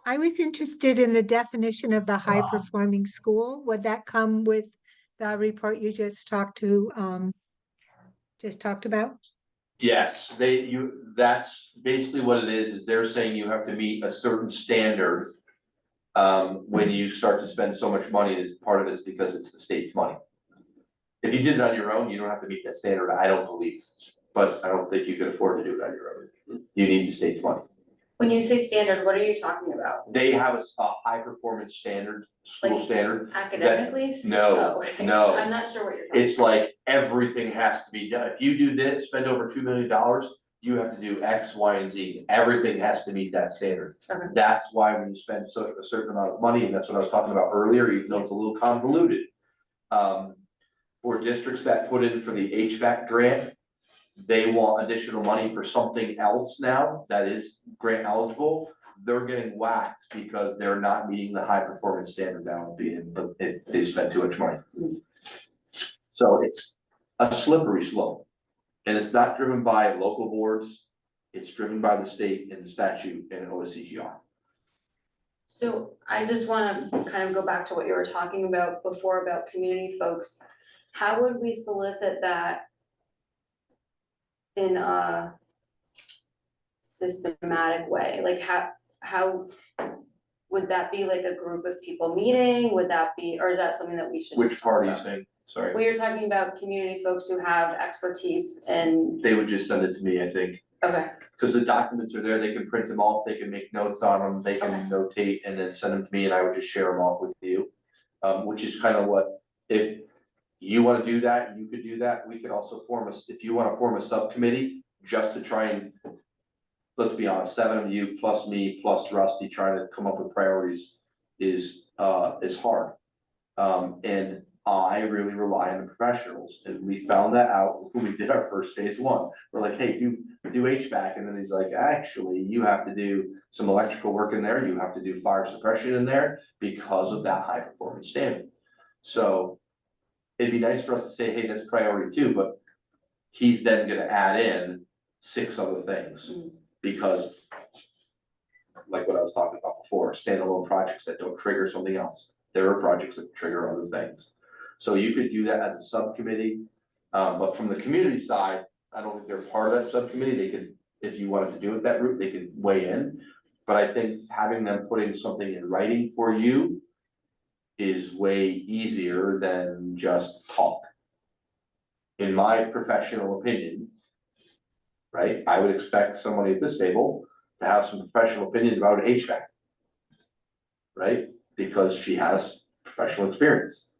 I was interested in the definition of the high performing school. Would that come with the report you just talked about? Yes, that's basically what it is they're saying you have to meet a certain standard. When you start to spend so much money, as part of it's because it's the state's money. If you did it on your own, you don't have to meet that standard, I don't believe, but I don't think you can afford to do it on your own. You need the state's money. When you say standard, what are you talking about? They have a high performance standard, school Like standard. Academically? No, Oh, okay. no. I'm not sure what you're talking about. It's like everything has to be done. If you do this, spend over $2 million, you have to do X, Y, and Z. Everything has to meet that standard. Okay. That's why when you spend a certain amount of money, and that's what I was talking about earlier, even though it's a little convoluted. For districts that put in for the HVAC grant, they want additional money for something else now that is grant eligible. They're getting whacked because they're not meeting the high performance standard now, but they spent too much money. So it's a slippery slope, and it's not driven by local boards, it's driven by the state and the statute and OSCGR. So I just wanna kind of go back to what you were talking about before about community folks. how would we solicit that in a systematic way? Like how would that be like a group of people meeting? Would that be, or is that something that we should? Which just part are talk you about? saying? Sorry. We are talking about community folks who have expertise in, They would just send it to me, I think, okay, because the documents are there, they can print them off, they can make notes on them, they can notate and then send them to me and I would just share them off with you. Which is kind of what, if you wanna do that, you could do that, we could also if you wanna form a subcommittee, just to try and, let's be honest, 7 of you plus me plus Rusty trying to come up with priorities is hard. And I really rely on the professionals, and we found that out when we did our first phase 1. We're like, hey, do HVAC, and then he's like, actually, you have to do some electrical work in there, you have to do fire suppression in there because of that high performance standard. So it'd be nice for us to say, hey, that's priority 2, but he's then gonna add in 6 other things. Because like what I was talking about before, standalone projects that don't trigger something else. There are projects that trigger other things. So you could do that as a subcommittee, but from the community side, I don't think they're part of that subcommittee. They could, if you wanted to do it that route, they could weigh in. But I think having them putting something in writing for you is way easier than just talk. In my professional opinion, right, I would expect somebody at this table to have some professional opinion about HVAC. Right, because she has professional experience.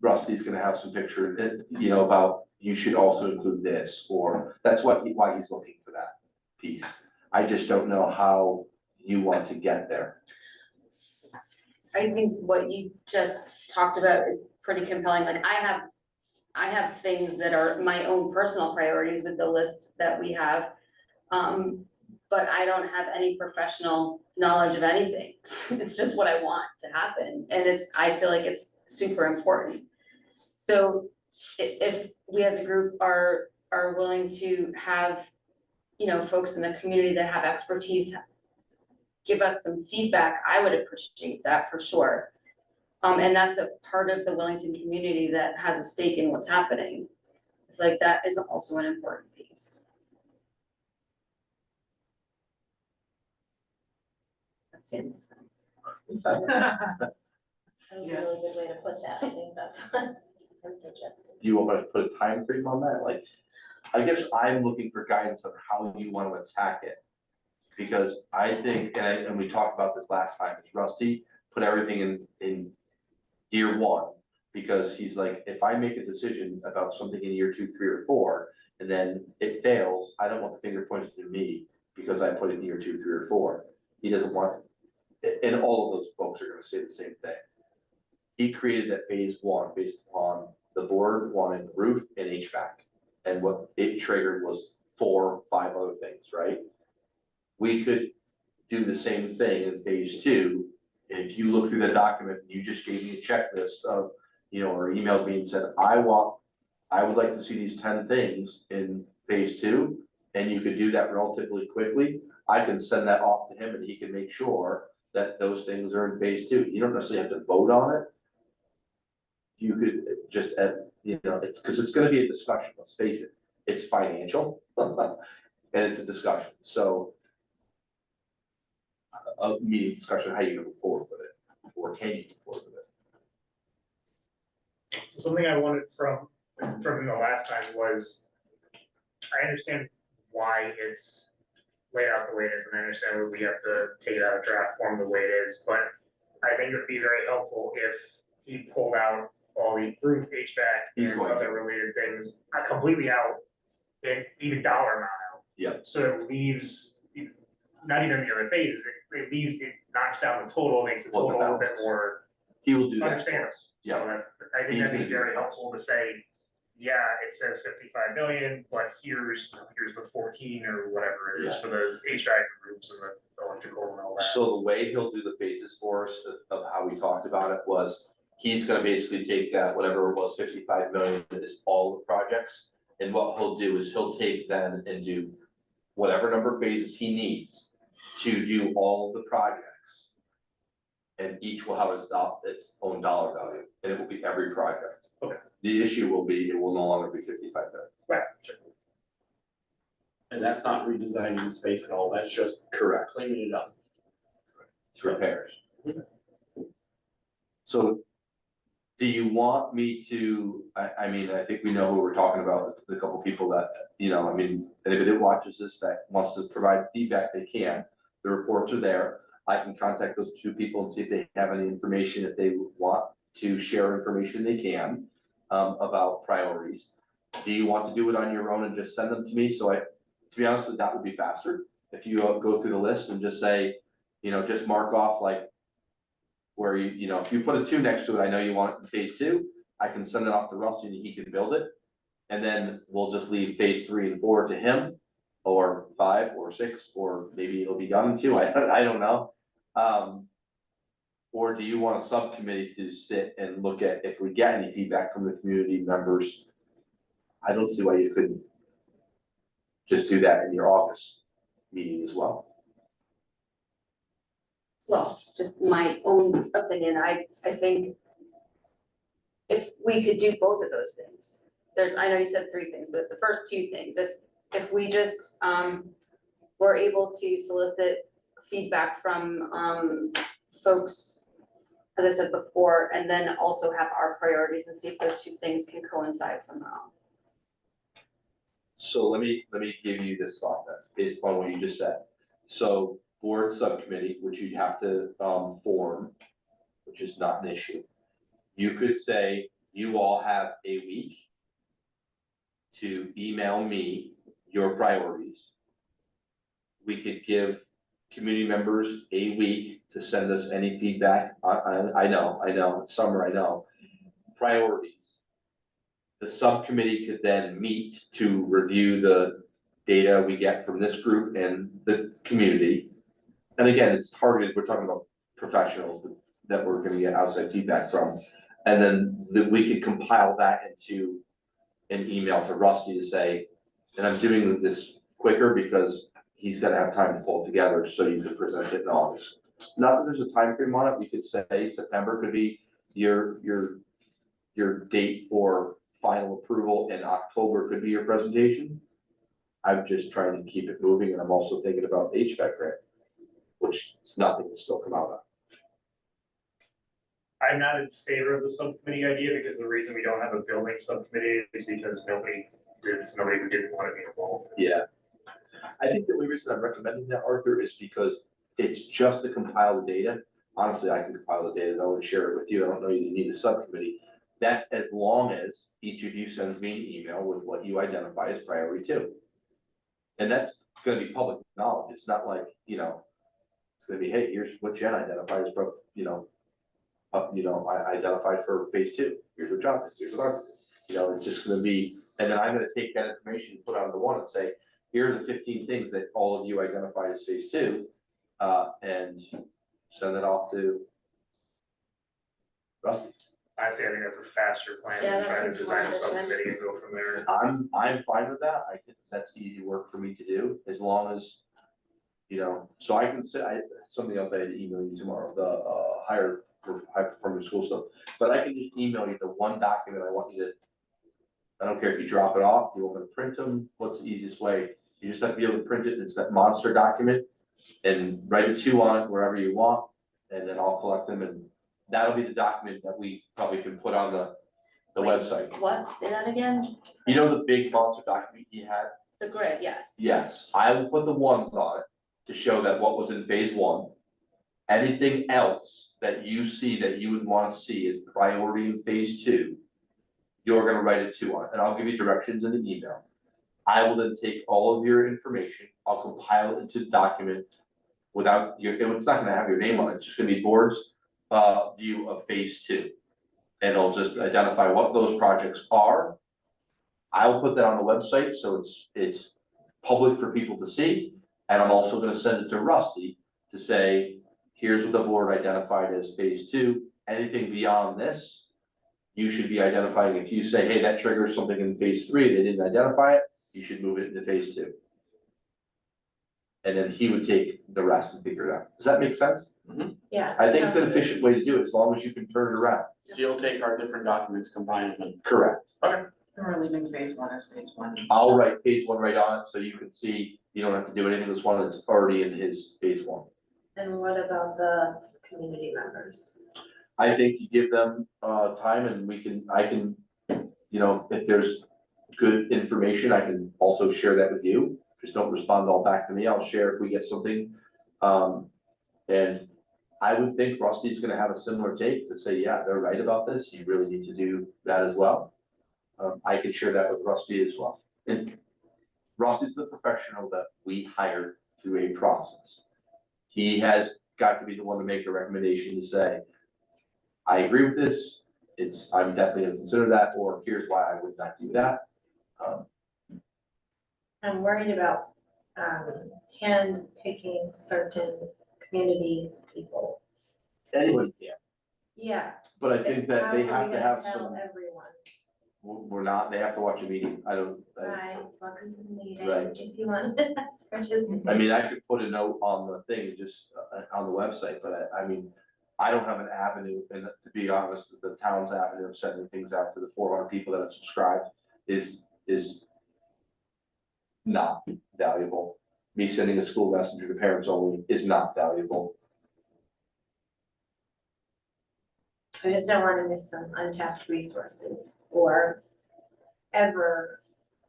Rusty's gonna have some picture, you know, about you should also include this, or that's why he's looking for that piece. I just don't know how you want to get there. I think what you just talked about is pretty compelling, like I have things that are my own personal priorities with the list that we have. But I don't have any professional knowledge of anything, it's just what I want to happen, and I feel like it's super important. So if we as a group are willing to have, you know, folks in the community that have expertise give us some feedback, I would appreciate that for sure. And that's a part of the Willington community that has a stake in what's happening. I feel like that is also an important piece. That seems makes sense. That was a really good way to put that, I think that's what I'm suggesting. Do you want me to put a time frame on that? Like, I guess I'm looking for guidance on how you want to attack it. Because I think, and we talked about this last time, is Rusty put everything in year 1. Because he's like, if I make a decision about something in year 2, 3, or 4, and then it fails, I don't want the finger pointed to me because I put it in year 2, 3, or 4. He doesn't want it. And all of those folks are gonna say the same thing. He created that phase 1 based upon the board wanted roof and HVAC. And what it triggered was 4, 5 other things, right? We could do the same thing in phase 2. If you look through the document, you just gave me a checklist of, you know, or emailed me and said, I would like to see these 10 things in phase 2, and you could do that relatively quickly. I can send that off to him and he can make sure that those things are in phase 2. You don't necessarily have to vote on it. You could just, you know, it's because it's gonna be a discussion, let's face it, it's financial, and it's a discussion, so. A meeting discussion, how you gonna move forward with it, or can you move forward with it? So something I wanted from the last time was, I understand why it's laid out the way it is, and I understand that we have to take it out of draft form the way it is, but I think it would be very helpful if he pulled out all the roof, HVAC, He's and going to. other related things, completely out, and even dollar amount out. Yeah. So it leaves, not even the other phases, it leaves, it knocks down the total, makes the Well, the total a little bit balance. more He will do that for understandable. us. So that, I think He's that'd gonna be do very that. helpful to say, yeah, it says 55 million, but here's the 14 or whatever it is Yeah. for those HVAC groups and the electrical and all that. So the way he'll do the phases for us of how we talked about it was, he's gonna basically take that, whatever it was, 55 million, is all the projects. And what he'll do is he'll take then and do whatever number of phases he needs to do all of the projects. and each will have its own dollar value, and it will be every project. Okay. The issue will be, it will no longer be 55 million. Right, sure. And that's not redesigning the space at all, that's just Correct. cleaning it up. It's repairs. So do you want me to, I mean, I think we know who we're talking about, the couple people that, you know, I mean, anybody that watches this that wants to provide feedback, they can. The reports are there. I can contact those two people and see if they have any information, if they want to share information, they can, about priorities. Do you want to do it on your own and just send them to me? So to be honest, that would be faster. If you go through the list and just say, you know, just mark off like where you know, if you put a 2 next to it, I know you want it in phase 2, I can send it off to Rusty and he can build it. And then we'll just leave phase 3 and 4 to him, or 5 or 6, or maybe it'll be done in 2, I don't know. Or do you want a subcommittee to sit and look at, if we get any feedback from the community members? I don't see why you couldn't just do that in your August meeting as well. Well, just my own opinion, I think if we could do both of those things, I know you said 3 things, but the first 2 things, if we just, were able to solicit feedback from, folks, as I said before, and then also have our priorities and see if those 2 things can coincide somehow. So let me give you this thought then, based on what you just said. So board subcommittee, which you'd have to form, which is not an issue. You could say you all have a week to email me your priorities. We could give community members a week to send us any feedback. I know, it's summer, I know. Priorities. The subcommittee could then meet to review the data we get from this group and the community. And again, it's targeted, we're talking about professionals that we're gonna get outside feedback from. And then we could compile that into an email to Rusty to say, and I'm doing this quicker because he's gotta have time to pull it together so you can present it in August. Not that there's a time frame on it, we could say September could be your date for final approval, and October could be your presentation. I'm just trying to keep it moving, and I'm also thinking about HVAC grant, which is nothing to still come out of. I'm not in favor of the subcommittee idea because the reason we don't have a building subcommittee is because there's nobody who didn't want to be involved. Yeah. I think the only reason I'm recommending that, Arthur, is because it's just to compile the data. Honestly, I can compile the data though and share it with you. I don't know you need a subcommittee. That's as long as each of you sends me an email with what you identify as priority 2. And that's gonna be public knowledge. It's not like, you know, it's gonna be, hey, here's what Jen identified as, I identified for phase 2. Here's what John did, here's what Arthur did. You know, it's just gonna be, and then I'm gonna take that information, put it on the one and say, here are the 15 things that all of you identified as phase 2, and send it off to Rusty. Honestly, I think that's a faster plan Yeah, than that trying to seems design a more efficient. subcommittee and go from there. I'm fine with that. I think that's easy work for me to do, as long as, you know, so I can say, something else I had to email you tomorrow, the high performing school stuff. But I can just email you the one document I want you to, I don't care if you drop it off, you want me to print them, what's the easiest way? You just have to be able to print it, it's that monster document, and write a 2 on it wherever you want, and then I'll collect them, and that'll be the document that we probably can put on the Wait. website. What, say that again? You know the big monster document you had? The grid, yes. Yes, I will put the ones on it to show that what was in phase 1. Anything else that you see that you would wanna see as priority in phase 2, you're gonna write a 2 on it, and I'll give you directions in the email. I will then take all of your information, I'll compile it into a document without it's not gonna have your name on it, it's just gonna be board's view of phase 2. And it'll just identify what those projects are. I'll put that on the website, so it's public for people to see. And I'm also gonna send it to Rusty to say, here's what the board identified as phase 2. Anything beyond this, you should be identifying. If you say, hey, that triggers something in phase 3, they didn't identify it, you should move it into phase 2. And then he would take the rest and figure it out. Does that make sense? Yeah. I think it's an sounds good. efficient way to do it, as long as you can turn it around. So you'll take our different documents, combine them, and Correct. We're leaving phase one as phase one. I'll write phase one right on it, so you can see, you don't have to do anything with this one, it's already in his phase one. And what about the community members? I think you give them time and I can, if there's good information, I can also share that with you. Just don't respond all back to me, I'll share if we get something. And I would think Rusty's gonna have a similar take to say, yeah, they're right about this, you really need to do that as well. I could share that with Rusty as well. And Rusty's the professional that we hired through a process. He has got to be the one to make a recommendation to say, I agree with this, I'm definitely gonna consider that, or here's why I would not do that. I'm worried about, hand picking certain community people. Anyone can, Yeah. but I think that they How are have we to gonna have tell some, everyone? we're not, they have to watch a meeting, Right, welcome to the meeting, Right. if you want to participate. I mean, I could put a note on the thing, just on the website, but I mean, I don't have an avenue, and to be honest, the town's avenue of sending things out to the 400 people that have subscribed is not valuable. Me sending a school messenger to parents only is not valuable. I just don't wanna miss some untapped resources or ever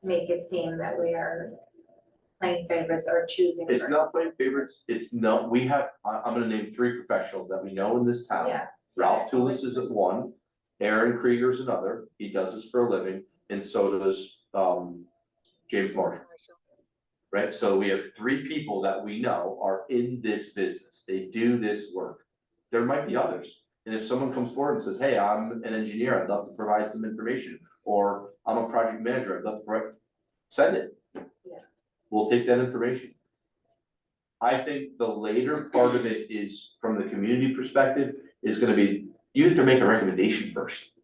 make it seem that we are playing favorites or choosing. It's certain- not playing favorites, I'm gonna name 3 professionals that we know in this town. Yeah. Ralph Tulis is one, Aaron Krieger's another, he does this for a living, and so does James Marshall. Right, so we have 3 people that we know are in this business, they do this work. There might be others, and if someone comes forward and says, hey, I'm an engineer, I'd love to provide some information, or I'm a project manager, I'd love to provide, send it. Yeah. We'll take that information. I think the later part of it is, from the community perspective, is gonna be, you have to make a recommendation first.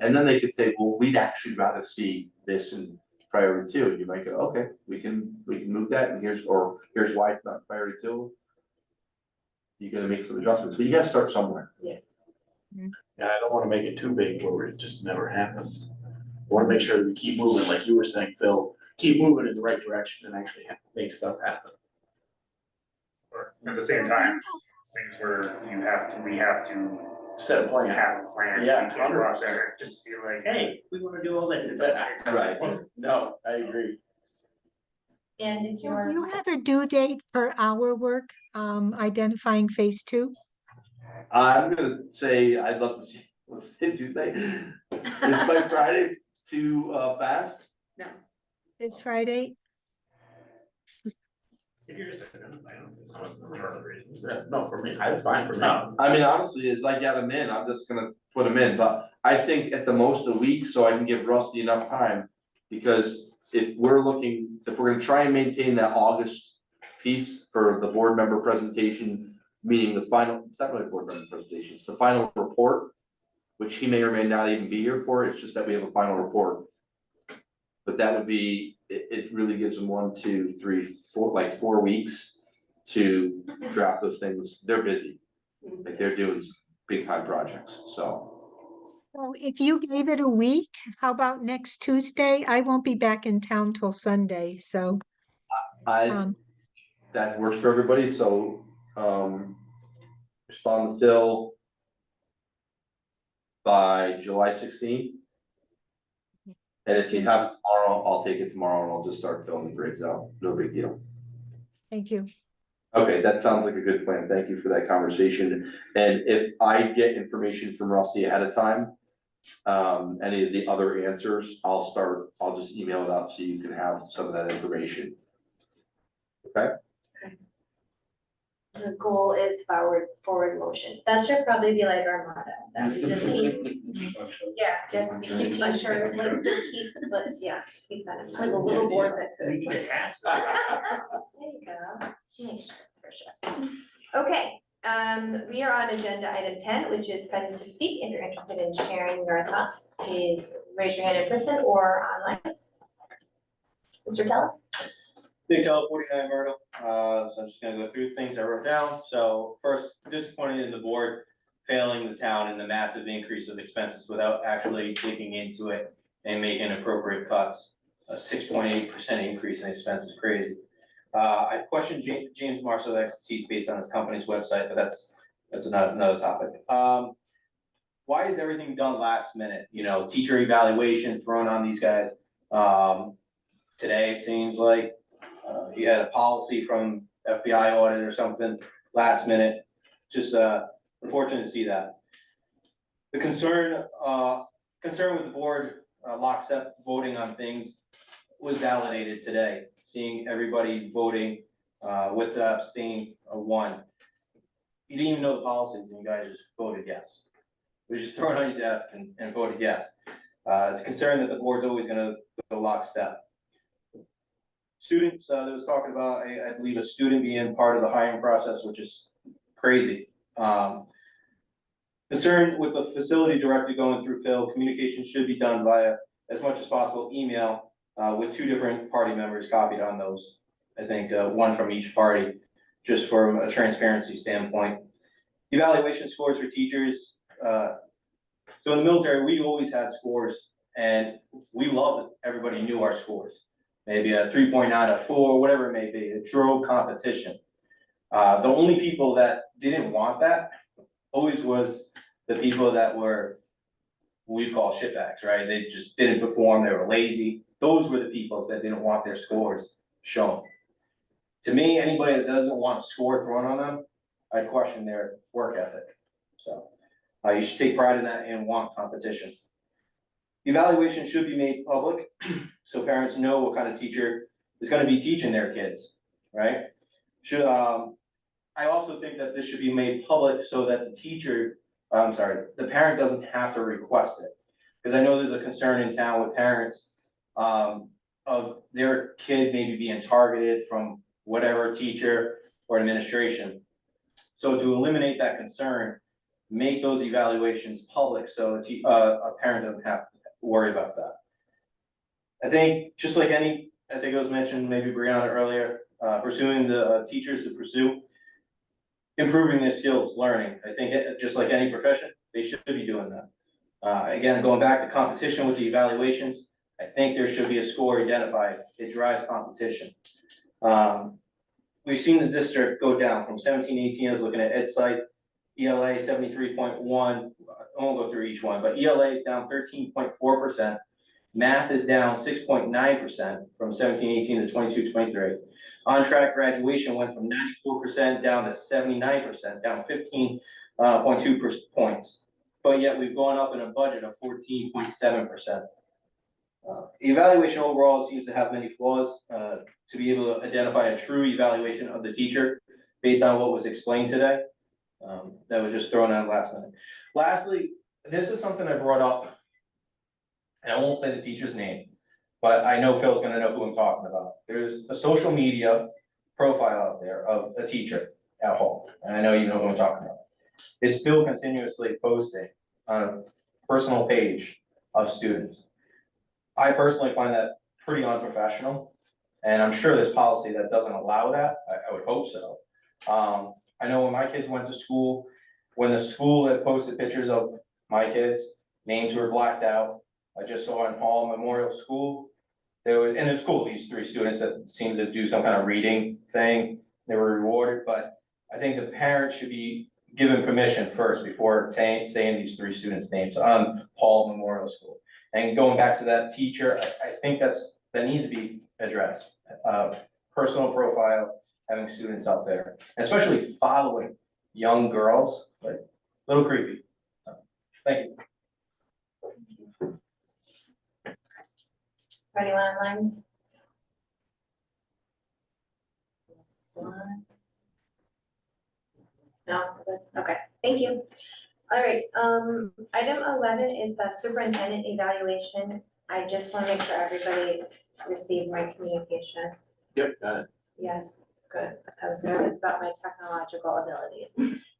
And then they could say, well, we'd actually rather see this in priority 2, and you might go, okay, we can move that, and here's why it's not priority 2. You're gonna make some adjustments, but you gotta start somewhere. yeah, I don't wanna make it too big where it just never happens. I wanna make sure that we keep moving, like you were saying, Phil, keep moving in the right direction and actually make stuff happen. Or at the same time, things where we have to Set a plan. have a plan. Yeah, We can't go out 100%. there and just be like, hey, we wanna do all this. It Right. No, I agree. And did you Do want? you have a due date for our work, identifying phase 2? I'm gonna say, I'd love to see, what's the Tuesday? Is by Friday too fast? This Friday? If you're just identifying them, it's not for whatever reason. Yeah, no, for me, it's fine for me. No, I mean, honestly, as I get them in, I'm just gonna put them in, but I think at the most a week, so I can give Rusty enough time. Because if we're gonna try and maintain that August piece for the board member presentation, meaning the final, it's not really a board member presentation, it's the final report, which he may or may not even be here for, it's just that we have a final report. But that would be, it really gives them 1, 2, 3, 4, like 4 weeks to draft those things. They're busy. Like they're doing big time projects, so. So if you gave it a week, how about next Tuesday? I won't be back in town till Sunday, so, That works for everybody, so, respond to Phil by July 16th. And if you have it tomorrow, I'll take it tomorrow and I'll just start filling the grades out, no big deal. thank you. Okay, that sounds like a good plan, thank you for that conversation, and if I get information from Rusty ahead of time. Any of the other answers, I'll just email it out so you can have some of that information. Okay? The goal is forward motion. That should probably be like our motto, that we just keep, yeah, just keep t-shirts, like just keep, but yeah, keep that in mind. Like a little board that could. we can ask. There you go, make shirts for sure. Okay, we are on agenda item 10, which is present to speak. If you're interested in sharing your thoughts, please raise your hand in person or online. Mr. Keller? Big L 49 Myrtle, so I'm just gonna go through things I wrote down. So first, disappointed in the board failing the town in the massive increase of expenses without actually digging into it and making appropriate cuts. A 6.8% increase in expenses is crazy. I questioned James Marshall's expertise based on his company's website, but that's another topic. Why is everything done last minute? You know, teacher evaluation thrown on these guys. Today it seems like you had a policy from FBI audit or something last minute. Just unfortunate to see that. The concern with the board lockstep voting on things was validated today. Seeing everybody voting with the abstain one. You didn't even know the policies and you guys just voted yes. It was just thrown on your desk and voted yes. It's a concern that the board's always gonna go lockstep. Students, there was talking about, I believe, a student being part of the hiring process, which is crazy. Concerned with the facility director going through Phil, communication should be done via, as much as possible, email, with 2 different party members copied on those. I think, one from each party, just from a transparency standpoint. Evaluation scores for teachers, so in the military, we always had scores and we loved it. Everybody knew our scores. Maybe a 3.9, a 4, whatever it may be. It drove competition. The only people that didn't want that always was the people that were, we call shitbags, right? They just didn't perform, they were lazy. Those were the people that didn't want their scores shown. To me, anybody that doesn't want a score thrown on them, I question their work ethic. So you should take pride in that and want competition. Evaluation should be made public, so parents know what kind of teacher is gonna be teaching their kids, right? I also think that this should be made public so that the parent doesn't have to request it. Because I know there's a concern in town with parents, of their kid maybe being targeted from whatever teacher or administration. So to eliminate that concern, make those evaluations public so a parent doesn't have to worry about that. I think, just like I think it was mentioned, maybe Brianna earlier, pursuing the teachers to pursue improving their skills, learning. I think just like any profession, they should be doing that. Again, going back to competition with the evaluations, I think there should be a score identified. It drives competition. We've seen the district go down from 17-18. I was looking at Ed Site, ELA 73.1. I won't go through each one, but ELA is down 13.4%. Math is down 6.9% from 17-18 to 22-23. On-track graduation went from 94% down to 79%, down 15.2 points. But yet we've gone up in a budget of 14.7%. Evaluation overall seems to have many flaws. To be able to identify a true evaluation of the teacher based on what was explained today, that was just thrown out last minute. Lastly, this is something I brought up, and I won't say the teacher's name, but I know Phil's gonna know who I'm talking about. There's a social media profile out there of a teacher at home, and I know you know who I'm talking about. Is still continuously posting on a personal page of students. I personally find that pretty unprofessional, and I'm sure there's policy that doesn't allow that. I would hope so. I know when my kids went to school, when the school had posted pictures of my kids, names were blacked out. I just saw in Hall Memorial School, and it's cool, these 3 students that seemed to do some kind of reading thing, they were rewarded, but I think the parents should be given permission first before saying these 3 students' names on Hall Memorial School. And going back to that teacher, I think that needs to be addressed. Personal profile, having students out there, especially following young girls, like, a little creepy. Thank you. Anyone online? No, okay, thank you. All right, item 11 is the superintendent evaluation. I just want to make sure everybody received my communication. Yep, got it. Yes, good. I was nervous about my technological abilities.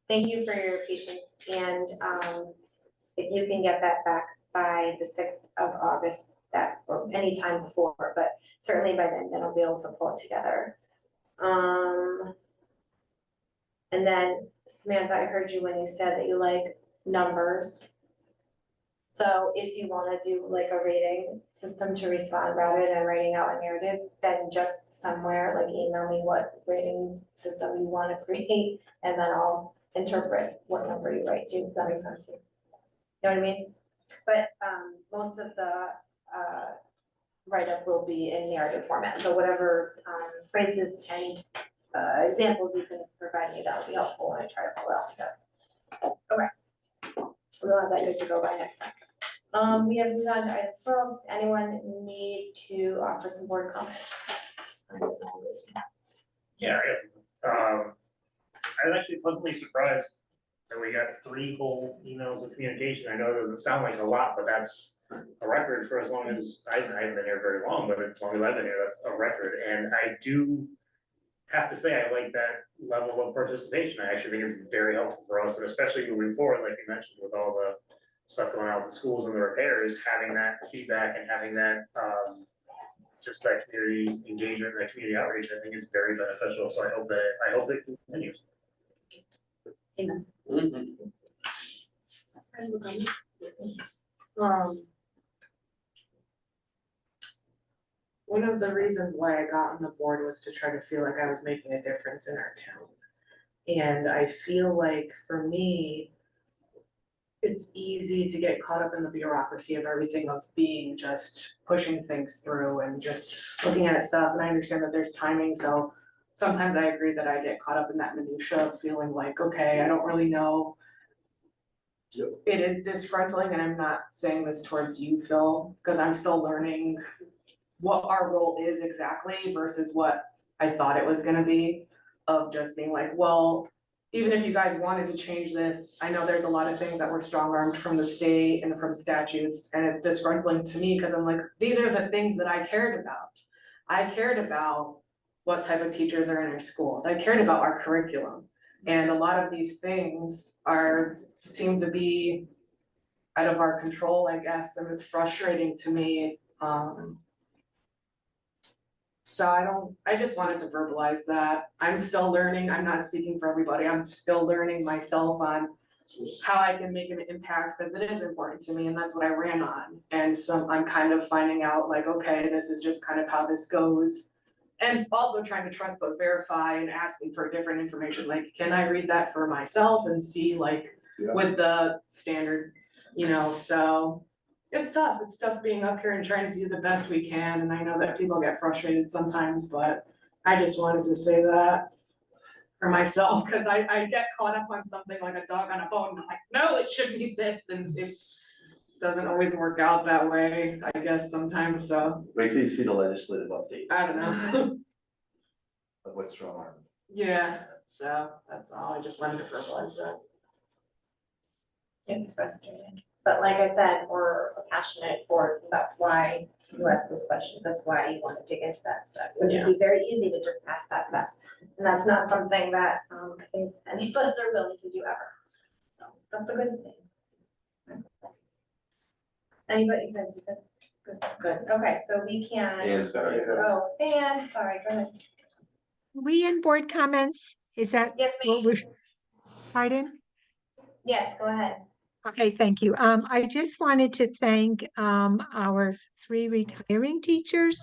Thank you for your patience, and if you can get that back by the 6th of August, that, or any time before, but certainly by then I'll be able to pull it together. And then Samantha, I heard you when you said that you like numbers. So if you wanna do like a rating system to respond rather than writing out a narrative, then just somewhere, like email me what rating system you wanna create, and then I'll interpret what number you write. Does that make sense to you? You know what I mean? But, most of the, write-up will be in narrative format, so whatever, phrases and, examples you can provide me, that would be helpful when I try to pull it all together. Okay. We'll have that good to go by next time. We have moved on to item 12. Does anyone need to offer some board comment? Yeah, I guess, I was actually pleasantly surprised that we got 3 whole emails of communication. I know it doesn't sound like a lot, but that's a record for as long as, I haven't been here very long, but as long as I've been here, that's a record. And I do have to say, I like that level of participation. I actually think it's very helpful for us, and especially moving forward, like you mentioned, with all the stuff going on with the schools and the repairs, having that feedback and having that, just that community engagement, that community outreach, I think is very beneficial. So I hope it continues. Amen. One of the reasons why I got on the board was to try to feel like I was making a difference in our town. And I feel like for me, it's easy to get caught up in the bureaucracy of everything, of being just pushing things through and just looking at stuff. And I understand that there's timing, so sometimes I agree that I get caught up in that minutia of feeling like, okay, I don't really know. It is disgruntling, and I'm not saying this towards you, Phil, because I'm still learning what our role is exactly versus what I thought it was gonna be, of just being like, well, even if you guys wanted to change this, I know there's a lot of things that were strong-armed from the state and from statutes, and it's disgruntling to me, because I'm like, these are the things that I cared about. I cared about what type of teachers are in our schools. I cared about our curriculum. And a lot of these things seem to be out of our control, I guess, and it's frustrating to me. So I just wanted to verbalize that. I'm still learning. I'm not speaking for everybody. I'm still learning myself on how I can make an impact, because it is important to me, and that's what I ran on. And so I'm kind of finding out like, okay, this is just kind of how this goes. And also trying to trust but verify and asking for different information. Like, can I read that for myself and see like with the standard, so. It's tough being up here and trying to do the best we can, and I know that people get frustrated sometimes, but I just wanted to say that for myself, because I get caught up on something like a dog on a bone, and I'm like, no, it should be this, and it doesn't always work out that way, I guess sometimes, so, Wait till you see the legislative update I don't know. of what's wrong on. Yeah, so that's all, I just wanted to verbalize that. It's frustrating, but like I said, we're a passionate board, that's why you ask those questions, that's why you want to dig into that stuff. It would be very easy to just pass, and that's not something that, I think any of us are willing to do ever. So, that's a good thing. Anybody, you guys, good, okay, so we can. And sorry. Oh, and, sorry, go ahead. We in board comments, is that Yes, what ma'am. we're, pardon? Yes, go ahead. Okay, thank you. I just wanted to thank our 3 retiring teachers.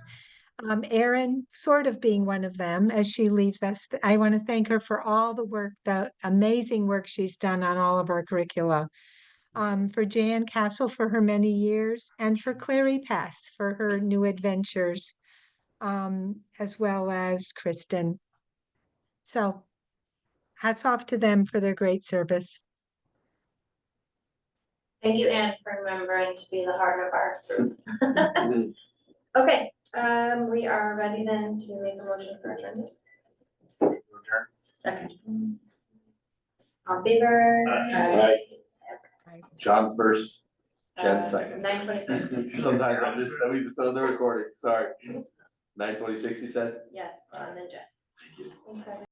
Erin sort of being one of them as she leaves us. I want to thank her for all the work, the amazing work she's done on all of our curricula. For Jan Castle for her many years, and for Clary Pass for her new adventures, as well as Kristen. So hats off to them for their great service. Thank you, Anne, for remembering to be the heart of our group. Okay, we are ready then to make a motion for adjournment. Second. All in favor? Aye. John first, Jen second. 9:26. Sometimes we just on the recording, sorry. 9:26, you said? Yes, and then Jen. Thank you. Thanks, everyone.